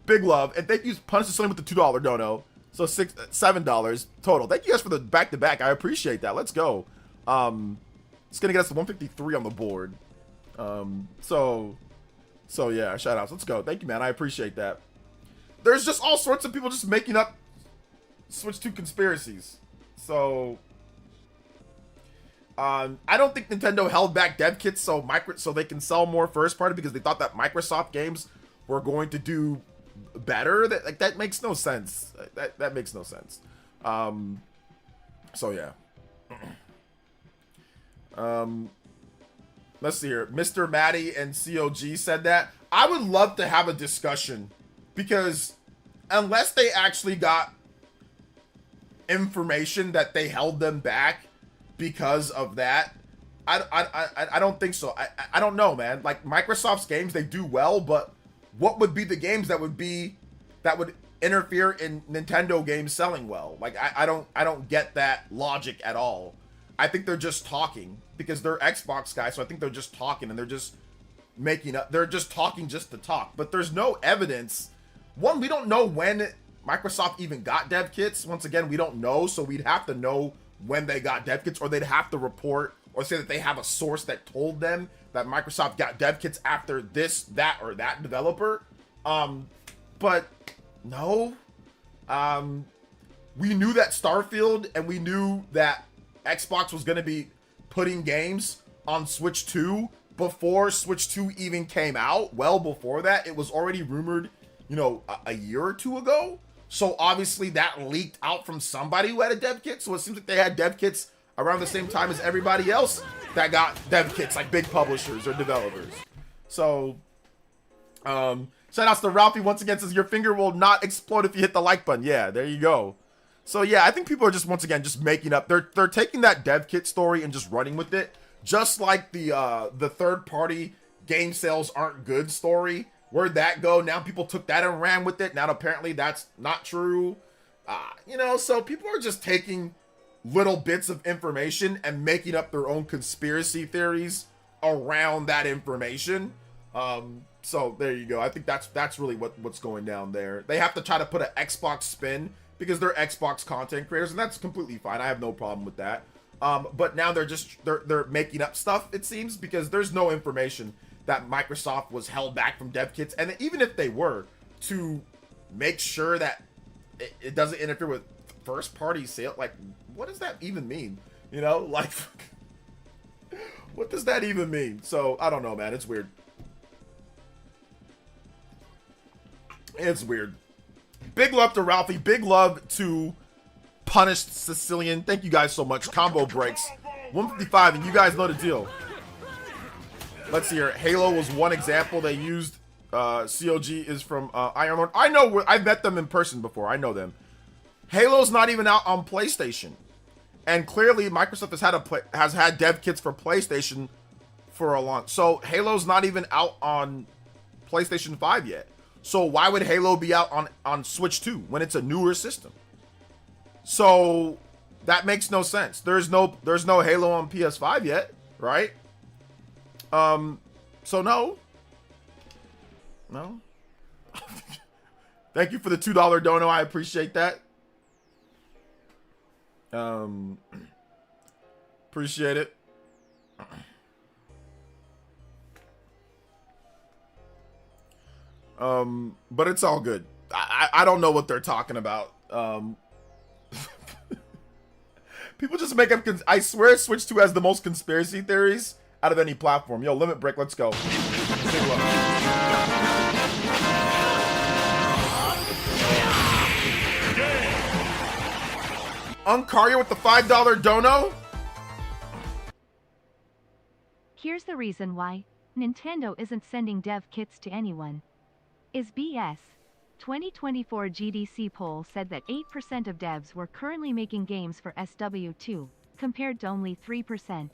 Big love. And thank you, Punish the Slim, with the $2 dono. So $7 total. Thank you guys for the back-to-back. I appreciate that. Let's go. It's gonna get us to 153 on the board. So yeah, shout outs. Let's go. Thank you, man. I appreciate that. There's just all sorts of people just making up Switch 2 conspiracies. So I don't think Nintendo held back dev kits so they can sell more first party because they thought that Microsoft games were going to do better. That makes no sense. That makes no sense. So yeah. Let's see here. Mr. Maddie and COG said that. I would love to have a discussion, because unless they actually got information that they held them back because of that, I don't think so. I don't know, man. Like, Microsoft's games, they do well, but what would be the games that would interfere in Nintendo games selling well? Like, I don't get that logic at all. I think they're just talking because they're Xbox guys, so I think they're just talking and they're just making up. They're just talking just to talk, but there's no evidence. One, we don't know when Microsoft even got dev kits. Once again, we don't know, so we'd have to know when they got dev kits, or they'd have to report or say that they have a source that told them that Microsoft got dev kits after this, that, or that developer. But no. We knew that Starfield, and we knew that Xbox was going to be putting games on Switch 2 before Switch 2 even came out. Well before that, it was already rumored, a year or two ago. So obviously that leaked out from somebody who had a dev kit. So it seems like they had dev kits around the same time as everybody else that got dev kits, like big publishers or developers. So, shout outs to Ralphie once again, says your finger will not explode if you hit the like button. Yeah, there you go. So yeah, I think people are just, once again, just making up. They're taking that dev kit story and just running with it. Just like the third party game sales aren't good story. Where'd that go? Now people took that and ran with it. Now apparently that's not true. You know, so people are just taking little bits of information and making up their own conspiracy theories around that information. So there you go. I think that's really what's going down there. They have to try to put an Xbox spin because they're Xbox content creators, and that's completely fine. I have no problem with that. But now they're making up stuff, it seems, because there's no information that Microsoft was held back from dev kits, and even if they were, to make sure that it doesn't interfere with first party sale, like, what does that even mean? You know, like, what does that even mean? So I don't know, man. It's weird. It's weird. Big love to Ralphie. Big love to Punished Sicilian. Thank you guys so much. Combo breaks 155, and you guys know the deal. Let's see here. Halo was one example they used. COG is from Iron Lord. I know. I've met them in person before. I know them. Halo's not even out on PlayStation, and clearly Microsoft has had dev kits for PlayStation for a long. So Halo's not even out on PlayStation 5 yet. So why would Halo be out on Switch 2 when it's a newer system? So that makes no sense. There's no Halo on PS5 yet, right? So no. Thank you for the $2 dono. I appreciate that. Appreciate it. But it's all good. I don't know what they're talking about. People just make up. I swear Switch 2 has the most conspiracy theories out of any platform. Yo, Limit Break, let's go. Big love. Uncario with the $5 dono. Here's the reason why Nintendo isn't sending dev kits to anyone. Is BS. 2024 GDC poll said that 8% of devs were currently making games for SW2, compared to only 3%.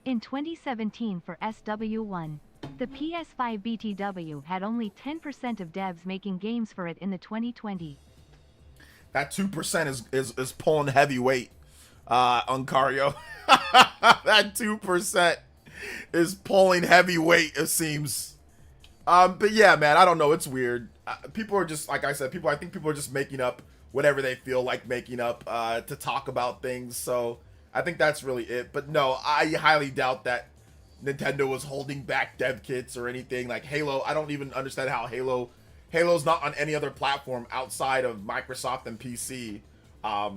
In 2017 for SW1, the PS5 BTW had only 10% of devs making games for it in the 2020. That 2% is pulling heavyweight, Uncario. That 2% is pulling heavyweight, it seems. But yeah, man, I don't know. It's weird. People are just, like I said, I think people are just making up whatever they feel like making up to talk about things. So I think that's really it. But no, I highly doubt that Nintendo was holding back dev kits or anything. Like Halo, I don't even understand how Halo's not on any other platform outside of Microsoft and PC. I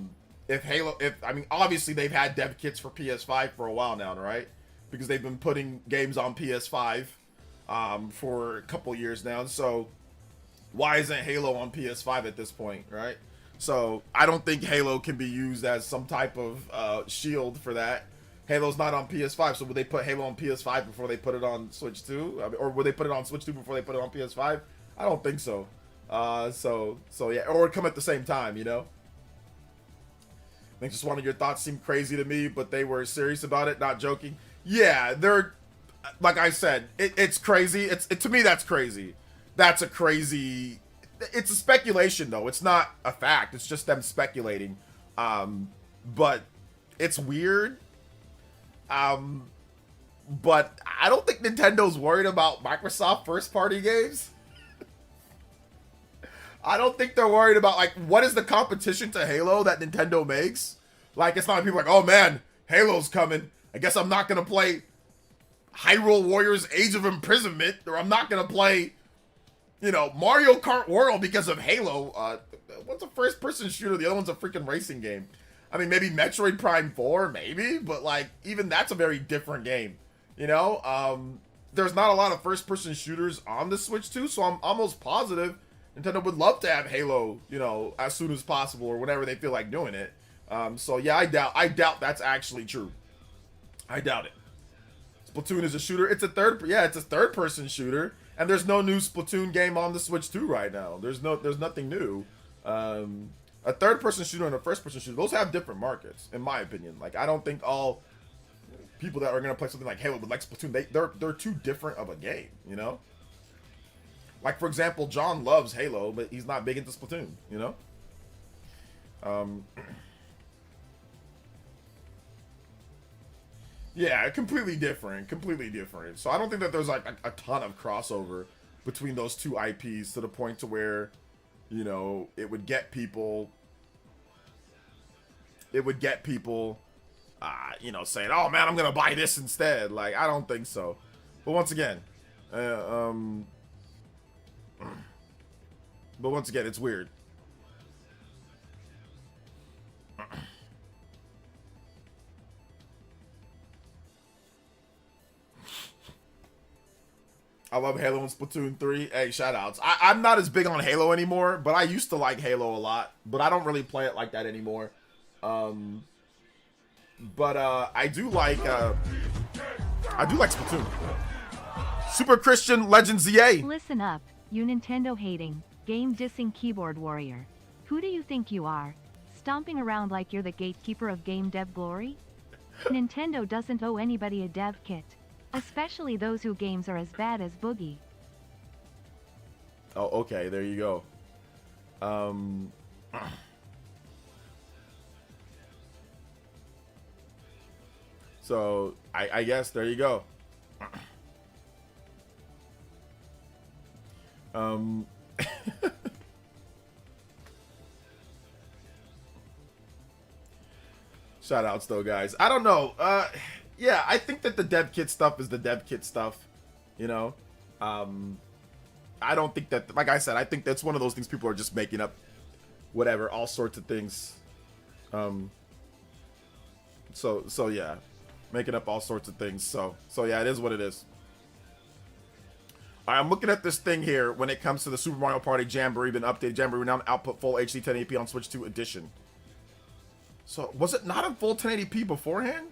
mean, obviously they've had dev kits for PS5 for a while now, right? Because they've been putting games on PS5 for a couple years now. So why isn't Halo on PS5 at this point, right? So I don't think Halo can be used as some type of shield for that. Halo's not on PS5, so would they put Halo on PS5 before they put it on Switch 2? I mean, or would they put it on Switch 2 before they put it on PS5? I don't think so. So yeah, or come at the same time, you know? Makes just one of your thoughts seem crazy to me, but they were serious about it, not joking. Yeah, they're, like I said, it's crazy. To me, that's crazy. That's a crazy, it's a speculation though. It's not a fact. It's just them speculating. But it's weird. But I don't think Nintendo's worried about Microsoft first party games. I don't think they're worried about, like, what is the competition to Halo that Nintendo makes? Like, it's not like people are like, oh man, Halo's coming. I guess I'm not going to play Hyrule Warriors Age of Imprisonment, or I'm not going to play, you know, Mario Kart World because of Halo. What's a first-person shooter? The other one's a freaking racing game. I mean, maybe Metroid Prime 4, maybe, but, like, even that's a very different game, you know? There's not a lot of first-person shooters on the Switch 2, so I'm almost positive Nintendo would love to have Halo, you know, as soon as possible or whenever they feel like doing it. So yeah, I doubt that's actually true. I doubt it. Splatoon is a shooter. It's a third person shooter, and there's no new Splatoon game on the Switch 2 right now. There's nothing new. A third person shooter and a first person shooter, those have different markets, in my opinion. Like, I don't think all people that are gonna play something like Halo would like Splatoon. They're too different of a game, you know? Like, for example, John loves Halo, but he's not big into Splatoon, you know? Yeah, completely different. So I don't think that there's like a ton of crossover between those two IPs to the point to where, you know, it would get people, you know, saying, oh man, I'm gonna buy this instead. Like, I don't think so. But once again, it's weird. I love Halo and Splatoon 3. Hey, shoutouts. I'm not as big on Halo anymore, but I used to like Halo a lot. But I don't really play it like that anymore. I do like Splatoon. Super Christian Legend ZA. Listen up, you Nintendo hating, game dissing keyboard warrior. Who do you think you are? Stomping around like you're the gatekeeper of game dev glory? Nintendo doesn't owe anybody a dev kit. Especially those whose games are as bad as Boogie. Oh, okay, there you go. So, I guess there you go. Shoutouts though, guys. I don't know. Yeah, I think that the dev kit stuff is the dev kit stuff, you know? I don't think that, like I said, I think that's one of those things people are just making up, whatever, all sorts of things. So yeah, making up all sorts of things. So yeah, it is what it is. All right, I'm looking at this thing here when it comes to the Super Mario Party Jamboree, been updated. Jamboree now output full HD 1080p on Switch 2 edition. So was it not in full 1080p beforehand?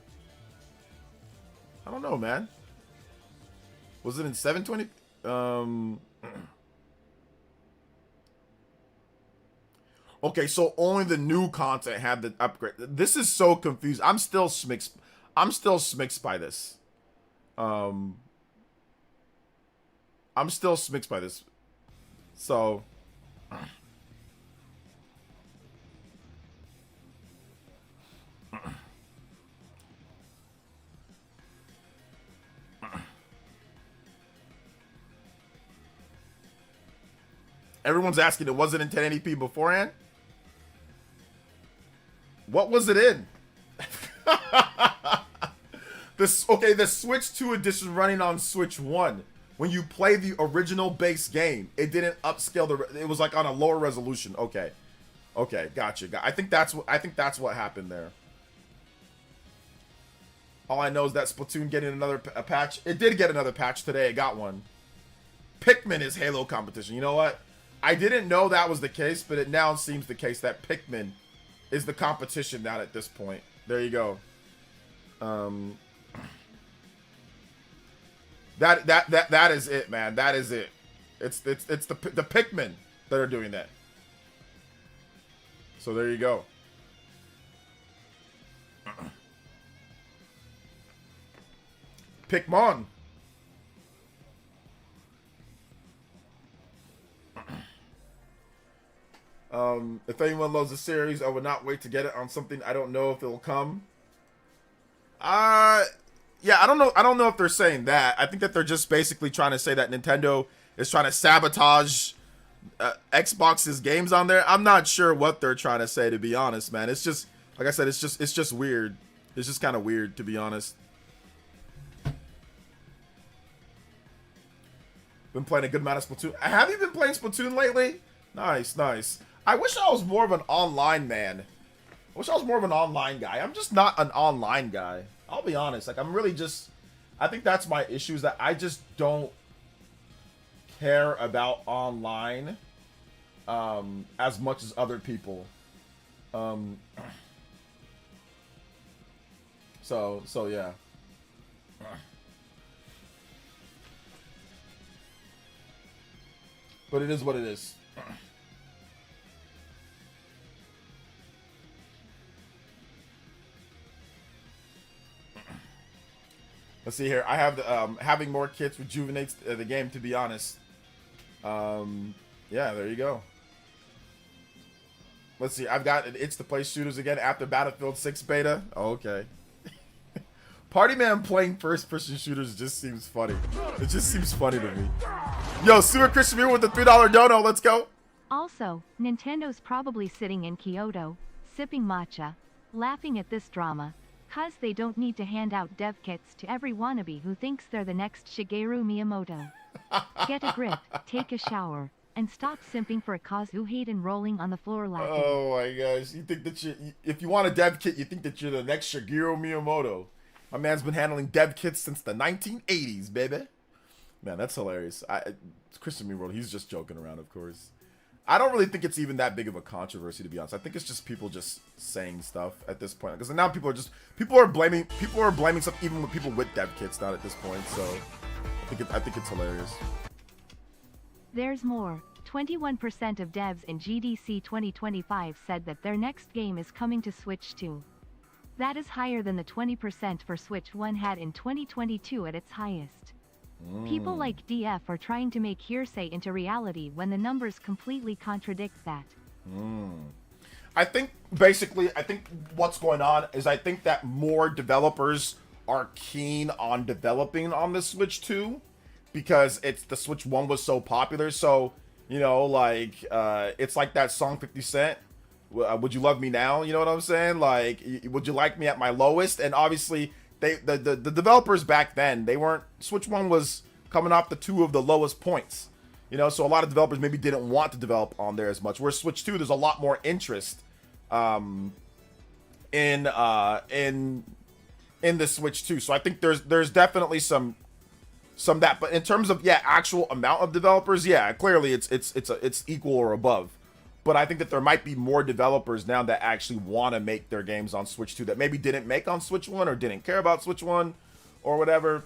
I don't know, man. Was it in 720? Okay, so only the new content had the upgrade. This is so confused. I'm still smixed by this. I'm still smixed by this. So everyone's asking, it wasn't in 1080p beforehand? What was it in? The Switch 2 edition running on Switch 1. When you play the original base game, it didn't upscale it was like on a lower resolution. Okay. Okay, gotcha. I think that's what happened there. All I know is that Splatoon getting another patch. It did get another patch today. It got one. Pikmin is Halo competition. You know what? I didn't know that was the case, but it now seems the case that Pikmin is the competition now at this point. There you go. That is it, man. That is it. It's the Pikmin that are doing that. So there you go. Pikmon. If anyone loves the series, I would not wait to get it on something. I don't know if it'll come. Yeah, I don't know if they're saying that. I think that they're just basically trying to say that Nintendo is trying to sabotage Xbox's games on there. I'm not sure what they're trying to say, to be honest, man. It's just, like I said, it's just weird. It's just kind of weird, to be honest. Been playing a good amount of Splatoon. Have you been playing Splatoon lately? Nice, nice. I wish I was more of an online man. I wish I was more of an online guy. I'm just not an online guy. I'll be honest. Like, I'm really just... I think that's my issue, is that I just don't care about online as much as other people. So yeah. But it is what it is. Let's see here. I have the, having more kits rejuvenates the game, to be honest. Yeah, there you go. Let's see. I've got It's to Play shooters again after Battlefield 6 beta. Oh, okay. Party Man playing first-person shooters just seems funny. It just seems funny to me. Yo, Super Christian Mirror with the $3 dono. Let's go. Also, Nintendo's probably sitting in Kyoto, sipping matcha, laughing at this drama, cause they don't need to hand out dev kits to every wannabe who thinks they're the next Shigeru Miyamoto. Get a grip, take a shower, and stop simping for a cause who hate and rolling on the floor laughing. Oh my gosh. You think that if you want a dev kit, you think that you're the next Shigeru Miyamoto. My man's been handling dev kits since the 1980s, baby. Man, that's hilarious. Christian Miyamoto, he's just joking around, of course. I don't really think it's even that big of a controversy, to be honest. I think it's just people just saying stuff at this point. Because now people are blaming stuff even with people with dev kits now at this point. So I think it's hilarious. There's more. 21% of devs in GDC 2025 said that their next game is coming to Switch 2. That is higher than the 20% for Switch 1 had in 2022 at its highest. People like DF are trying to make hearsay into reality when the numbers completely contradict that. I think basically, what's going on is I think that more developers are keen on developing on the Switch 2 because the Switch 1 was so popular. So, you know, like, it's like that song 50 Cent. Would you love me now? You know what I'm saying? Like, would you like me at my lowest? And obviously, the developers back then, Switch 1 was coming off the 2 of the lowest points. You know, so a lot of developers maybe didn't want to develop on there as much. Whereas Switch 2, there's a lot more interest in the Switch 2. So I think there's definitely some that. But in terms of actual amount of developers, clearly it's equal or above. But I think that there might be more developers now that actually want to make their games on Switch 2 that maybe didn't make on Switch 1 or didn't care about Switch 1 or whatever.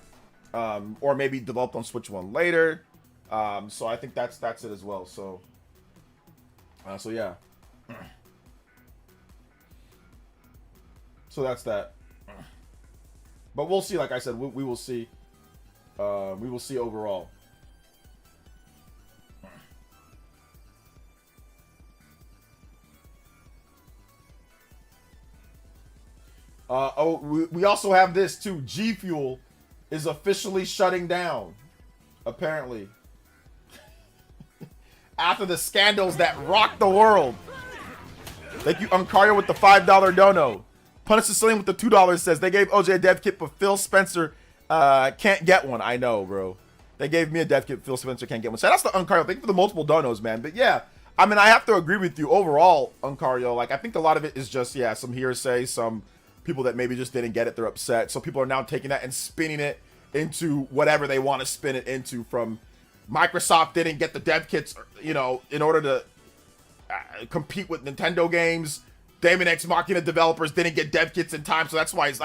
Or maybe developed on Switch 1 later. So I think that's it as well. So yeah. So that's that. But we'll see, like I said, we will see. We will see overall. We also have this too. G Fuel is officially shutting down, apparently. After the scandals that rocked the world. Thank you, Uncario, with the $5 dono. Punish Sicilian with the $2 says they gave OJ a dev kit, but Phil Spencer can't get one. I know, bro. They gave me a dev kit, Phil Spencer can't get one. Shout out to Uncario. Thank you for the multiple donos, man. But yeah, I mean, I have to agree with you overall, Uncario. Like, I think a lot of it is just, some hearsay, some people that maybe just didn't get it, they're upset. So people are now taking that and spinning it into whatever they want to spin it into. From Microsoft didn't get the dev kits, you know, in order to compete with Nintendo games. Daemon X Machina developers didn't get dev kits in time, so that's why it's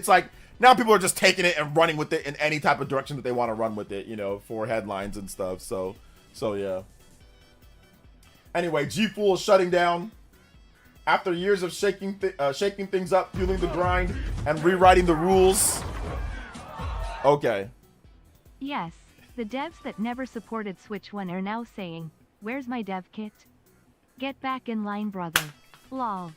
like now people are just taking it and running with it in any type of direction that they want to run with it, you know, for headlines and stuff. So yeah. Anyway, G Fuel is shutting down. After years of shaking things up, fueling the grind, and rewriting the rules. Okay. Yes, the devs that never supported Switch 1 are now saying, "Where's my dev kit? Get back in line, brother." Lol.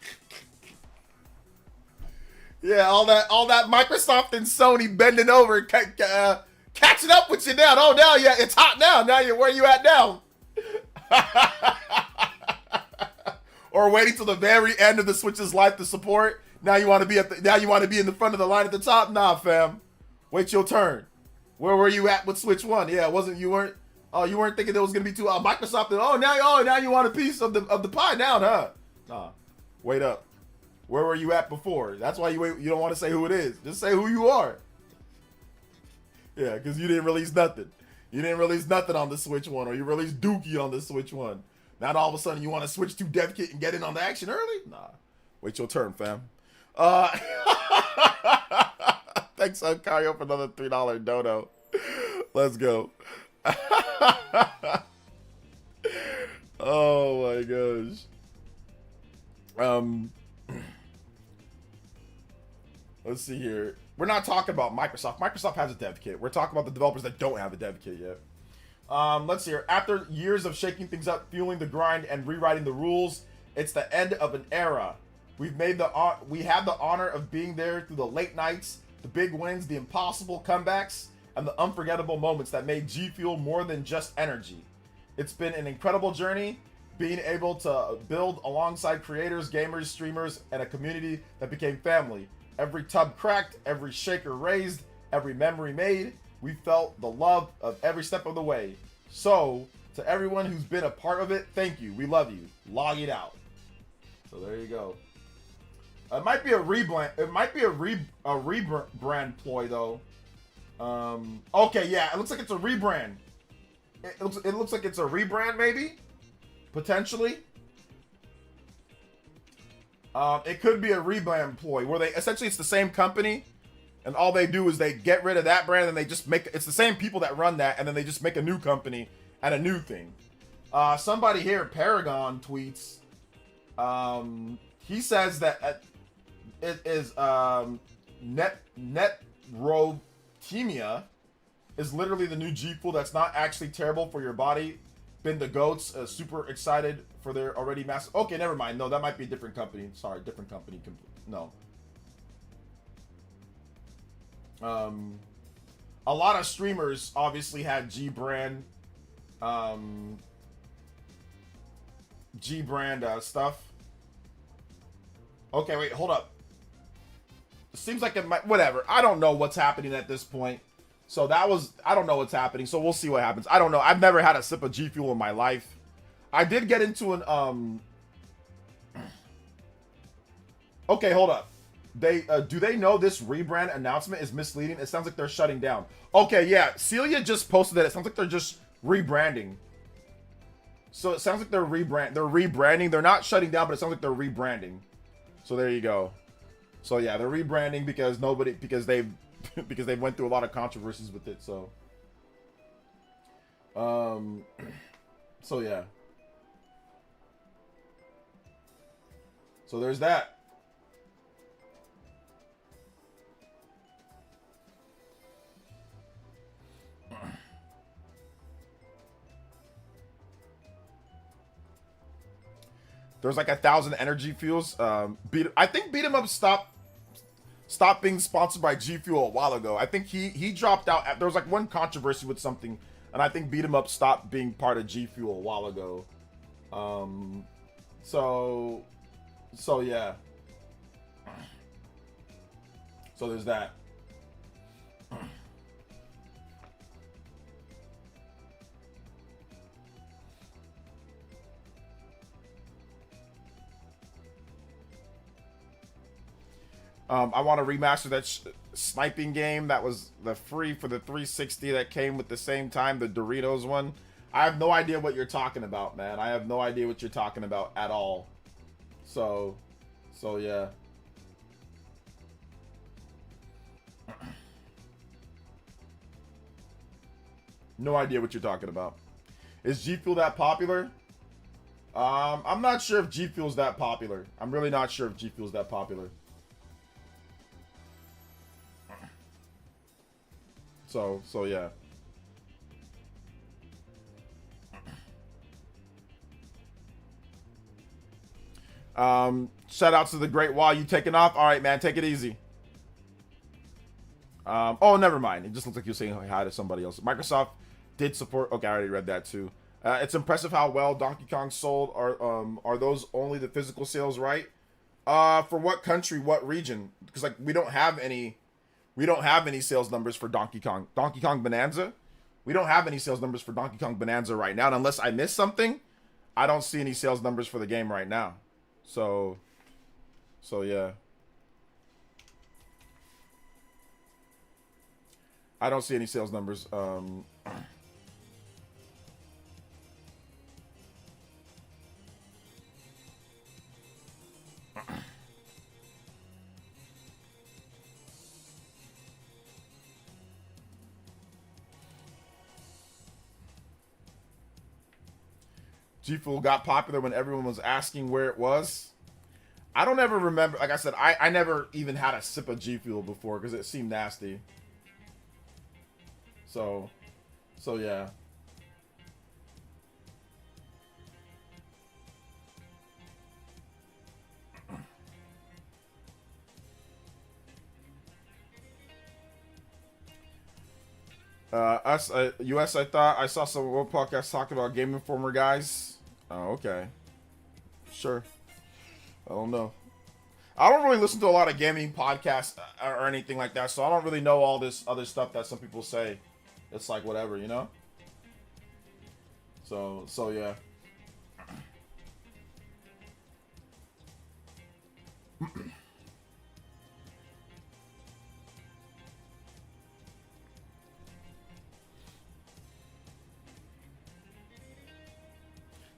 Yeah, all that Microsoft and Sony bending over, catching up with you now. Oh, now it's hot now. Now where you at now? Or waiting till the very end of the Switch's life to support. Now you want to be in the front of the line at the top. Nah, fam. Wait your turn. Where were you at with Switch 1? Yeah, you weren't thinking there was gonna be two Microsoft. And, now you want a piece of the pie now, huh? Nah, wait up. Where were you at before? That's why you don't want to say who it is. Just say who you are. Yeah, because you didn't release nothing. You didn't release nothing on the Switch 1, or you released Dookie on the Switch 1. Now all of a sudden you want to switch to dev kit and get in on the action early? Nah, wait your turn, fam. Thanks, Uncario, for another $3 dono. Let's go. Oh my gosh. Let's see here. We're not talking about Microsoft. Microsoft has a dev kit. We're talking about the developers that don't have a dev kit yet. Let's see here. After years of shaking things up, fueling the grind, and rewriting the rules, it's the end of an era. We had the honor of being there through the late nights, the big wins, the impossible comebacks, and the unforgettable moments that made G Fuel more than just energy. It's been an incredible journey, being able to build alongside creators, gamers, streamers, and a community that became family. Every tub cracked, every shaker raised, every memory made. We felt the love of every step of the way. So, to everyone who's been a part of it, thank you. We love you. Log it out. So there you go. It might be a rebrand. It might be a rebrand ploy though. Okay, yeah, it looks like it's a rebrand. It looks like it's a rebrand, maybe, potentially. It could be a rebrand ploy where they essentially it's the same company, and all they do is they get rid of that brand and they just make it's the same people that run that, and then they just make a new company and a new thing. Somebody here, Paragon, tweets. He says that it is Netrobemia is literally the new G Fuel that's not actually terrible for your body. Been the goats, super excited for their already massive. Okay, never mind. No, that might be a different company. Sorry, different company. No. A lot of streamers obviously had G brand stuff. Okay, wait, hold up. It seems like it might, whatever. I don't know what's happening at this point. So that was, I don't know what's happening. So we'll see what happens. I don't know. I've never had a sip of G Fuel in my life. I did get into an, okay, hold up. They, do they know this rebrand announcement is misleading? It sounds like they're shutting down. Okay, yeah. Celia just posted that. It sounds like they're just rebranding. So it sounds like they're rebranding. They're not shutting down, but it sounds like they're rebranding. So there you go. So yeah, they're rebranding because they've because they went through a lot of controversies with it. So so yeah. So there's that. There's like 1,000 energy fuels. I think Beat 'em Up stopped being sponsored by G Fuel a while ago. I think he dropped out. There was like one controversy with something, and I think Beat 'em Up stopped being part of G Fuel a while ago. So yeah. So there's that. I want to remaster that sniping game that was the free for the 360 that came with the same time, the Doritos one. I have no idea what you're talking about, man. I have no idea what you're talking about at all. So yeah. No idea what you're talking about. Is G Fuel that popular? I'm not sure if G Fuel's that popular. I'm really not sure if G Fuel's that popular. So yeah. Shout out to the Great Wall. You taking off? All right, man. Take it easy. Oh, never mind. It just looks like you're saying hi to somebody else. Microsoft did support. Okay, I already read that too. It's impressive how well Donkey Kong sold. Are those only the physical sales, right? For what country, what region? Because like we don't have any sales numbers for Donkey Kong Bonanza. We don't have any sales numbers for Donkey Kong Bonanza right now. And unless I missed something, I don't see any sales numbers for the game right now. So yeah. I don't see any sales numbers. G Fuel got popular when everyone was asking where it was. I don't ever remember. Like I said, I never even had a sip of G Fuel before because it seemed nasty. So yeah. US, I thought I saw some world podcasts talking about Game Informer guys. Oh, okay. Sure. I don't know. I don't really listen to a lot of gaming podcasts or anything like that, so I don't really know all this other stuff that some people say. It's like whatever, you know? So yeah.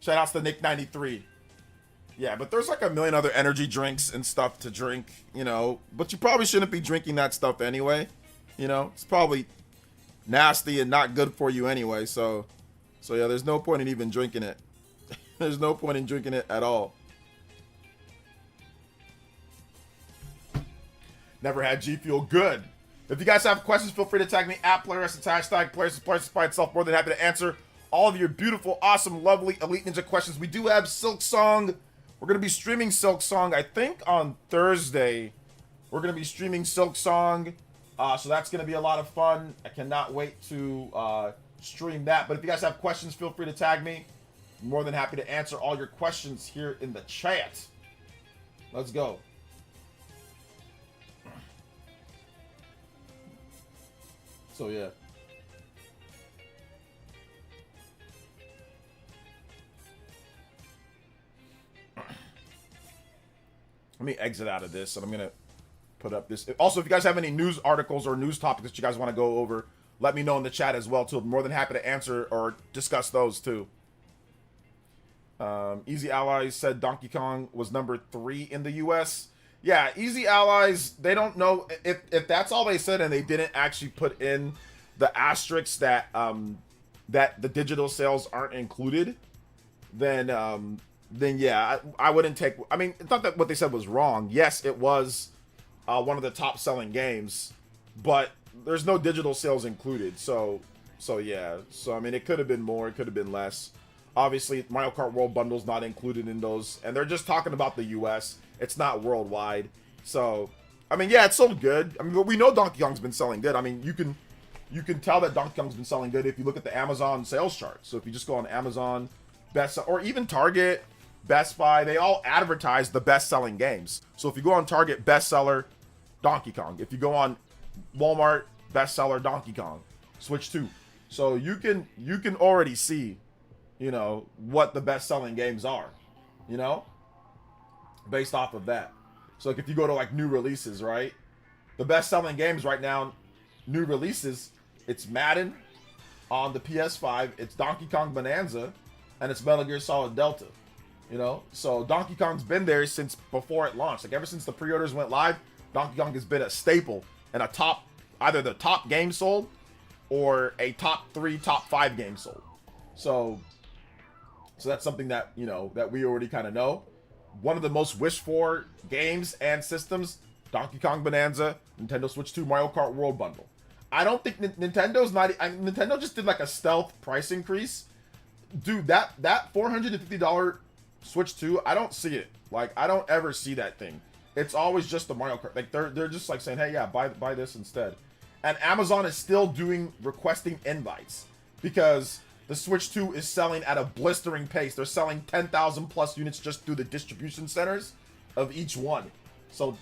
Shout outs to Nick93. Yeah, but there's like a million other energy drinks and stuff to drink, you know. But you probably shouldn't be drinking that stuff anyway. You know, it's probably nasty and not good for you anyway. So yeah, there's no point in even drinking it. There's no point in drinking it at all. Never had G Fuel. Good. If you guys have questions, feel free to tag me at PlayerS. It's hashtag PlayerS by itself. More than happy to answer all of your beautiful, awesome, lovely Elite Ninja questions. We do have Silk Song. We're going to be streaming Silk Song, I think, on Thursday. We're going to be streaming Silk Song. So that's going to be a lot of fun. I cannot wait to stream that. But if you guys have questions, feel free to tag me. I'm more than happy to answer all your questions here in the chat. Let's go. So, yeah. Let me exit out of this, and I'm going to put up this. Also, if you guys have any news articles or news topics that you guys want to go over, let me know in the chat as well, too. I'm more than happy to answer or discuss those, too. Easy Allies said Donkey Kong was number 3 in the U.S. Yeah, Easy Allies, they don't know. If that's all they said and they didn't actually put in the asterisks that that the digital sales aren't included, then yeah, I wouldn't take. I mean, it's not that what they said was wrong. Yes, it was one of the top selling games, but there's no digital sales included. So yeah. So I mean, it could have been more. It could have been less. Obviously, Mario Kart World Bundle's not included in those, and they're just talking about the U.S. It's not worldwide. So I mean, yeah, it's sold good. I mean, we know Donkey Kong's been selling good. I mean, you can tell that Donkey Kong's been selling good if you look at the Amazon sales chart. So if you just go on Amazon, or even Target, Best Buy, they all advertise the best-selling games. So if you go on Target, bestseller, Donkey Kong. If you go on Walmart, bestseller, Donkey Kong. Switch 2. So you can already see, you know, what the best-selling games are, you know, based off of that. So like if you go to like new releases, right? The best-selling games right now, new releases, it's Madden on the PS5, it's Donkey Kong Bonanza, and it's Metal Gear Solid Delta. You know, so Donkey Kong's been there since before it launched. Like ever since the pre-orders went live, Donkey Kong has been a staple and either the top game sold or a top 3, top 5 game sold. So that's something that, you know, that we already kind of know. One of the most wished for games and systems, Donkey Kong Bonanza, Nintendo Switch 2, Mario Kart World Bundle. I don't think Nintendo just did like a stealth price increase. Dude, that $450 Switch 2, I don't see it. Like, I don't ever see that thing. It's always just the Mario Kart. Like, they're just like saying, hey, yeah, buy this instead. And Amazon is still requesting invites because the Switch 2 is selling at a blistering pace. They're selling 10,000 plus units just through the distribution centers of each one. So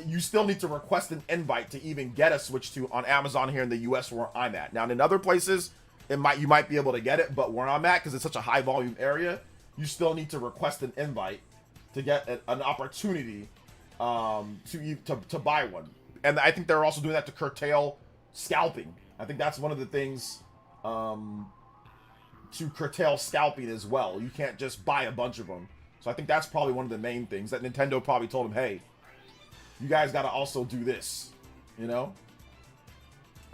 you still need to request an invite to even get a Switch 2 on Amazon here in the US where I'm at. Now, in other places, you might be able to get it, but where I'm at, because it's such a high volume area, you still need to request an invite to get an opportunity to buy one. And I think they're also doing that to curtail scalping. I think that's one of the things to curtail scalping as well. You can't just buy a bunch of them. So I think that's probably one of the main things that Nintendo probably told them, hey, you guys got to also do this, you know?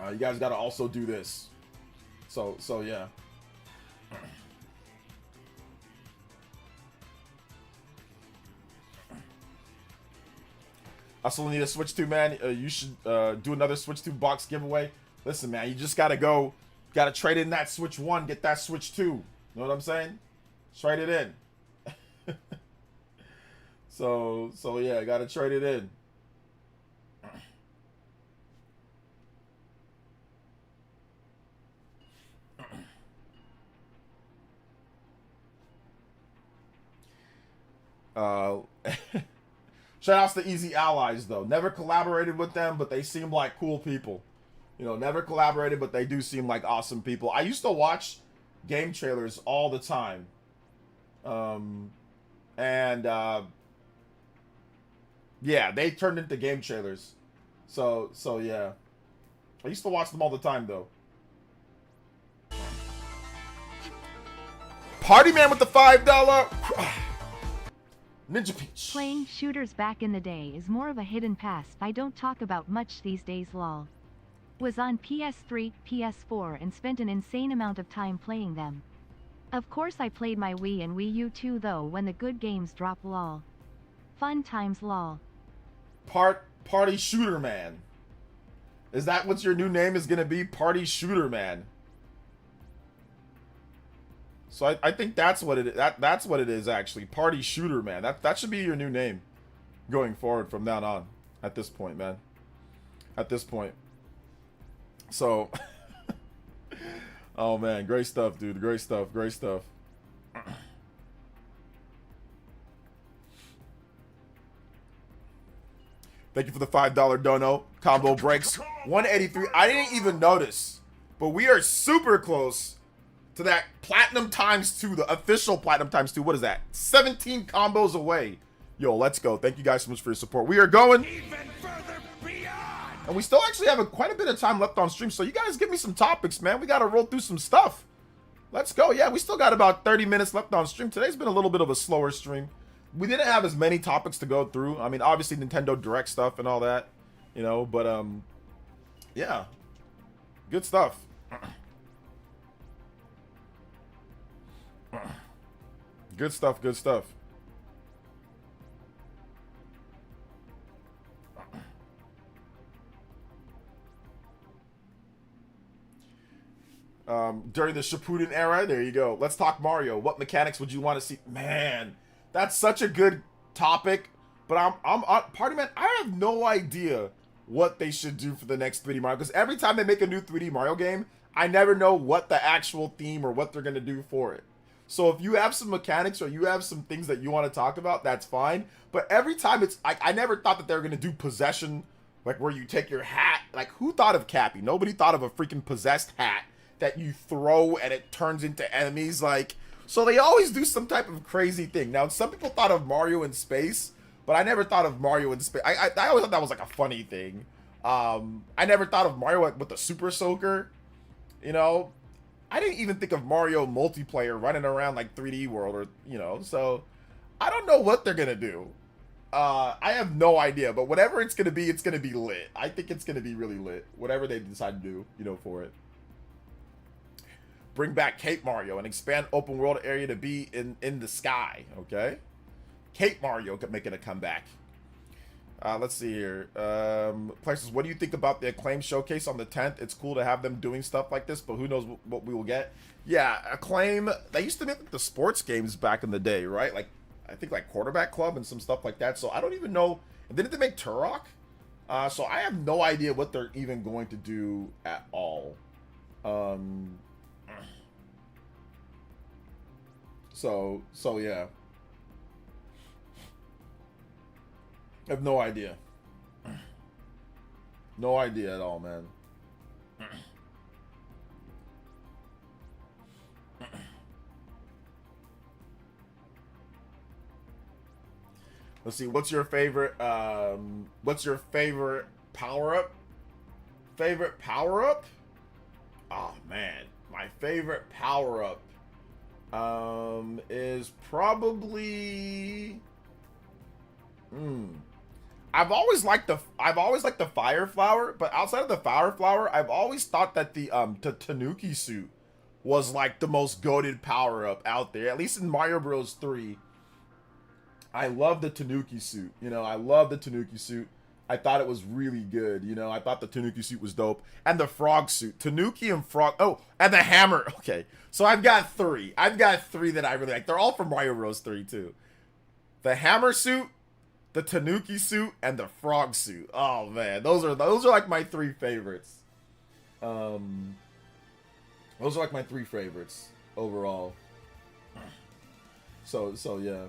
You guys got to also do this. So yeah. I still need a Switch 2, man. You should do another Switch 2 box giveaway. Listen, man, you just gotta go. Gotta trade in that Switch 1, get that Switch 2. You know what I'm saying? Trade it in. so yeah, gotta trade it in. Shout outs to Easy Allies, though. Never collaborated with them, but they seem like cool people. You know, never collaborated, but they do seem like awesome people. I used to watch game trailers all the time. Yeah, they turned into game trailers. So yeah. I used to watch them all the time, though. Party Man with the $5. Ninja Peach. Playing shooters back in the day is more of a hidden past I don't talk about much these days, lol. Was on PS3, PS4 and spent an insane amount of time playing them. Of course I played my Wii and Wii U too though when the good games drop, lol. Fun times, lol. Party Shooter Man. Is that what your new name is gonna be? Party Shooter Man. So I think that's what it is. That's what it is actually. Party Shooter Man. That should be your new name going forward from now on. At this point, man. At this point. So oh man, great stuff, dude. Great stuff. Great stuff. Thank you for the $5 dono. Combo breaks 183. I didn't even notice, but we are super close to that Platinum ×2, the official Platinum ×2. What is that? 17 combos away. Yo, let's go. Thank you guys so much for your support. We are going. Even further beyond. And we still actually have quite a bit of time left on stream, so you guys give me some topics, man. We got to roll through some stuff. Let's go. Yeah, we still got about 30 minutes left on stream. Today's been a little bit of a slower stream. We didn't have as many topics to go through. I mean, obviously Nintendo Direct stuff and all that, you know, but yeah. Good stuff. Good stuff, good stuff. During the Shippuden era, there you go. Let's talk Mario. What mechanics would you want to see? Man, that's such a good topic. But I'm Party Man, I have no idea what they should do for the next 3D Mario. Because every time they make a new 3D Mario game, I never know what the actual theme or what they're going to do for it. So if you have some mechanics or you have some things that you want to talk about, that's fine. But every time it's, I never thought that they were going to do possession, like where you take your hat. Like, who thought of Cappy? Nobody thought of a freaking possessed hat that you throw and it turns into enemies. Like, so they always do some type of crazy thing. Now, some people thought of Mario in space, but I never thought of Mario in space. I always thought that was like a funny thing. I never thought of Mario with the Super Soaker, you know. I didn't even think of Mario multiplayer running around like 3D World or, you know, so I don't know what they're going to do. I have no idea, but whatever it's going to be lit. I think it's going to be really lit. Whatever they decide to do, you know, for it. Bring back Cape Mario and expand open world area to be in the sky, okay? Cape Mario making a comeback. Let's see here. Places, what do you think about the Acclaim showcase on the 10th? It's cool to have them doing stuff like this, but who knows what we will get. Yeah, Acclaim, they used to make the sports games back in the day, right? Like, I think like Quarterback Club and some stuff like that. So I don't even know. Didn't they make Turok? So I have no idea what they're even going to do at all. So yeah. I have no idea. No idea at all, man. Let's see, what's your favorite power-up? Favorite power-up? Oh man, my favorite power-up is probably I've always liked the fire flower, but outside of the fire flower, I've always thought that the Tanuki suit was like the most goated power up out there, at least in Mario Bros 3. I love the Tanuki suit. You know, I love the Tanuki suit. I thought it was really good. You know, I thought the Tanuki suit was dope. And the frog suit. Tanuki and frog. Oh, and the hammer. Okay. So I've got three. I've got three that I really like. They're all from Mario Bros. 3 too. The hammer suit, the Tanuki suit, and the frog suit. Oh man, those are like my three favorites. Those are like my three favorites overall. So yeah.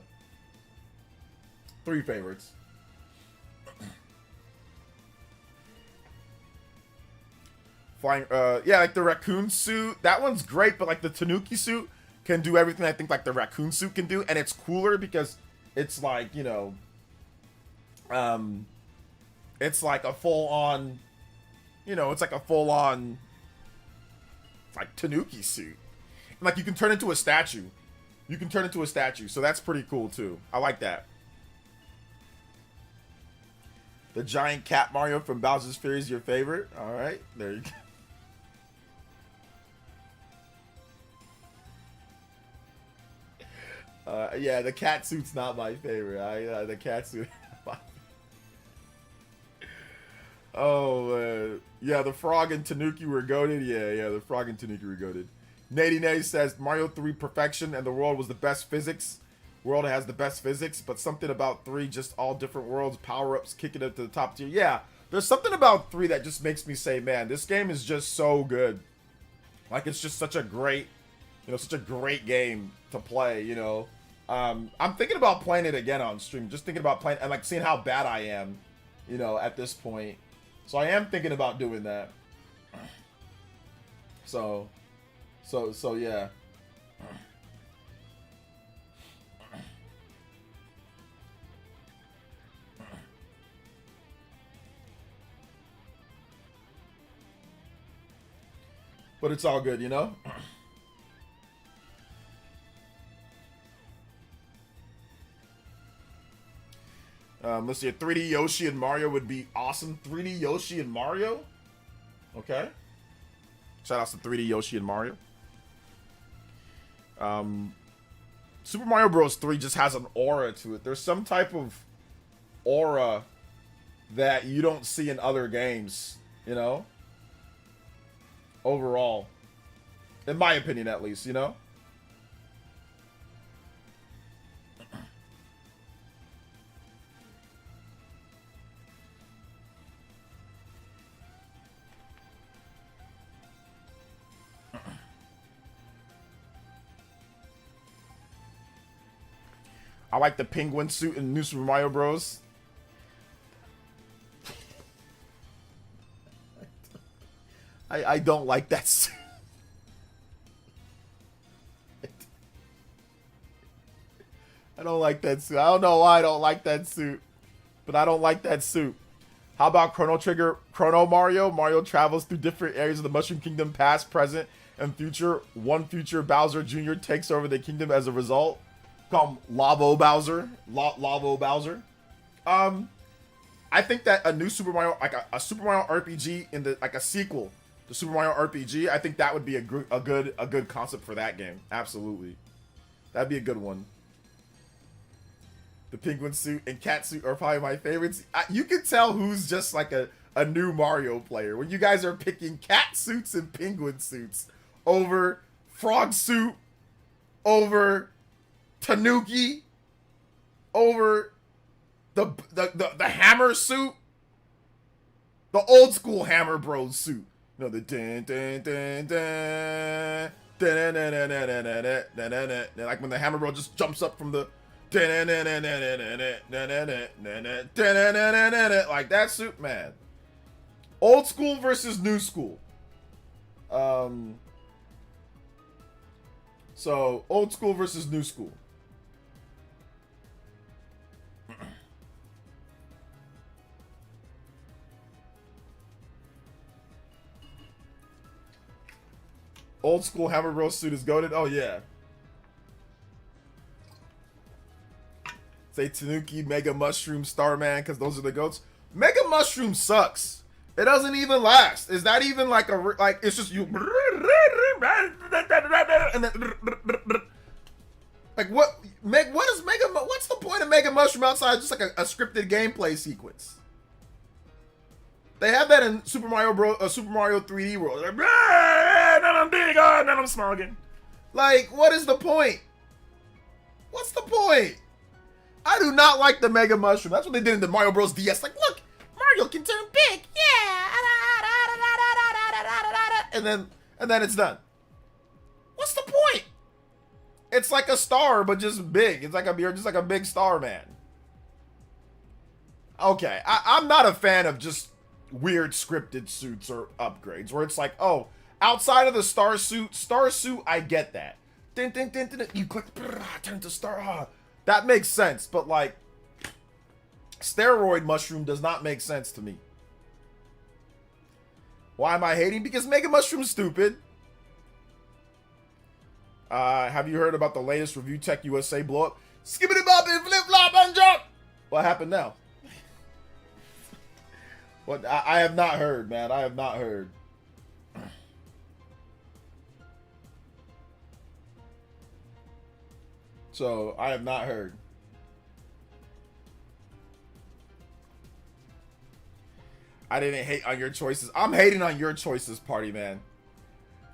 Three favorites. Flying, yeah, like the raccoon suit. That one's great, but like the Tanuki suit can do everything I think like the raccoon suit can do, and it's cooler because it's like, you know, it's like a full-on, you know, it's like a full-on, like Tanuki suit. And like you can turn into a statue. You can turn into a statue, so that's pretty cool too. I like that. The giant cat Mario from Bowser's Fury is your favorite? All right, there you go. Yeah, the cat suit's not my favorite. The cat suit. Oh, yeah, the frog and Tanuki were goated. Yeah, the frog and Tanuki were goated. Nady Nay says Mario 3 perfection and the world was the best physics. World has the best physics, but something about 3, just all different worlds, power-ups, kicking it to the top tier. Yeah, there's something about 3 that just makes me say, man, this game is just so good. Like, it's just such a great, you know, such a great game to play, you know. I'm thinking about playing it again on stream. Just thinking about playing and like seeing how bad I am, you know, at this point. So I am thinking about doing that. So yeah. But it's all good, you know? Let's see, a 3D Yoshi and Mario would be awesome. 3D Yoshi and Mario? Okay. Shout outs to 3D Yoshi and Mario. Super Mario Bros. 3 just has an aura to it. There's some type of aura that you don't see in other games, you know? Overall. In my opinion, at least, you know? I like the penguin suit in New Super Mario Bros. I don't like that suit. I don't like that suit. I don't know why I don't like that suit, but I don't like that suit. How about Chrono Trigger, Chrono Mario? Mario travels through different areas of the Mushroom Kingdom, past, present, and future. One future Bowser Jr. takes over the kingdom as a result. Call him Lavo Bowser. Lavo Bowser. I think that a new Super Mario, like a Super Mario RPG in the like a sequel to Super Mario RPG, I think that would be a good concept for that game. Absolutely, that'd be a good one. The penguin suit and cat suit are probably my favorites. You can tell who's just like a new Mario player when you guys are picking cat suits and penguin suits over frog suit, over Tanuki, over the hammer suit, the old school Hammer Bros suit. You know, the dun dun dun dun dun dun dun dun dun dun dun, like when the Hammer Bro just jumps up from the like that suit, man. Old school versus new school. So old school versus new school. Old school Hammer Bros suit is goated. Oh yeah. Say Tanuki, Mega Mushroom, Starman, because those are the goats. Mega Mushroom sucks. It doesn't even last. Is that even like a like? It's just you. And then like what? What is Mega? What's the point of Mega Mushroom outside just like a scripted gameplay sequence? They have that in Super Mario 3D World. Like, then I'm big, then I'm small again. Like, what is the point? What's the point? I do not like the Mega Mushroom. That's what they did in the Mario Bros. DS. Like, look, Mario can turn big. Yeah. And then it's done. What's the point? It's like a star, but just big. It's like you're just like a big star man. Okay, I'm not a fan of just weird scripted suits or upgrades where it's like, oh, outside of the star suit, I get that. You click, turn to star. That makes sense, but like, steroid mushroom does not make sense to me. Why am I hating? Because Mega Mushroom's stupid. Have you heard about the latest Review Tech USA blow up? Skibbity bop and flip flop and jump. What happened now? What? I have not heard, man. I have not heard. So I have not heard. I didn't hate on your choices. I'm hating on your choices, party man.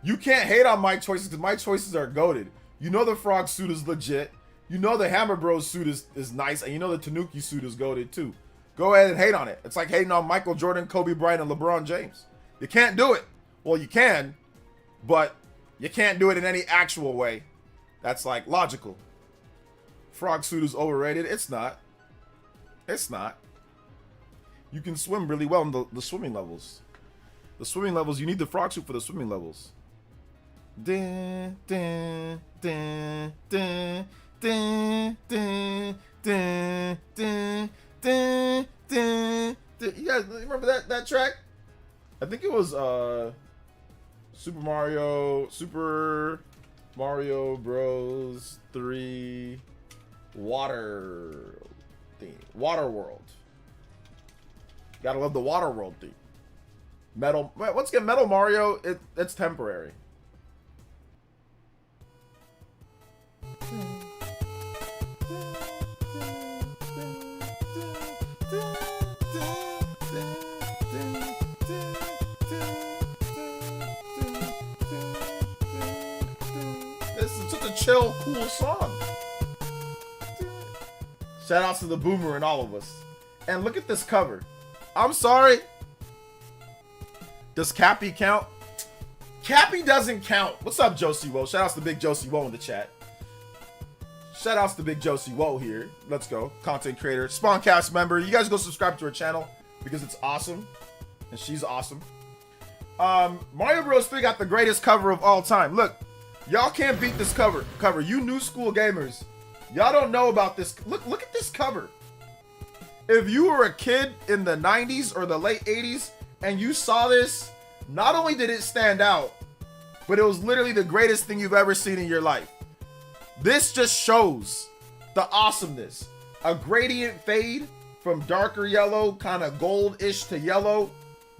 You can't hate on my choices because my choices are goated. You know the frog suit is legit. You know the Hammer Bros suit is nice. And you know the Tanuki suit is goated too. Go ahead and hate on it. It's like hating on Michael Jordan, Kobe Bryant, and LeBron James. You can't do it. Well, you can, but you can't do it in any actual way. That's like logical. Frog suit is overrated. It's not. It's not. You can swim really well in the swimming levels. The swimming levels, you need the frog suit for the swimming levels. Dun, dun, dun, dun, dun, dun, dun, dun, dun, dun, dun. You guys remember that track? I think it was Super Mario Bros. 3 Water World. Gotta love the Water World theme. Once again, Metal Mario, it's temporary. This is such a chill, cool song. Shout outs to the Boomer and all of us. And look at this cover. I'm sorry. Does Cappy count? Cappy doesn't count. What's up, Josie Woe? Shout outs to Big Josie Woe in the chat. Shout outs to Big Josie Woe here. Let's go. Content creator, Spawncast member. You guys go subscribe to her channel because it's awesome. And she's awesome. Mario Bros. 3 got the greatest cover of all time. Look, y'all can't beat this cover. You new school gamers. Y'all don't know about this. Look at this cover. If you were a kid in the 90s or the late 80s and you saw this, not only did it stand out, but it was literally the greatest thing you've ever seen in your life. This just shows the awesomeness. A gradient fade from darker yellow, kind of gold-ish to yellow.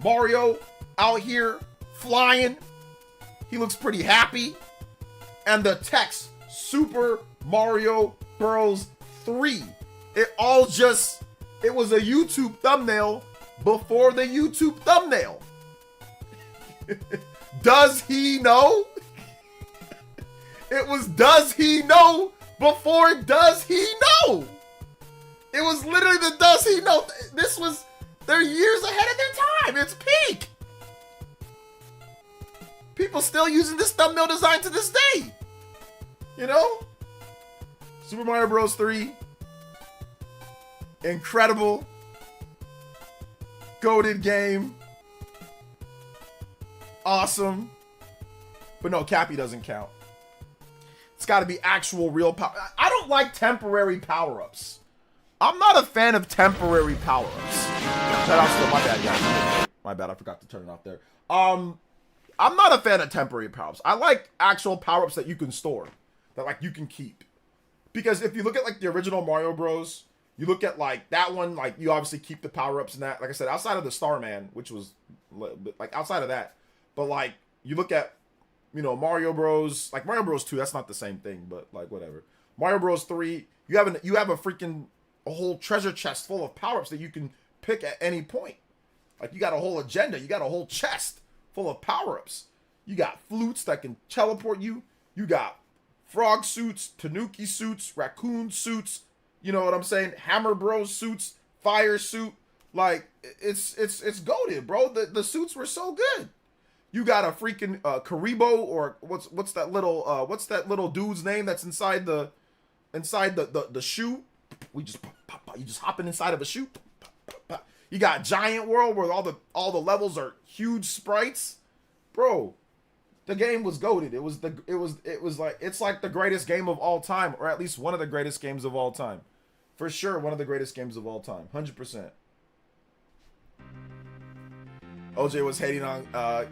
Mario out here flying. He looks pretty happy. And the text, Super Mario Bros. 3. It was a YouTube thumbnail before the YouTube thumbnail. Does he know? It was does he know before does he know? It was literally the does he know. They're years ahead of their time. It's peak. People still using this thumbnail design to this day. You know? Super Mario Bros. 3. Incredible. Goated game. Awesome. But no, Cappy doesn't count. It's got to be actual real power. I don't like temporary power-ups. I'm not a fan of temporary power-ups. Shout out to my bad, guys. My bad, I forgot to turn it off there. I'm not a fan of temporary power-ups. I like actual power-ups that you can store. That like you can keep. Because if you look at like the original Mario Bros, you look at like that one, like you obviously keep the power-ups and that. Like I said, outside of the Starman, which was like outside of that. But like you look at, you know, Mario Bros, like Mario Bros 2, that's not the same thing, but like whatever. Mario Bros 3, you have a whole treasure chest full of power-ups that you can pick at any point. Like, you got a whole agenda. You got a whole chest full of power-ups. You got flutes that can teleport you. You got frog suits, tanuki suits, raccoon suits. You know what I'm saying? Hammer Bros suits, fire suit. Like, it's goated, bro. The suits were so good. You got a freaking Karibo, or what's that little dude's name that's inside the shoe? You just hopping inside of a shoe. You got Giant World where all the levels are huge sprites, bro. The game was goated. It's like the greatest game of all time, or at least one of the greatest games of all time, for sure. One of the greatest games of all time, 100%. OJ was hating on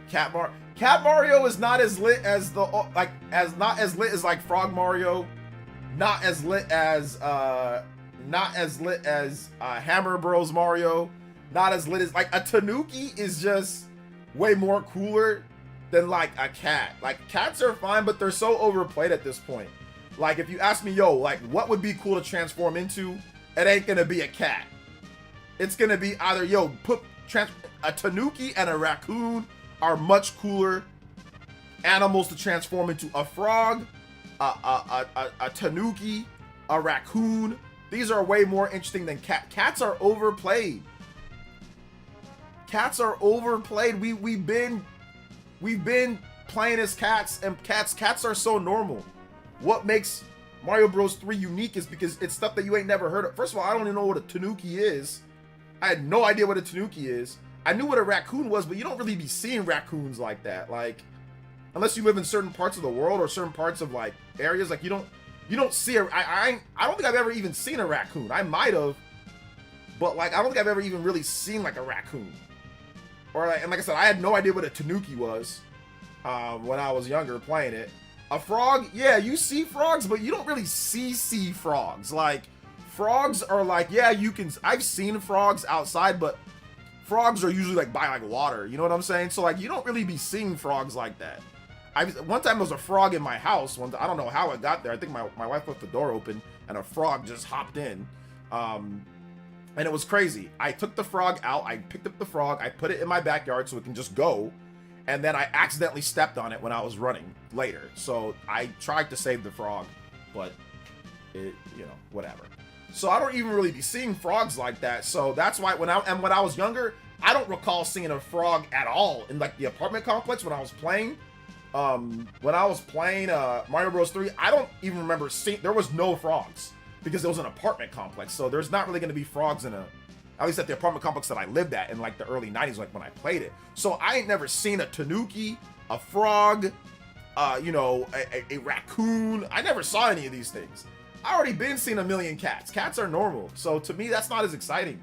Cat Mario. Cat Mario is not as lit as not as lit as like Frog Mario, not as lit as Hammer Bros Mario, not as lit as like a Tanuki is just way more cooler than like a cat. Like, cats are fine, but they're so overplayed at this point. Like, if you ask me, yo, like, what would be cool to transform into, it ain't gonna be a cat. It's gonna be either, yo, a Tanuki and a raccoon are much cooler animals to transform into. A frog, a Tanuki, a raccoon. These are way more interesting than cats are overplayed. Cats are overplayed. We've been playing as cats, and cats are so normal. What makes Mario Bros 3 unique is because it's stuff that you ain't never heard of. First of all, I don't even know what a Tanuki is. I had no idea what a Tanuki is. I knew what a raccoon was, but you don't really be seeing raccoons like that. Like, unless you live in certain parts of the world or certain parts of like areas, like you don't see I don't think I've ever even seen a raccoon. I might have, but like I don't think I've ever even really seen like a raccoon. Or like, and like I said, I had no idea what a Tanuki was when I was younger playing it. A frog, yeah, you see frogs, but you don't really see frogs. Like, frogs are like, yeah, I've seen frogs outside, but frogs are usually like by like water, you know what I'm saying? So like, you don't really be seeing frogs like that. One time there was a frog in my house. I don't know how it got there. I think my wife left the door open and a frog just hopped in. And it was crazy. I took the frog out. I picked up the frog. I put it in my backyard so it can just go. And then I accidentally stepped on it when I was running later. So I tried to save the frog, but it, whatever. So I don't even really be seeing frogs like that. So that's why when I was younger, I don't recall seeing a frog at all in like the apartment complex when I was playing. Mario Bros 3, I don't even remember seeing, there was no frogs because it was an apartment complex. So there's not really going to be frogs at least at the apartment complex that I lived at in like the early 90s, like when I played it. So I ain't never seen a Tanuki, a frog, a raccoon. I never saw any of these things. I already been seeing a million cats. Cats are normal. So to me, that's not as exciting.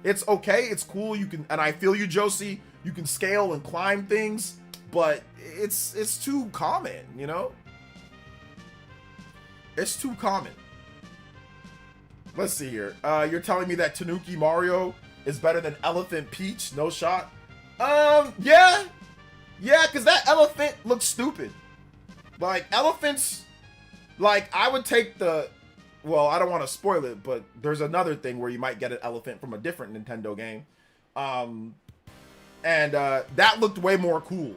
It's okay. It's cool. And I feel you, Josie. You can scale and climb things, but it's too common, you know? It's too common. Let's see here. You're telling me that Tanuki Mario is better than Elephant Peach? No shot. Yeah, because that elephant looks stupid. Like, elephants, like, I would take well, I don't want to spoil it, but there's another thing where you might get an elephant from a different Nintendo game. That looked way more cool.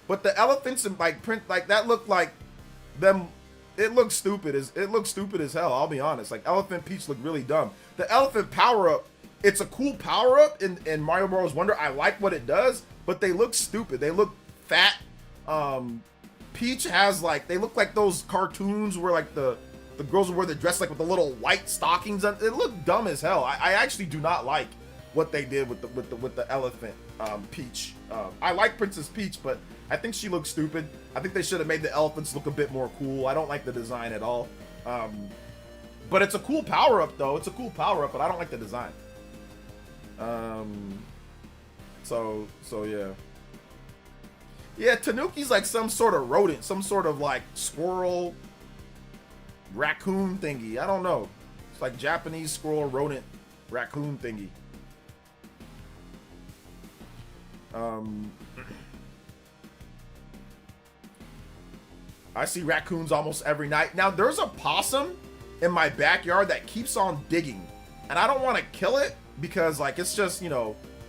But the elephants and like print, like that looked like them. It looks stupid as hell. I'll be honest. Like, Elephant Peach looked really dumb. The elephant power-up, it's a cool power-up in Mario Bros. Wonder. I like what it does, but they look stupid. They look fat. Peach has like, they look like those cartoons where like the girls wear the dress like with the little white stockings on. It looked dumb as hell. I actually do not like what they did with the elephant Peach. I like Princess Peach, but I think she looks stupid. I think they should have made the elephants look a bit more cool. I don't like the design at all. But it's a cool power-up, though. It's a cool power-up, but I don't like the design. So yeah. Yeah, Tanuki's like some sort of rodent, some sort of like squirrel, raccoon thingy. I don't know. It's like Japanese squirrel, rodent, raccoon thingy. I see raccoons almost every night. Now, there's a possum in my backyard that keeps on digging. And I don't want to kill it because, like, it's just,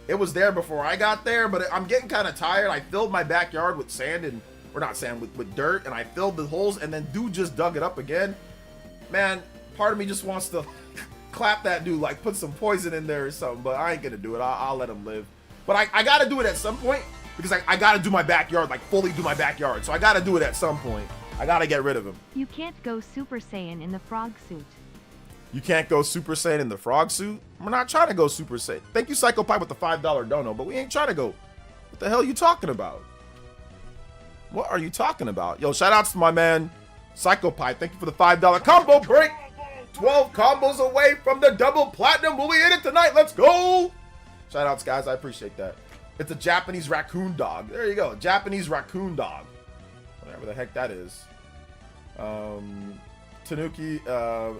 It was there before I got there, but I'm getting kind of tired. I filled my backyard with sand and, or not sand, with dirt, and I filled the holes, and then dude just dug it up again. Man, part of me just wants to clap that dude, like put some poison in there or something, but I ain't gonna do it. I'll let him live. But I gotta do it at some point, because I gotta do my backyard, like fully do my backyard. So I gotta do it at some point. I gotta get rid of him. You can't go Super Saiyan in the frog suit. You can't go Super Saiyan in the frog suit? We're not trying to go Super Saiyan. Thank you, Psycho Pipe, with the $5 dono, but we ain't trying to go. What the hell are you talking about? What are you talking about? Yo, shout outs to my man, Psycho Pipe. Thank you for the $5 combo break. 12 combos away from the double platinum. Will we hit it tonight? Let's go. Shout outs, guys. I appreciate that. It's a Japanese raccoon dog. There you go. Japanese raccoon dog. Whatever the heck that is. Tanuki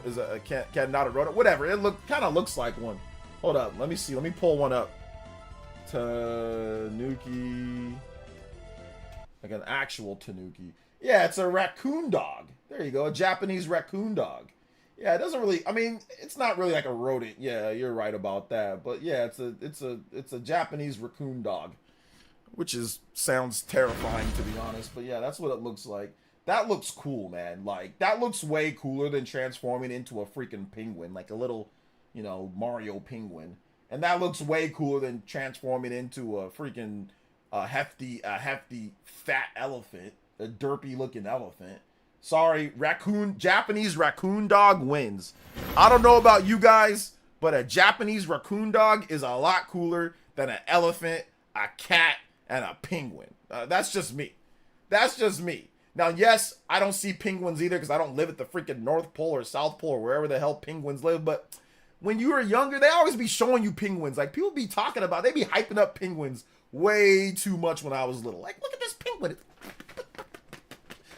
is a cat, not a rodent. Whatever. It kind of looks like one. Hold up. Let me see. Let me pull one up. Tanuki. Like an actual Tanuki. Yeah, it's a raccoon dog. There you go. A Japanese raccoon dog. Yeah, it doesn't really, I mean, it's not really like a rodent. Yeah, you're right about that. But yeah, it's a Japanese raccoon dog, which sounds terrifying, to be honest. But yeah, that's what it looks like. That looks cool, man. Like, that looks way cooler than transforming into a freaking penguin, like a little, you know, Mario penguin. And that looks way cooler than transforming into a freaking hefty fat elephant, a derpy looking elephant. Sorry, Japanese raccoon dog wins. I don't know about you guys, but a Japanese raccoon dog is a lot cooler than an elephant, a cat, and a penguin. That's just me. That's just me. Now, yes, I don't see penguins either because I don't live at the freaking North Pole or South Pole or wherever the hell penguins live. But when you were younger, they always be showing you penguins. Like, people be talking about, they be hyping up penguins way too much when I was little. Like, look at this penguin.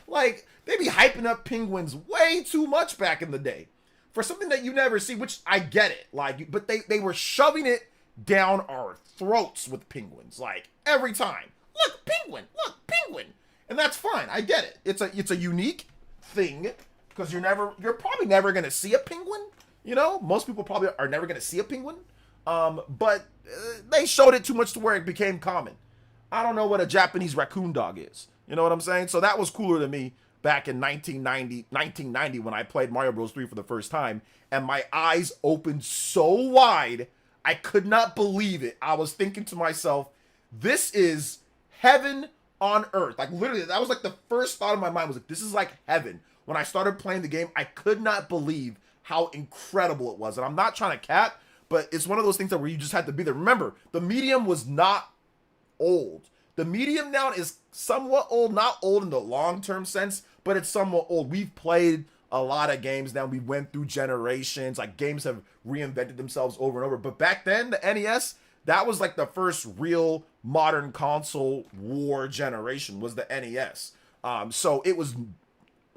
Like, they be hyping up penguins way too much back in the day for something that you never see, which I get it. Like, but they were shoving it down our throats with penguins, like every time. Look, penguin, look, penguin. And that's fine. I get it. It's a unique thing because you're probably never going to see a penguin. You know, most people probably are never going to see a penguin. But they showed it too much to where it became common. I don't know what a Japanese raccoon dog is. You know what I'm saying? So that was cooler to me back in 1990 when I played Mario Bros. 3 for the first time. And my eyes opened so wide, I could not believe it. I was thinking to myself, this is heaven on earth. Like, literally, that was like the first thought in my mind was like, this is like heaven. When I started playing the game, I could not believe how incredible it was. And I'm not trying to cap, but it's one of those things that where you just had to be there. Remember, the medium was not old. The medium now is somewhat old, not old in the long-term sense, but it's somewhat old. We've played a lot of games now. We went through generations. Like, games have reinvented themselves over and over. But back then, the NES, that was like the first real modern console war generation was the NES. So it was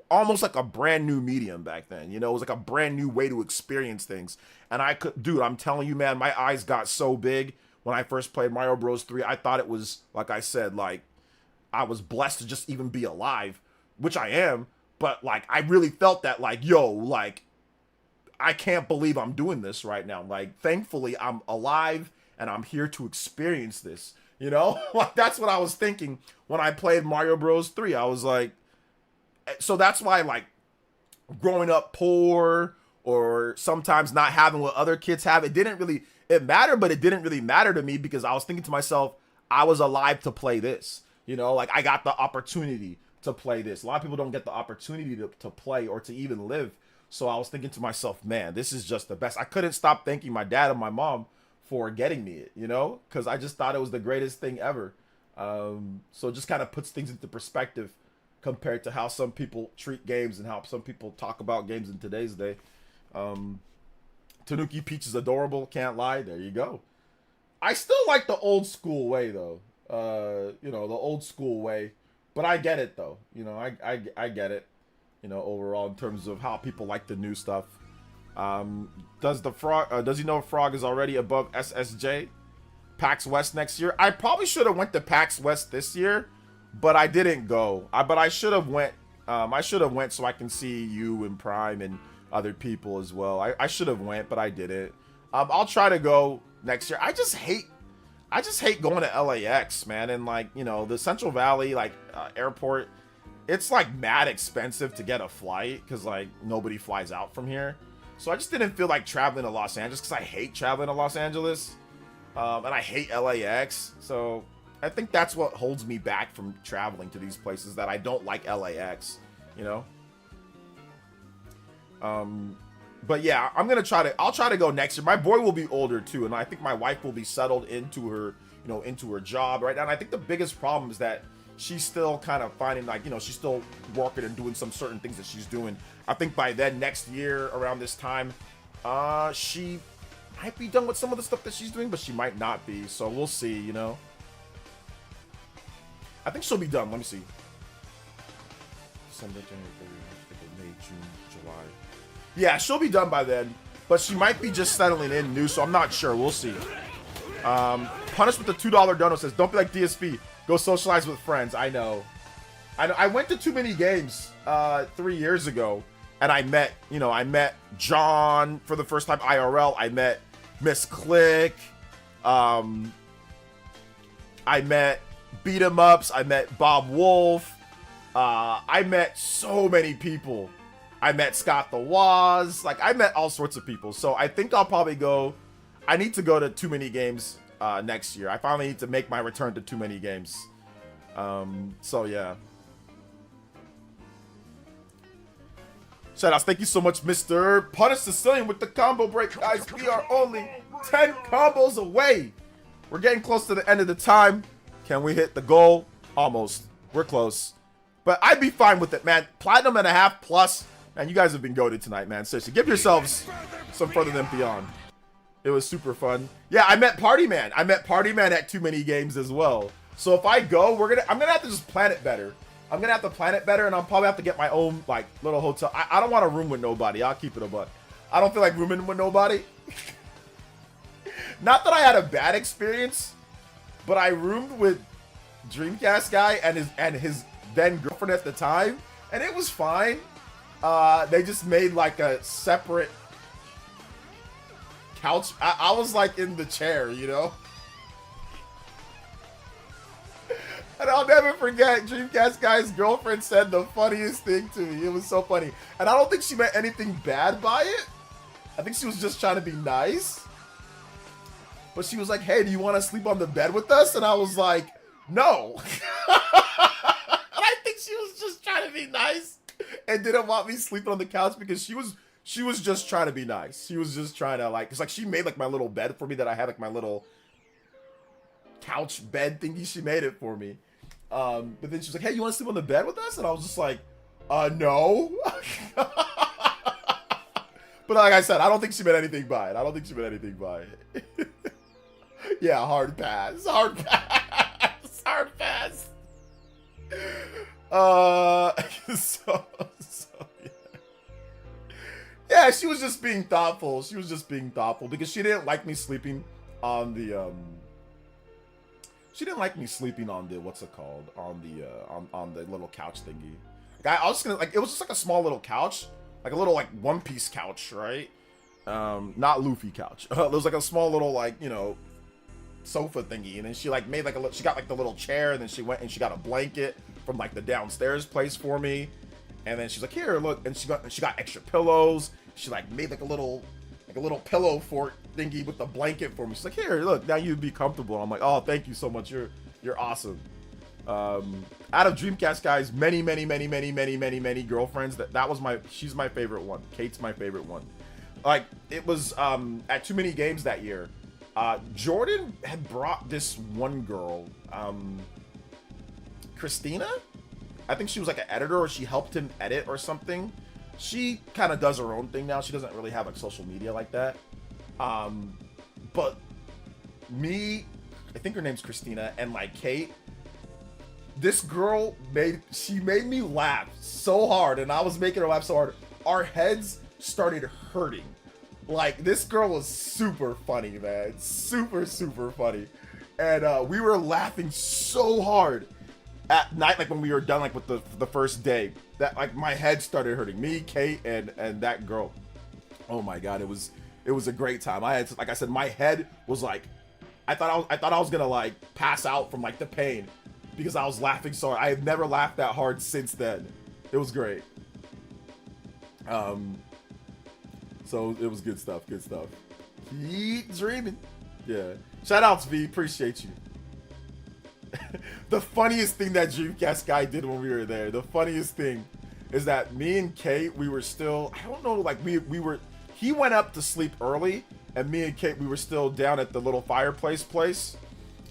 almost like a brand new medium back then. You know, it was like a brand new way to experience things. And dude, I'm telling you, man, my eyes got so big when I first played Mario Bros. 3. I thought it was, like I said, like, I was blessed to just even be alive, which I am. But, like, I really felt that, like, yo, like, I can't believe I'm doing this right now. Like, thankfully, I'm alive and I'm here to experience this. You know? Like, that's what I was thinking when I played Mario Bros. 3. I was like, so that's why, like, growing up poor or sometimes not having what other kids have, it mattered, but it didn't really matter to me because I was thinking to myself, I was alive to play this. You know, like, I got the opportunity to play this. A lot of people don't get the opportunity to play or to even live. So I was thinking to myself, man, this is just the best. I couldn't stop thanking my dad and my mom for getting me it, you know, because I just thought it was the greatest thing ever. So it just kind of puts things into perspective compared to how some people treat games and how some people talk about games in today's day. Tanuki Peach is adorable, can't lie. There you go. I still like the old school way though. You know, the old school way. But I get it though. You know, I get it. You know, overall in terms of how people like the new stuff. Does he know Frog is already above SSJ? PAX West next year? I probably should have went to PAX West this year, but I didn't go. But I should have went. I should have went so I can see you and Prime and other people as well. I should have went, but I didn't. I'll try to go next year. I just hate I just hate going to LAX, man. And like, you know, the Central Valley like airport, it's like mad expensive to get a flight because like nobody flies out from here. So I just didn't feel like traveling to Los Angeles because I hate traveling to Los Angeles. And I hate LAX. So I think that's what holds me back from traveling to these places, that I don't like LAX, you know? But yeah, I'll try to go next year. My boy will be older too, and I think my wife will be settled into her, you know, into her job right now. And I think the biggest problem is that she's still kind of finding, like, you know, she's still working and doing some certain things that she's doing. I think by then, next year, around this time, she might be done with some of the stuff that she's doing, but she might not be. So we'll see, you know. I think she'll be done. Let me see. December, January, February, May, June, July. Yeah, she'll be done by then, but she might be just settling in new, so I'm not sure. We'll see. Punish with the $2 dono says, don't be like DSP. Go socialize with friends. I know. I went to too many games 3 years ago, and I met John for the first time IRL. I met Miss Click. I met Beat 'em Ups. I met Bob Wolf. I met so many people. I met Scott the Waz. Like, I met all sorts of people. So I think I'll probably go. I need to go to Too Many Games next year. I finally need to make my return to Too Many Games. So yeah. Shoutouts. Thank you so much, Mr. Punish Sicilian with the combo break, guys. We are only 10 combos away. We're getting close to the end of the time. Can we hit the goal? Almost. We're close. But I'd be fine with it, man. Platinum and a half plus. Man, you guys have been goated tonight, man. Seriously, give yourselves some Further Than Beyond. It was super fun. Yeah, I met Party Man. I met Party Man at Too Many Games as well. So if I go, I'm gonna have to just plan it better. I'm gonna have to plan it better, and I'll probably have to get my own like little hotel. I don't want to room with nobody. I'll keep it a buck. I don't feel like rooming with nobody. Not that I had a bad experience, but I roomed with Dreamcast guy and his then girlfriend at the time, and it was fine. They just made like a separate couch. I was like in the chair, you know. And I'll never forget, Dreamcast guy's girlfriend said the funniest thing to me. It was so funny. And I don't think she meant anything bad by it. I think she was just trying to be nice. But she was like, hey, do you want to sleep on the bed with us? And I was like, no. And I think she was just trying to be nice and didn't want me sleeping on the couch because she was just trying to be nice. She was just trying to like, cause like she made like my little bed for me that I had, like my little couch bed thingy. She made it for me. But then she was like, hey, you want to sleep on the bed with us? And I was just like, no. But like I said, I don't think she meant anything by it. Yeah, hard pass. Hard pass. So yeah. Yeah, she was just being thoughtful. Because she didn't like me sleeping on the what's it called? On the little couch thingy. Like I was gonna like, it was just like a small little couch, like a little like One Piece couch, right? Not Luffy couch. It was like a small little like, you know, sofa thingy, and then she like made like she got like the little chair, and then she went and she got a blanket from like the downstairs place for me, and then she's like, here, look, and she got extra pillows. She like made like a little pillow fort thingy with the blanket for me. She's like, here, look, now you'd be comfortable. I'm like, oh, thank you so much. You're awesome. Out of Dreamcast guys, many girlfriends. She's my favorite one. Kate's my favorite one. Like it was at Too Many Games that year. Jordan had brought this one girl, Christina. I think she was like an editor, or she helped him edit or something. She kind of does her own thing now. She doesn't really have like social media like that. But me, I think her name's Christina, and like Kate, this girl made me laugh so hard, and I was making her laugh so hard. Our heads started hurting. Like, this girl was super funny, man. Super funny. And we were laughing so hard at night, like when we were done, like with the first day, that like my head started hurting. Me, Kate, and that girl. Oh my god, it was a great time. I had, like I said, my head was like I thought I was gonna like pass out from like the pain because I was laughing so hard. I have never laughed that hard since then. It was great. So it was good stuff. Good stuff. Keep dreaming. Yeah. Shout outs, V. Appreciate you. The funniest thing that Dreamcast guy did when we were there, the funniest thing is that me and Kate, we were still, I don't know, like we were, he went up to sleep early and me and Kate, we were still down at the little fireplace place.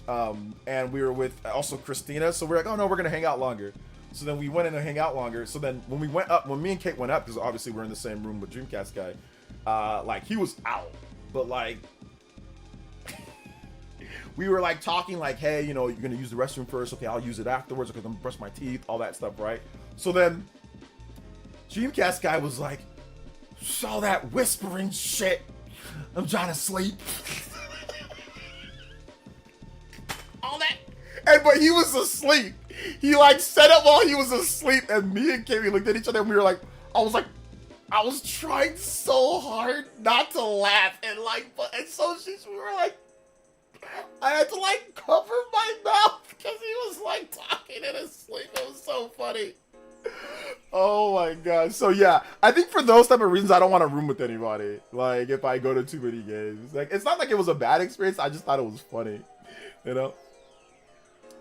And we were with also Christina. So we're like, oh no, we're going to hang out longer. So then we went in to hang out longer. So then when we went up, when me and Kate went up, because obviously we're in the same room with Dreamcast guy, like he was out, but like, we were like talking like, hey, you know, you're gonna use the restroom first. Okay, I'll use it afterwards because I'm gonna brush my teeth, all that stuff, right? So then Dreamcast guy was like, all that whispering shit. I'm trying to sleep. All that. And but he was asleep. He like set up while he was asleep, and me and Kimmy looked at each other and we were like, I was trying so hard not to laugh and like, and so we were like, I had to like cover my mouth because he was like talking in his sleep. It was so funny. Oh my god. So yeah, I think for those type of reasons, I don't want to room with anybody. Like if I go to too many games, like it's not like it was a bad experience. I just thought it was funny, you know.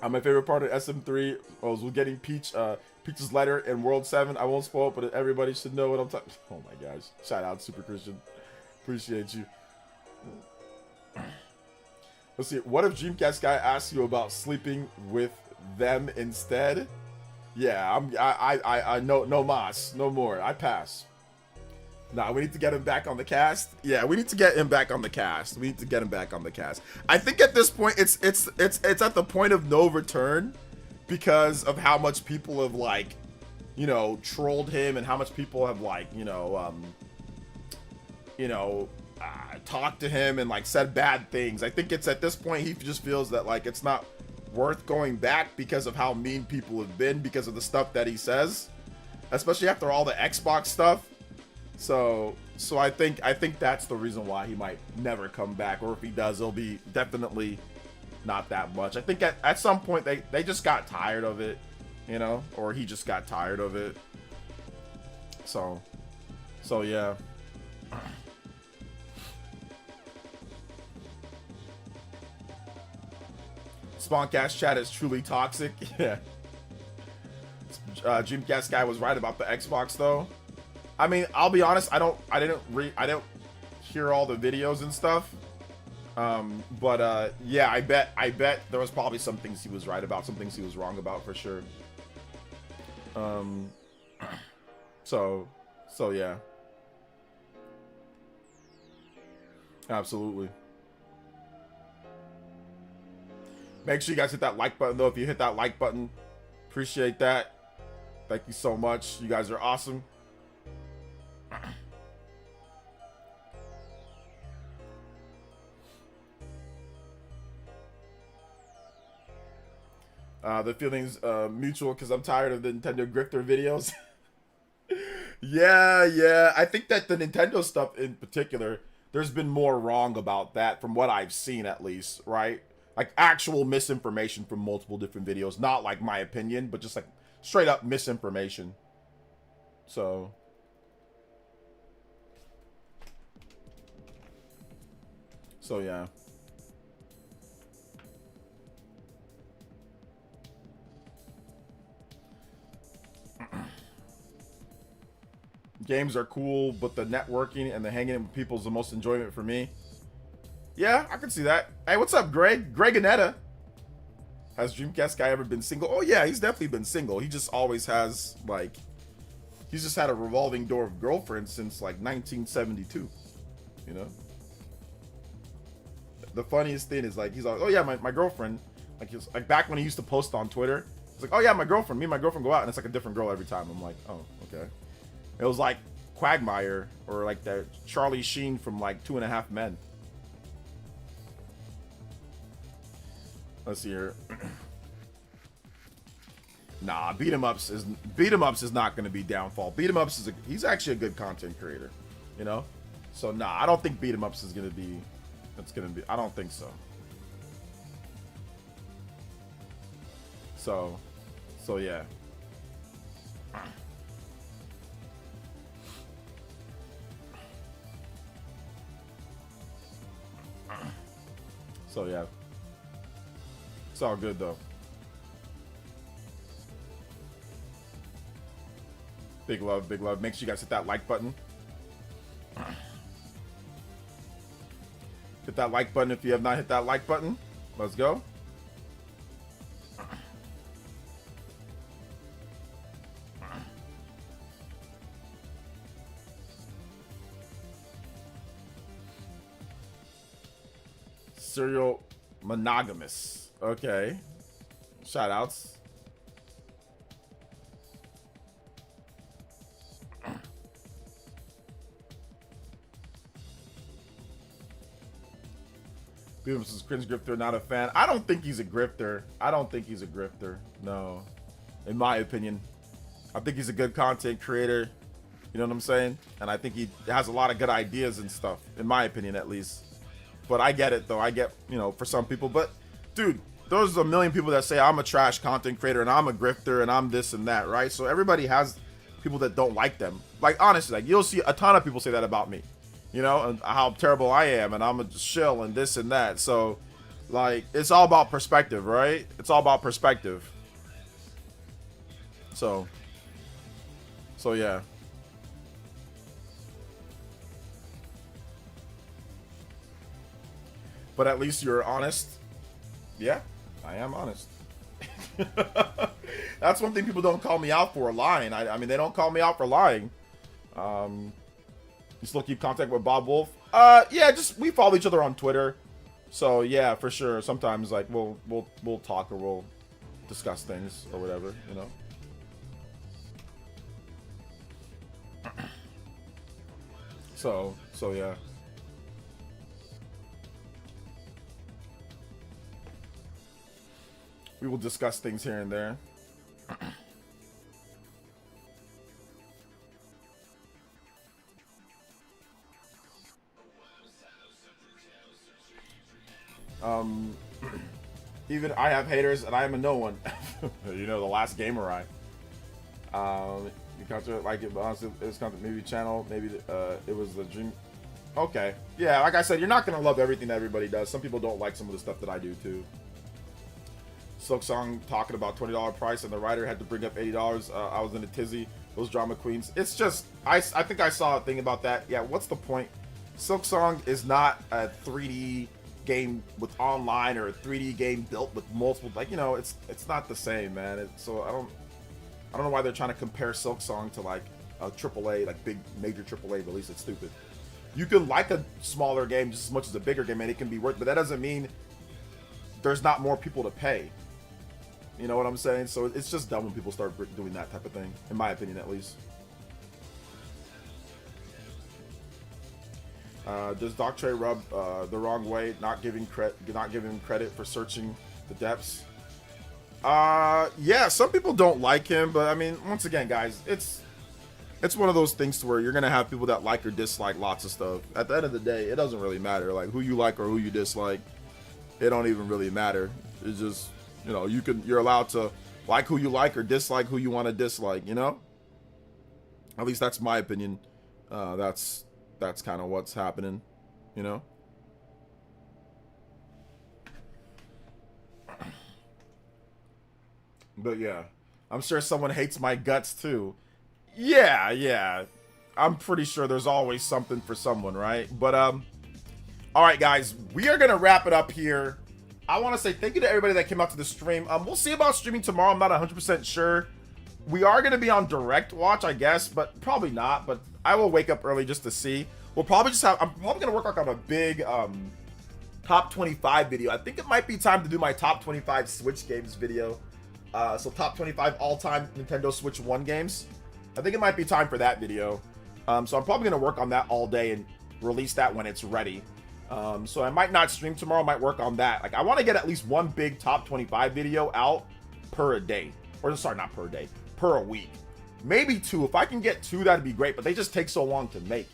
My favorite part of SM3 was getting Peach's letter in World 7. I won't spoil it, but everybody should know what I'm talking. Oh my gosh! Shout out Super Christian. Appreciate you. Let's see. What if Dreamcast guy asks you about sleeping with them instead? Yeah, I no mas, no more. I pass. Nah, we need to get him back on the cast. Yeah, we need to get him back on the cast. We need to get him back on the cast. I think at this point it's at the point of no return because of how much people have like, you know, trolled him and how much people have like, talked to him and like said bad things. I think it's at this point he just feels that like it's not worth going back because of how mean people have been because of the stuff that he says, especially after all the Xbox stuff. So I think that's the reason why he might never come back, or if he does, it'll be definitely not that much. I think at some point they just got tired of it, you know, or he just got tired of it. So yeah. Spawncast chat is truly toxic. Yeah. Dreamcast guy was right about the Xbox though. I mean, I'll be honest, I didn't hear all the videos and stuff. But yeah, I bet there was probably some things he was right about, some things he was wrong about for sure. So yeah. Absolutely. Make sure you guys hit that like button though. If you hit that like button, appreciate that. Thank you so much. You guys are awesome. The feeling's mutual because I'm tired of the Nintendo grifter videos. Yeah. I think that the Nintendo stuff in particular, there's been more wrong about that from what I've seen at least, right? Like actual misinformation from multiple different videos. Not like my opinion, but just like straight up misinformation. So yeah. Games are cool, but the networking and the hanging with people is the most enjoyment for me. Yeah, I can see that. Hey, what's up, Greg? Greg Anetta. Has Dreamcast guy ever been single? Oh yeah, he's definitely been single. He just always has, like, he's just had a revolving door of girlfriends since like 1972. You know? The funniest thing is like, he's like, oh yeah, my girlfriend. Like, he's like back when he used to post on Twitter. He's like, oh yeah, my girlfriend. Me and my girlfriend go out and it's like a different girl every time. I'm like, oh, okay. It was like Quagmire or like the Charlie Sheen from like 2.5 Men. Let's see here. Nah, beat 'em ups is not going to be downfall. Beat 'em ups he's actually a good content creator, you know. So nah, I don't think beat 'em ups is going to be. It's going to be. I don't think so. So yeah. So yeah. It's all good though. Big love, big love. Make sure you guys hit that like button. Hit that like button if you have not hit that like button. Let's go. Serial monogamous. Okay. Shout outs. Beavis is cringe grifter, not a fan. I don't think he's a grifter. I don't think he's a grifter. No. In my opinion. I think he's a good content creator. You know what I'm saying? And I think he has a lot of good ideas and stuff. In my opinion, at least. But I get it, though. I get, you know, for some people. But, dude, there's a million people that say I'm a trash content creator and I'm a grifter and I'm this and that, right? So everybody has people that don't like them. Like, honestly, like, you'll see a ton of people say that about me. You know, and how terrible I am, and I'm a shill and this and that. So, like, it's all about perspective, right? It's all about perspective. So yeah. But at least you're honest. Yeah, I am honest. That's one thing people don't call me out for, lying. I mean, they don't call me out for lying. You still keep contact with Bob Wolf? Yeah, just we follow each other on Twitter. So yeah, for sure. Sometimes like we'll talk or we'll discuss things or whatever, you know. So yeah. We will discuss things here and there. Even I have haters, and I am a no one. You know, the last gamer I. You come to it like it, but honestly, it's content maybe channel, maybe it was the dream. Okay, yeah, like I said, you're not gonna love everything that everybody does. Some people don't like some of the stuff that I do too. Silk Song talking about $20 price, and the writer had to bring up $80. I was in a tizzy. Those drama queens. It's just I think I saw a thing about that. Yeah, what's the point? Silk Song is not a 3D game with online or a 3D game built with multiple, like, you know, it's not the same, man. So I don't know why they're trying to compare Silk Song to like a AAA, like big major AAA release. It's stupid. You can like a smaller game just as much as a bigger game, and it can be worth, but that doesn't mean there's not more people to pay. You know what I'm saying? So it's just dumb when people start doing that type of thing, in my opinion, at least. Does Doc Trey rub the wrong way, not giving him credit for searching the depths? Yeah, some people don't like him, but I mean, once again, guys, it's one of those things to where you're gonna have people that like or dislike lots of stuff. At the end of the day, it doesn't really matter, like who you like or who you dislike. It don't even really matter. It's just, you know, you're allowed to like who you like or dislike who you want to dislike, you know? At least that's my opinion. That's kind of what's happening, you know? But yeah, I'm sure someone hates my guts too. Yeah. I'm pretty sure there's always something for someone, right? But all right, guys, we are gonna wrap it up here. I want to say thank you to everybody that came out to the stream. We'll see about streaming tomorrow. I'm not 100% sure. We are gonna be on direct watch, I guess, but probably not. But I will wake up early just to see. We'll probably just have. I'm probably gonna work on a big top 25 video. I think it might be time to do my top 25 Switch games video. So top 25 all-time Nintendo Switch 1 games. I think it might be time for that video. So I'm probably gonna work on that all day and release that when it's ready. So I might not stream tomorrow. Might work on that. Like I want to get at least one big top 25 video out per a day, or sorry, not per day, per a week. Maybe two. If I can get two, that'd be great. But they just take so long to make.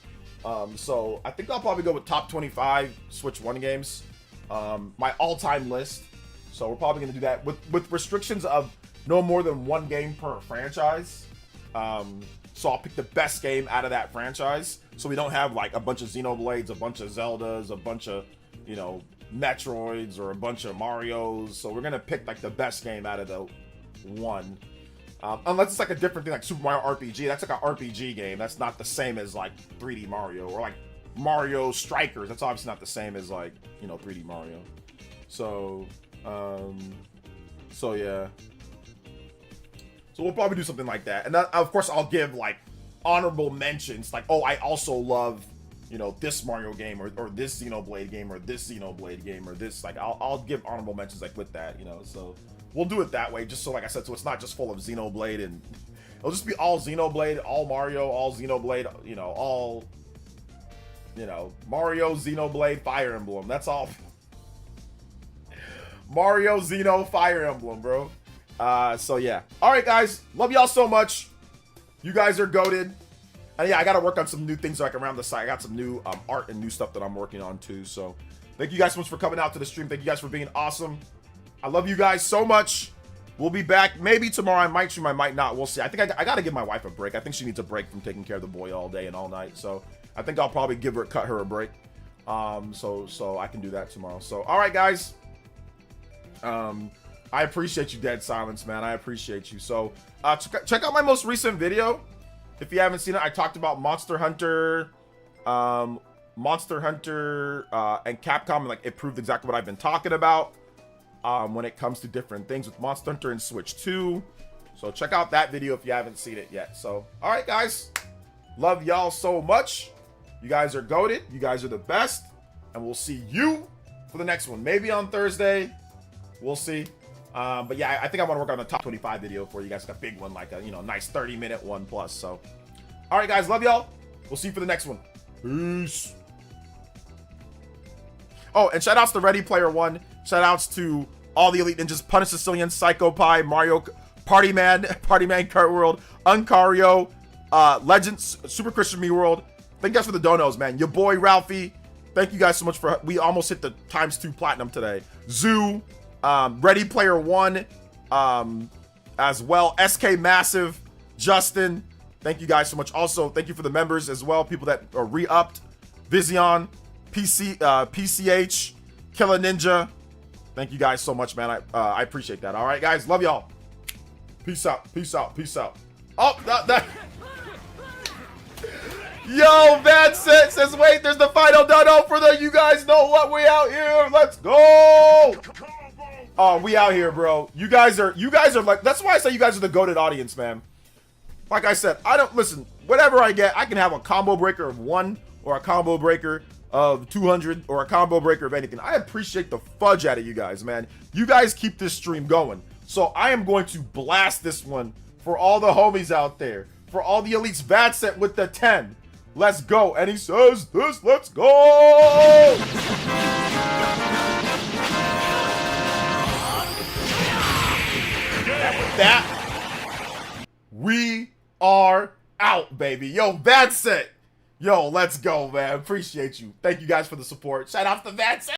So I think I'll probably go with top 25 Switch 1 games. My all-time list. So we're probably gonna do that with restrictions of no more than one game per franchise. So I'll pick the best game out of that franchise. So we don't have like a bunch of Xenoblades, a bunch of Zeldas, a bunch of, you know, Metroids or a bunch of Marios. So we're gonna pick like the best game out of the one. Unless it's like a different thing, like Super Mario RPG. That's like an RPG game. That's not the same as like 3D Mario, or like Mario Strikers. That's obviously not the same as like, you know, 3D Mario. So, so yeah. So we'll probably do something like that. And of course I'll give like honorable mentions, like, oh, I also love, you know, this Mario game, or this Xenoblade game, or this Xenoblade game, or this, like, I'll give honorable mentions like with that, you know. So we'll do it that way, just so, like I said, so it's not just full of Xenoblade, and it'll just be all Xenoblade, all Mario, all Xenoblade, you know, all, you know, Mario, Xenoblade, Fire Emblem. That's all. Mario, Xeno, Fire Emblem, bro. So yeah. All right, guys. Love y'all so much. You guys are goated. And yeah, I got to work on some new things like around the site. I got some new art and new stuff that I'm working on too. So thank you guys so much for coming out to the stream. Thank you guys for being awesome. I love you guys so much. We'll be back maybe tomorrow. I might stream, I might not. We'll see. I think I got to give my wife a break. I think she needs a break from taking care of the boy all day and all night. So I think I'll probably cut her a break. So I can do that tomorrow. So all right, guys. I appreciate you, Dead Silence, man. I appreciate you. So check out my most recent video. If you haven't seen it, I talked about Monster Hunter, and Capcom, and like it proved exactly what I've been talking about when it comes to different things with Monster Hunter and Switch 2. So check out that video if you haven't seen it yet. So, all right, guys. Love y'all so much. You guys are goated. You guys are the best. And we'll see you for the next one. Maybe on Thursday. We'll see. But yeah, I think I want to work on the top 25 video for you guys. Like a big one, like a, you know, nice 30-minute one plus. So, all right, guys. Love y'all. We'll see you for the next one. Peace. Oh, and shout outs to Ready Player One. Shout outs to all the Elite Ninjas, Punish Sicilian, Psycho Pie, Mario, Party Man, Kart World, Uncario, Legends, Super Christian Me World. Thank you guys for the donos, man. Your boy Ralphie. Thank you guys so much for. We almost hit the ×2 platinum today. Zoo, Ready Player One, as well. SK Massive, Justin. Thank you guys so much. Also, thank you for the members as well. People that are re-upped. Vision, PCH, Killer Ninja. Thank you guys so much, man. I appreciate that. All right, guys. Love y'all. Peace out. Peace out. Peace out. Oh, that. Yo, that's it. Says, wait, there's the final dono for the you guys know what, we out here. Let's go. Oh, we out here, bro. You guys are like, that's why I say you guys are the goated audience, man. Like I said, I don't listen, whatever I get, I can have a combo breaker of 1 or a combo breaker of 200 or a combo breaker of anything. I appreciate the fudge out of you guys, man. You guys keep this stream going. So I am going to blast this one for all the homies out there. For all the elites, Vadset with the 10. Let's go. And he says this, let's go. And with that, we are out, baby. Yo, Vadset. Yo, let's go, man. Appreciate you. Thank you guys for the support. Shout out to Vadset.